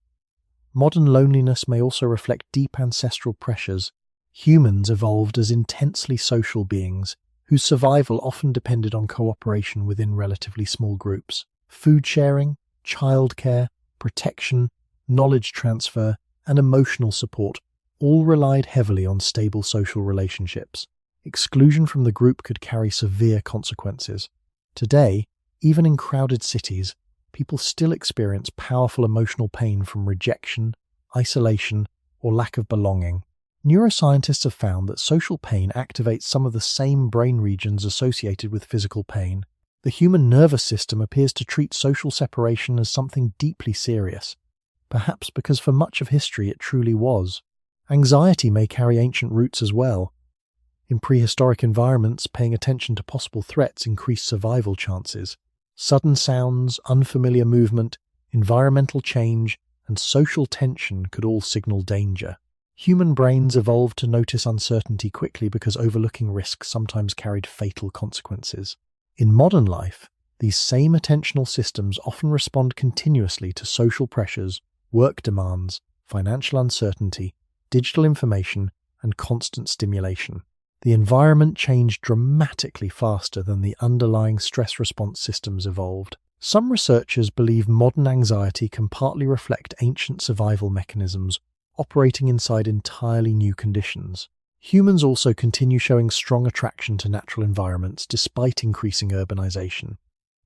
Modern loneliness may also reflect deep ancestral pressures. Humans evolved as intensely social beings, whose survival often depended on cooperation within relatively small groups. Food sharing, childcare, protection, knowledge transfer, and emotional support all relied heavily on stable social relationships. Exclusion from the group could carry severe consequences. Today, even in crowded cities, people still experience powerful emotional pain from rejection, isolation, or lack of belonging. Neuroscientists have found that social pain activates some of the same brain regions associated with physical pain. The human nervous system appears to treat social separation as something deeply serious, perhaps because for much of history it truly was. Anxiety may carry ancient roots as well. In prehistoric environments, paying attention to possible threats increased survival chances. Sudden sounds, unfamiliar movement, environmental change, and social tension could all signal danger. Human brains evolved to notice uncertainty quickly because overlooking risks sometimes carried fatal consequences. In modern life, these same attentional systems often respond continuously to social pressures, work demands, financial uncertainty, digital information, and constant stimulation. The environment changed dramatically faster than the underlying stress response systems evolved. Some researchers believe modern anxiety can partly reflect ancient survival mechanisms operating inside entirely new conditions. Humans also continue showing strong attraction to natural environments despite increasing urbanization.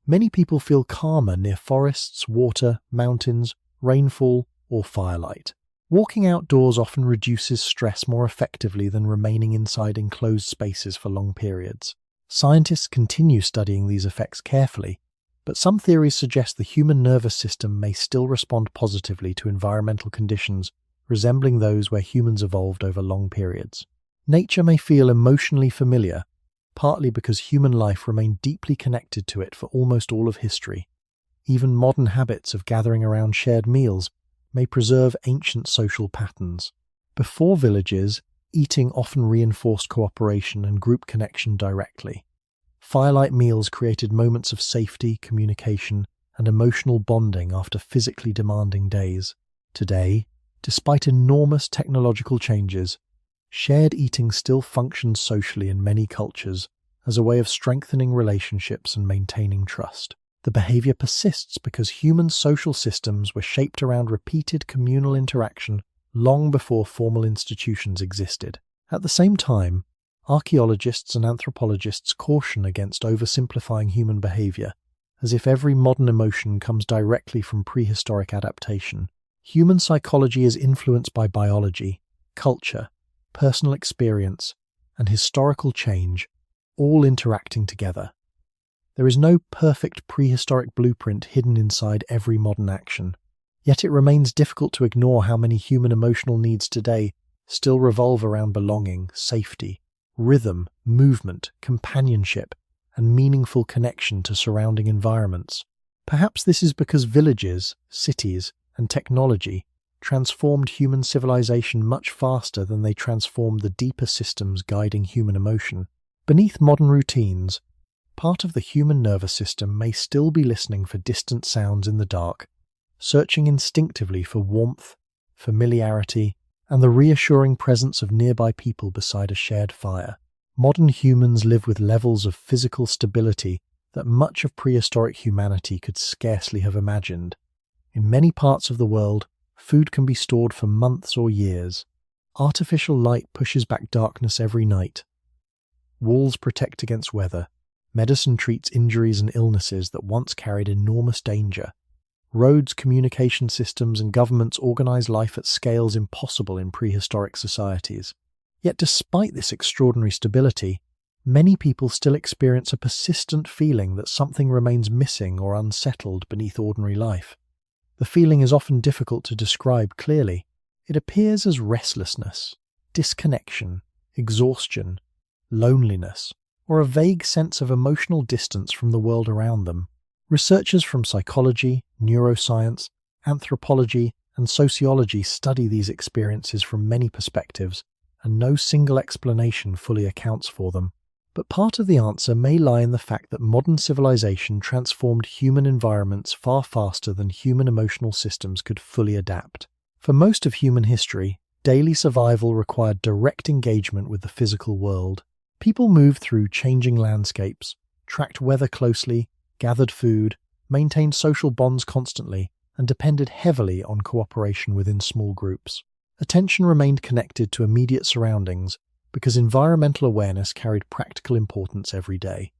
Many people feel calmer near forests, water, mountains, rainfall, or firelight. Walking outdoors often reduces stress more effectively than remaining inside enclosed spaces for long periods. Scientists continue studying these effects carefully, but some theories suggest the human nervous system may still respond positively to environmental conditions resembling those where humans evolved over long periods. Nature may feel emotionally familiar, partly because human life remained deeply connected to it for almost all of history. Even modern habits of gathering around shared meals may preserve ancient social patterns. Before villages, eating often reinforced cooperation and group connection directly. Firelight meals created moments of safety, communication, and emotional bonding after physically demanding days. Today, despite enormous technological changes, shared eating still functions socially in many cultures as a way of strengthening relationships and maintaining trust. The behavior persists because human social systems were shaped around repeated communal interaction long before formal institutions existed. At the same time, archaeologists and anthropologists caution against oversimplifying human behavior, as if every modern emotion comes directly from prehistoric adaptation. Human psychology is influenced by biology, culture, personal experience, and historical change, all interacting together. There is no perfect prehistoric blueprint hidden inside every modern action, yet it remains difficult to ignore how many human emotional needs today still revolve around belonging, safety, rhythm, movement, companionship, and meaningful connection to surrounding environments. Perhaps this is because villages, cities, and technology transformed human civilization much faster than they transformed the deeper systems guiding human emotion. Beneath modern routines, part of the human nervous system may still be listening for distant sounds in the dark, searching instinctively for warmth, familiarity, and the reassuring presence of nearby people beside a shared fire. Modern humans live with levels of physical stability that much of prehistoric humanity could scarcely have imagined. In many parts of the world, food can be stored for months or years. Artificial light pushes back darkness every night. Walls protect against weather. Medicine treats injuries and illnesses that once carried enormous danger. Roads, communication systems, and governments organize life at scales impossible in prehistoric societies. Yet despite this extraordinary stability, many people still experience a persistent feeling that something remains missing or unsettled beneath ordinary life. The feeling is often difficult to describe clearly. It appears as restlessness, disconnection, exhaustion, loneliness, or a vague sense of emotional distance from the world around them. Researchers from psychology, neuroscience, anthropology, and sociology study these experiences from many perspectives, and no single explanation fully accounts for them. But part of the answer may lie in the fact that modern civilization transformed human environments far faster than human emotional systems could fully adapt. For most of human history, daily survival required direct engagement with the physical world. People moved through changing landscapes, tracked weather closely, gathered food, maintained social bonds constantly, and depended heavily on cooperation within small groups. Attention remained connected to immediate surroundings because environmental awareness carried practical importance every day.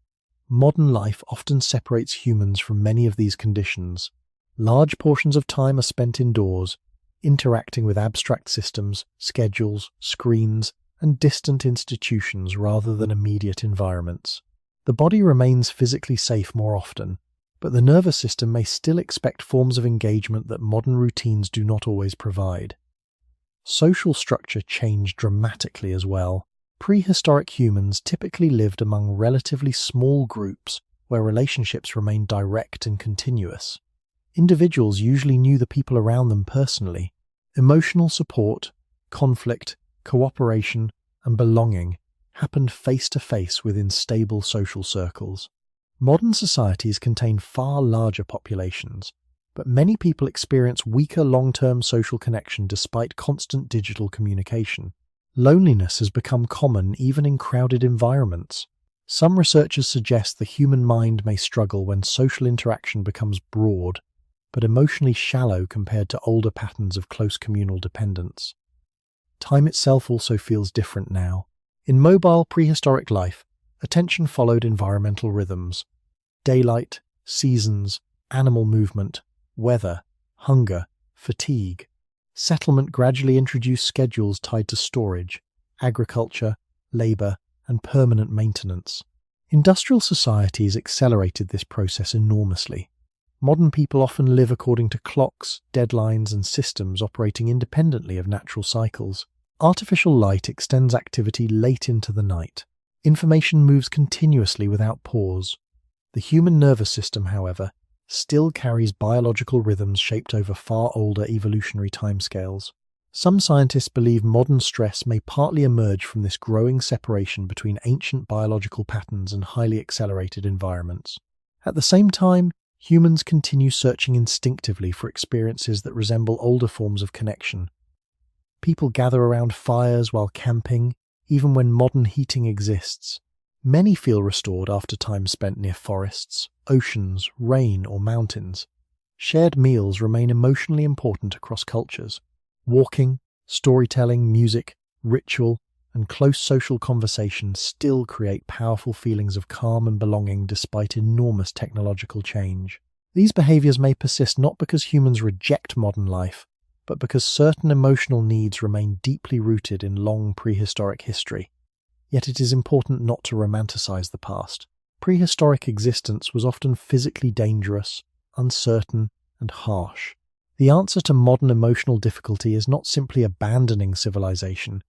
Modern life often separates humans from many of these conditions. Large portions of time are spent indoors, interacting with abstract systems, schedules, screens, and distant institutions rather than immediate environments. The body remains physically safe more often, but the nervous system may still expect forms of engagement that modern routines do not always provide. Social structure changed dramatically as well. Prehistoric humans typically lived among relatively small groups where relationships remained direct and continuous. Individuals usually knew the people around them personally. Emotional support, conflict, cooperation, and belonging happened face-to-face within stable social circles. Modern societies contain far larger populations, but many people experience weaker long-term social connection despite constant digital communication. Loneliness has become common even in crowded environments. Some researchers suggest the human mind may struggle when social interaction becomes broad, but emotionally shallow compared to older patterns of close communal dependence. Time itself also feels different now. In mobile prehistoric life, attention followed environmental rhythms. Daylight, seasons, animal movement, weather, hunger, fatigue. Settlement gradually introduced schedules tied to storage, agriculture, labor, and permanent maintenance. Industrial societies accelerated this process enormously. Modern people often live according to clocks, deadlines, and systems operating independently of natural cycles. Artificial light extends activity late into the night. Information moves continuously without pause. The human nervous system, however, still carries biological rhythms shaped over far older evolutionary timescales. Some scientists believe modern stress may partly emerge from this growing separation between ancient biological patterns and highly accelerated environments. At the same time, humans continue searching instinctively for experiences that resemble older forms of connection. People gather around fires while camping, even when modern heating exists. Many feel restored after time spent near forests, oceans, rain, or mountains. Shared meals remain emotionally important across cultures. Walking, storytelling, music, ritual, and close social conversation still create powerful feelings of calm and belonging despite enormous technological change. These behaviors may persist not because humans reject modern life, but because certain emotional needs remain deeply rooted in long prehistoric history. Yet it is important not to romanticize the past. Prehistoric existence was often physically dangerous, uncertain, and harsh. The answer to modern emotional difficulty is not simply abandoning civilization.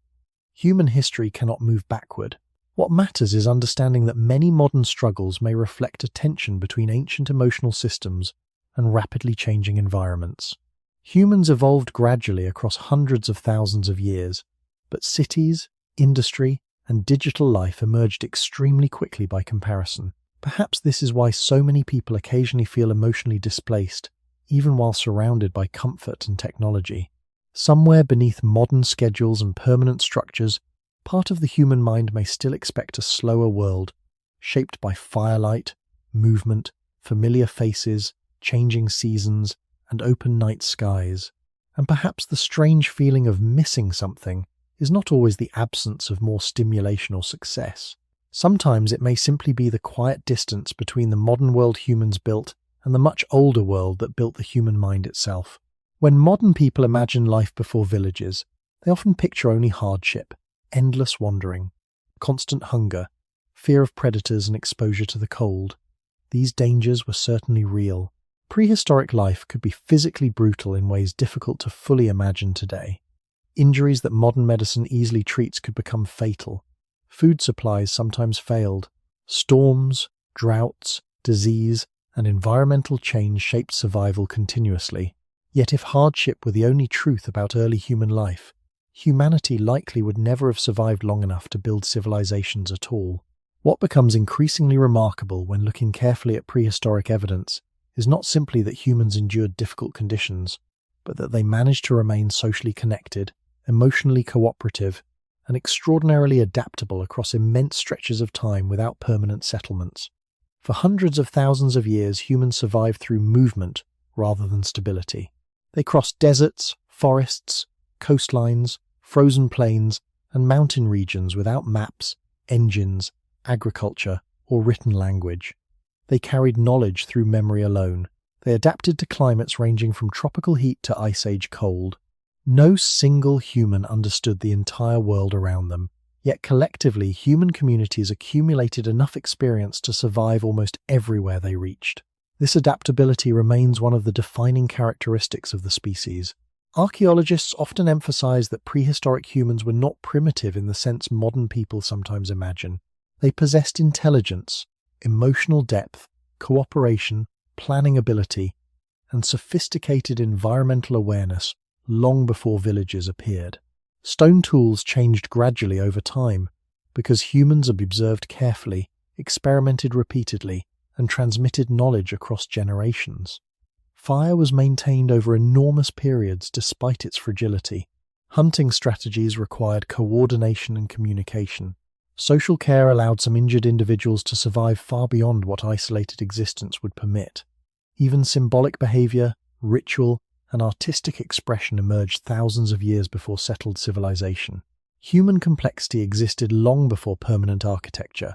Human history cannot move backward. What matters is understanding that many modern struggles may reflect a tension between ancient emotional systems and rapidly changing environments. Humans evolved gradually across hundreds of thousands of years, but cities, industry, and digital life emerged extremely quickly by comparison. Perhaps this is why so many people occasionally feel emotionally displaced, even while surrounded by comfort and technology. Somewhere beneath modern schedules and permanent structures, part of the human mind may still expect a slower world, shaped by firelight, movement, familiar faces, changing seasons, and open night skies. And perhaps the strange feeling of missing something is not always the absence of more stimulation or success. Sometimes it may simply be the quiet distance between the modern world humans built and the much older world that built the human mind itself. When modern people imagine life before villages, they often picture only hardship, endless wandering, constant hunger, fear of predators and exposure to the cold. These dangers were certainly real. Prehistoric life could be physically brutal in ways difficult to fully imagine today. Injuries that modern medicine easily treats could become fatal. Food supplies sometimes failed. Storms, droughts, disease, and environmental change shaped survival continuously. Yet if hardship were the only truth about early human life, humanity likely would never have survived long enough to build civilizations at all. What becomes increasingly remarkable when looking carefully at prehistoric evidence is not simply that humans endured difficult conditions, but that they managed to remain socially connected, emotionally cooperative, and extraordinarily adaptable across immense stretches of time without permanent settlements. For hundreds of thousands of years, humans survived through movement rather than stability. They crossed deserts, forests, coastlines, frozen plains, and mountain regions without maps, engines, agriculture, or written language. They carried knowledge through memory alone. They adapted to climates ranging from tropical heat to ice age cold. No single human understood the entire world around them, yet collectively human communities accumulated enough experience to survive almost everywhere they reached. This adaptability remains one of the defining characteristics of the species. Archaeologists often emphasize that prehistoric humans were not primitive in the sense modern people sometimes imagine. They possessed intelligence, emotional depth, cooperation, planning ability, and sophisticated environmental awareness long before villages appeared. Stone tools changed gradually over time because humans observed carefully, experimented repeatedly, and transmitted knowledge across generations. Fire was maintained over enormous periods despite its fragility. Hunting strategies required coordination and communication. Social care allowed some injured individuals to survive far beyond what isolated existence would permit. Even symbolic behavior, ritual, and artistic expression emerged thousands of years before settled civilization. Human complexity existed long before permanent architecture.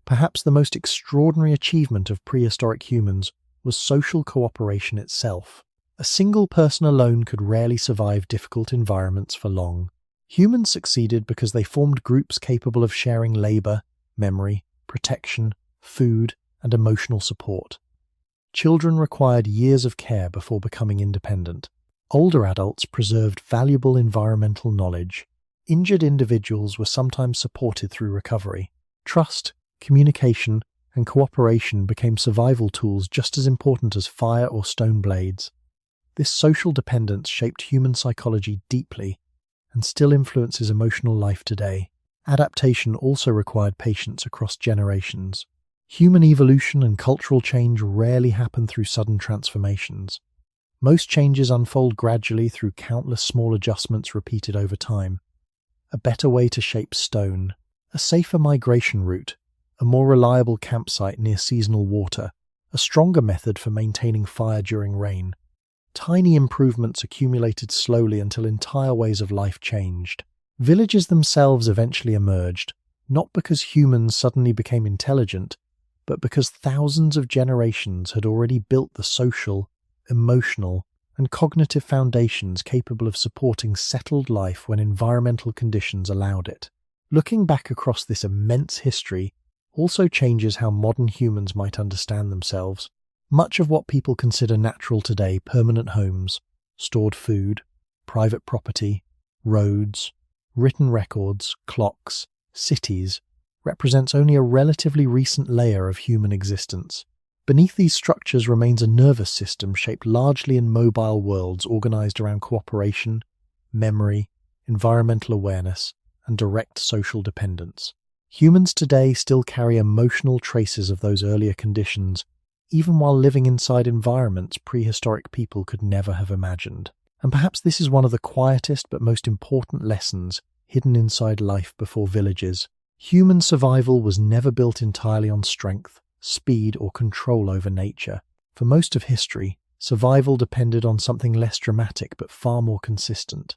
Perhaps the most extraordinary achievement of prehistoric humans was social cooperation itself. A single person alone could rarely survive difficult environments for long. Humans succeeded because they formed groups capable of sharing labor, memory, protection, food, and emotional support. Children required years of care before becoming independent. Older adults preserved valuable environmental knowledge. Injured individuals were sometimes supported through recovery. Trust, communication, and cooperation became survival tools just as important as fire or stone blades. This social dependence shaped human psychology deeply and still influences emotional life today. Adaptation also required patience across generations. Human evolution and cultural change rarely happen through sudden transformations. Most changes unfold gradually through countless small adjustments repeated over time. A better way to shape stone, a safer migration route, a more reliable campsite near seasonal water, a stronger method for maintaining fire during rain. Tiny improvements accumulated slowly until entire ways of life changed. Villages themselves eventually emerged, not because humans suddenly became intelligent, but because thousands of generations had already built the social, emotional, and cognitive foundations capable of supporting settled life when environmental conditions allowed it. Looking back across this immense history also changes how modern humans might understand themselves. Much of what people consider natural today, permanent homes, stored food, private property, roads, written records, clocks, cities, represents only a relatively recent layer of human existence. Beneath these structures remains a nervous system shaped largely in mobile worlds organized around cooperation, memory, environmental awareness, and direct social dependence. Humans today still carry emotional traces of those earlier conditions, even while living inside environments prehistoric people could never have imagined. And perhaps this is one of the quietest but most important lessons hidden inside life before villages. Human survival was never built entirely on strength, speed, or control over nature. For most of history, survival depended on something less dramatic but far more consistent: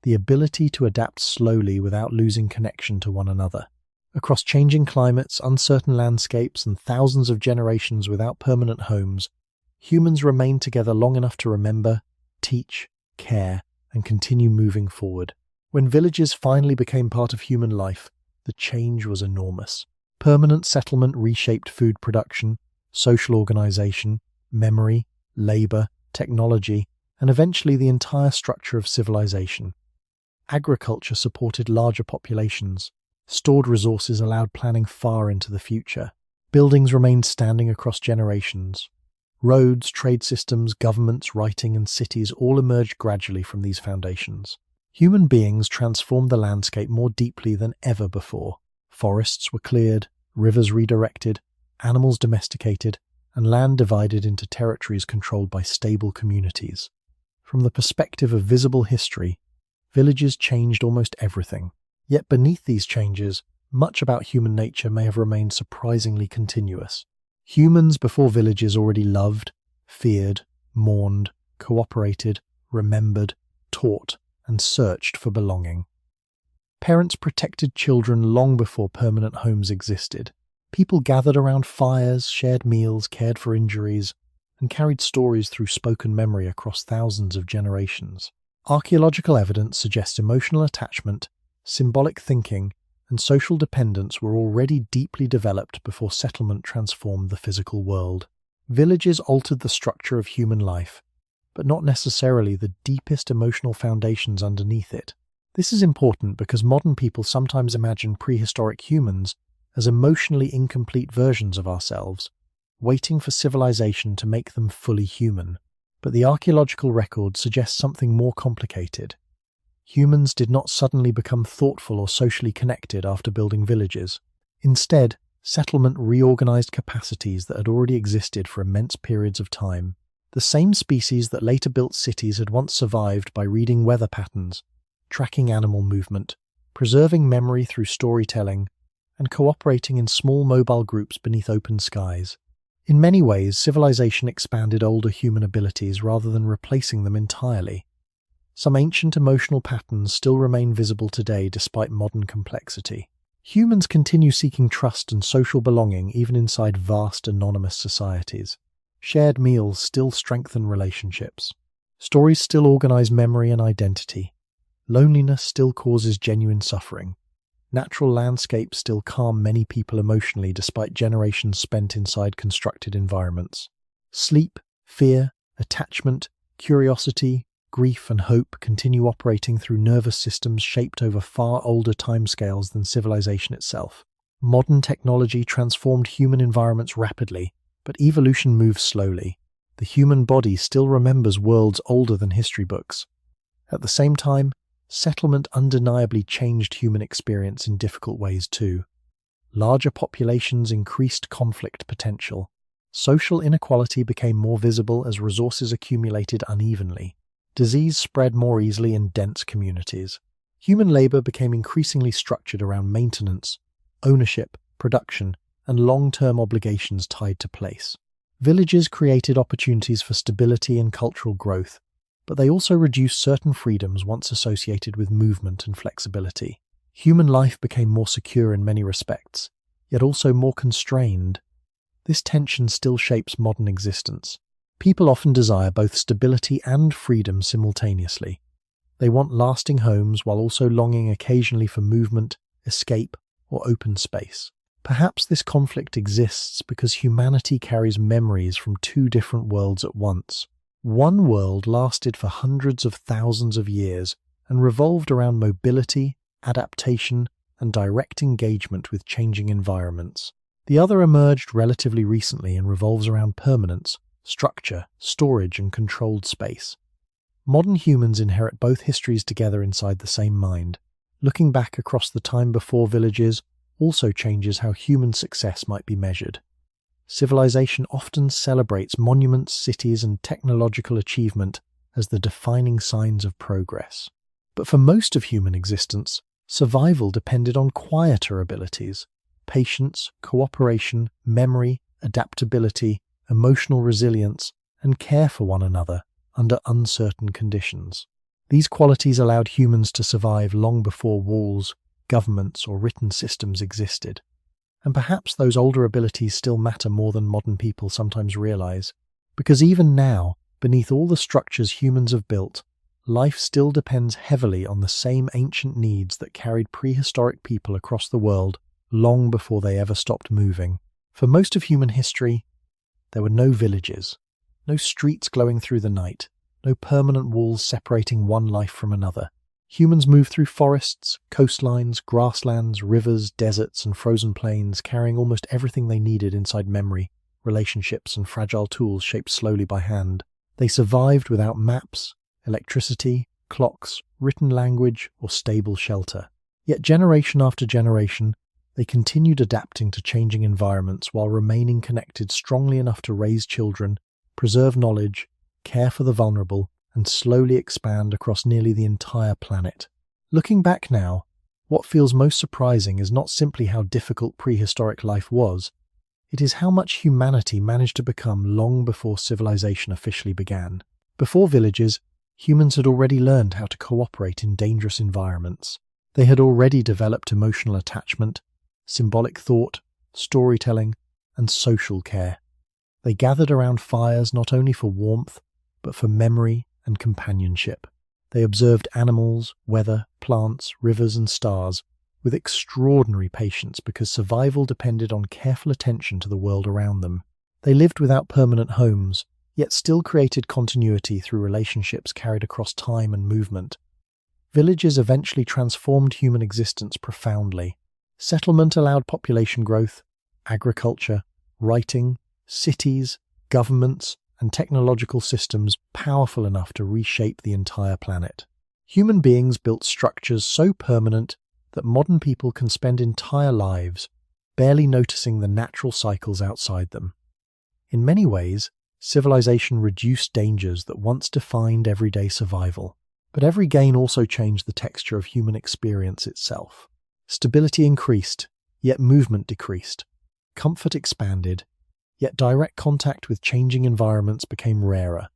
the ability to adapt slowly without losing connection to one another. Across changing climates, uncertain landscapes, and thousands of generations without permanent homes, humans remained together long enough to remember, teach, care, and continue moving forward. When villages finally became part of human life, the change was enormous. Permanent settlement reshaped food production, social organization, memory, labor, technology, and eventually the entire structure of civilization. Agriculture supported larger populations. Stored resources allowed planning far into the future. Buildings remained standing across generations. Roads, trade systems, governments, writing, and cities all emerged gradually from these foundations. Human beings transformed the landscape more deeply than ever before. Forests were cleared, rivers redirected, animals domesticated, and land divided into territories controlled by stable communities. From the perspective of visible history, villages changed almost everything. Yet beneath these changes, much about human nature may have remained surprisingly continuous. Humans before villages already loved, feared, mourned, cooperated, remembered, taught, and searched for belonging. Parents protected children long before permanent homes existed. People gathered around fires, shared meals, cared for injuries, and carried stories through spoken memory across thousands of generations. Archaeological evidence suggests emotional attachment, symbolic thinking, and social dependence were already deeply developed before settlement transformed the physical world. Villages altered the structure of human life, but not necessarily the deepest emotional foundations underneath it. This is important because modern people sometimes imagine prehistoric humans as emotionally incomplete versions of ourselves, waiting for civilization to make them fully human. But the archaeological record suggests something more complicated. Humans did not suddenly become thoughtful or socially connected after building villages. Instead, settlement reorganized capacities that had already existed for immense periods of time. The same species that later built cities had once survived by reading weather patterns, tracking animal movement, preserving memory through storytelling, and cooperating in small mobile groups beneath open skies. In many ways, civilization expanded older human abilities rather than replacing them entirely. Some ancient emotional patterns still remain visible today despite modern complexity. Humans continue seeking trust and social belonging even inside vast, anonymous societies. Shared meals still strengthen relationships. Stories still organize memory and identity. Loneliness still causes genuine suffering. Natural landscapes still calm many people emotionally despite generations spent inside constructed environments. Sleep, fear, attachment, curiosity, grief and hope continue operating through nervous systems shaped over far older timescales than civilization itself. Modern technology transformed human environments rapidly, but evolution moves slowly. The human body still remembers worlds older than history books. At the same time, settlement undeniably changed human experience in difficult ways too. Larger populations increased conflict potential. Social inequality became more visible as resources accumulated unevenly. Disease spread more easily in dense communities. Human labor became increasingly structured around maintenance, ownership, production, and long-term obligations tied to place. Villages created opportunities for stability and cultural growth, but they also reduced certain freedoms once associated with movement and flexibility. Human life became more secure in many respects, yet also more constrained. This tension still shapes modern existence. People often desire both stability and freedom simultaneously. They want lasting homes while also longing occasionally for movement, escape, or open space. Perhaps this conflict exists because humanity carries memories from two different worlds at once. One world lasted for hundreds of thousands of years and revolved around mobility, adaptation, and direct engagement with changing environments. The other emerged relatively recently and revolves around permanence, structure, storage, and controlled space. Modern humans inherit both histories together inside the same mind. Looking back across the time before villages also changes how human success might be measured. Civilization often celebrates monuments, cities, and technological achievement as the defining signs of progress. But for most of human existence, survival depended on quieter abilities: patience, cooperation, memory, adaptability, emotional resilience, and care for one another under uncertain conditions. These qualities allowed humans to survive long before walls, governments, or written systems existed. And perhaps those older abilities still matter more than modern people sometimes realize, because even now, beneath all the structures humans have built, life still depends heavily on the same ancient needs that carried prehistoric people across the world long before they ever stopped moving. For most of human history, there were no villages, no streets glowing through the night, no permanent walls separating one life from another. Humans moved through forests, coastlines, grasslands, rivers, deserts, and frozen plains, carrying almost everything they needed inside memory, relationships, and fragile tools shaped slowly by hand. They survived without maps, electricity, clocks, written language, or stable shelter. Yet generation after generation, they continued adapting to changing environments while remaining connected strongly enough to raise children, preserve knowledge, care for the vulnerable, and slowly expand across nearly the entire planet. Looking back now, what feels most surprising is not simply how difficult prehistoric life was, it is how much humanity managed to become long before civilization officially began. Before villages, humans had already learned how to cooperate in dangerous environments. They had already developed emotional attachment, symbolic thought, storytelling, and social care. They gathered around fires not only for warmth, but for memory and companionship. They observed animals, weather, plants, rivers, and stars with extraordinary patience because survival depended on careful attention to the world around them. They lived without permanent homes, yet still created continuity through relationships carried across time and movement. Villages eventually transformed human existence profoundly. Settlement allowed population growth, agriculture, writing, cities, governments, and technological systems powerful enough to reshape the entire planet. Human beings built structures so permanent that modern people can spend entire lives barely noticing the natural cycles outside them. In many ways, civilization reduced dangers that once defined everyday survival. But every gain also changed the texture of human experience itself. Stability increased, yet movement decreased. Comfort expanded, yet direct contact with changing environments became rarer.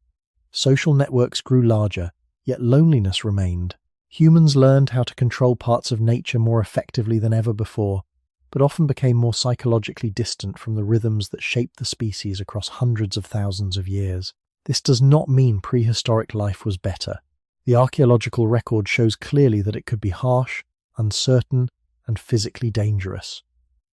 Social networks grew larger, yet loneliness remained. Humans learned how to control parts of nature more effectively than ever before, but often became more psychologically distant from the rhythms that shaped the species across hundreds of thousands of years. This does not mean prehistoric life was better. The archaeological record shows clearly that it could be harsh, uncertain, and physically dangerous.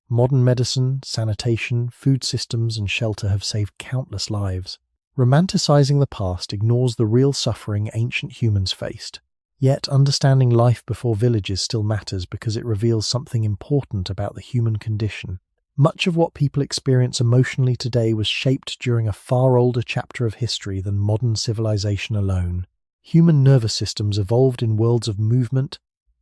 Modern medicine, sanitation, food systems, and shelter have saved countless lives. Romanticizing the past ignores the real suffering ancient humans faced. Yet, understanding life before villages still matters because it reveals something important about the human condition. Much of what people experience emotionally today was shaped during a far older chapter of history than modern civilization alone. Human nervous systems evolved in worlds of movement,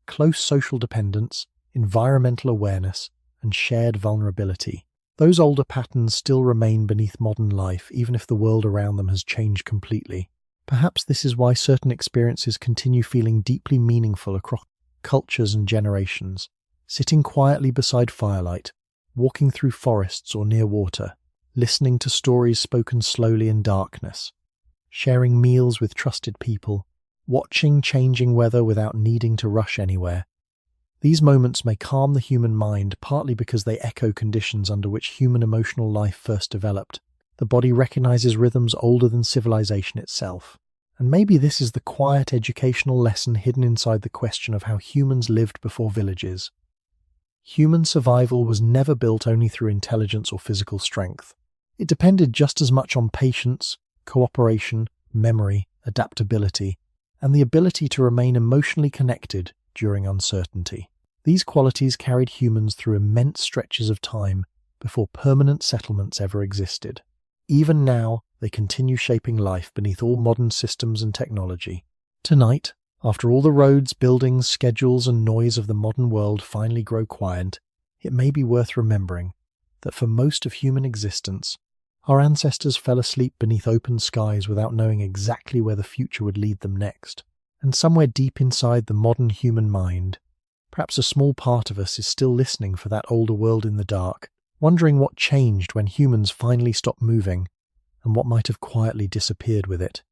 close social dependence, environmental awareness, and shared vulnerability. Those older patterns still remain beneath modern life, even if the world around them has changed completely. Perhaps this is why certain experiences continue feeling deeply meaningful across cultures and generations. Sitting quietly beside firelight, walking through forests or near water, listening to stories spoken slowly in darkness, sharing meals with trusted people, watching changing weather without needing to rush anywhere. These moments may calm the human mind partly because they echo conditions under which human emotional life first developed. The body recognizes rhythms older than civilization itself. And maybe this is the quiet educational lesson hidden inside the question of how humans lived before villages. Human survival was never built only through intelligence or physical strength. It depended just as much on patience, cooperation, memory, adaptability, and the ability to remain emotionally connected during uncertainty. These qualities carried humans through immense stretches of time before permanent settlements ever existed. Even now, they continue shaping life beneath all modern systems and technology. Tonight, after all the roads, buildings, schedules, and noise of the modern world finally grow quiet, it may be worth remembering that for most of human existence, our ancestors fell asleep beneath open skies without knowing exactly where the future would lead them next. And somewhere deep inside the modern human mind, perhaps a small part of us is still listening for that older world in the dark, wondering what changed when humans finally stopped moving and what might have quietly disappeared with it.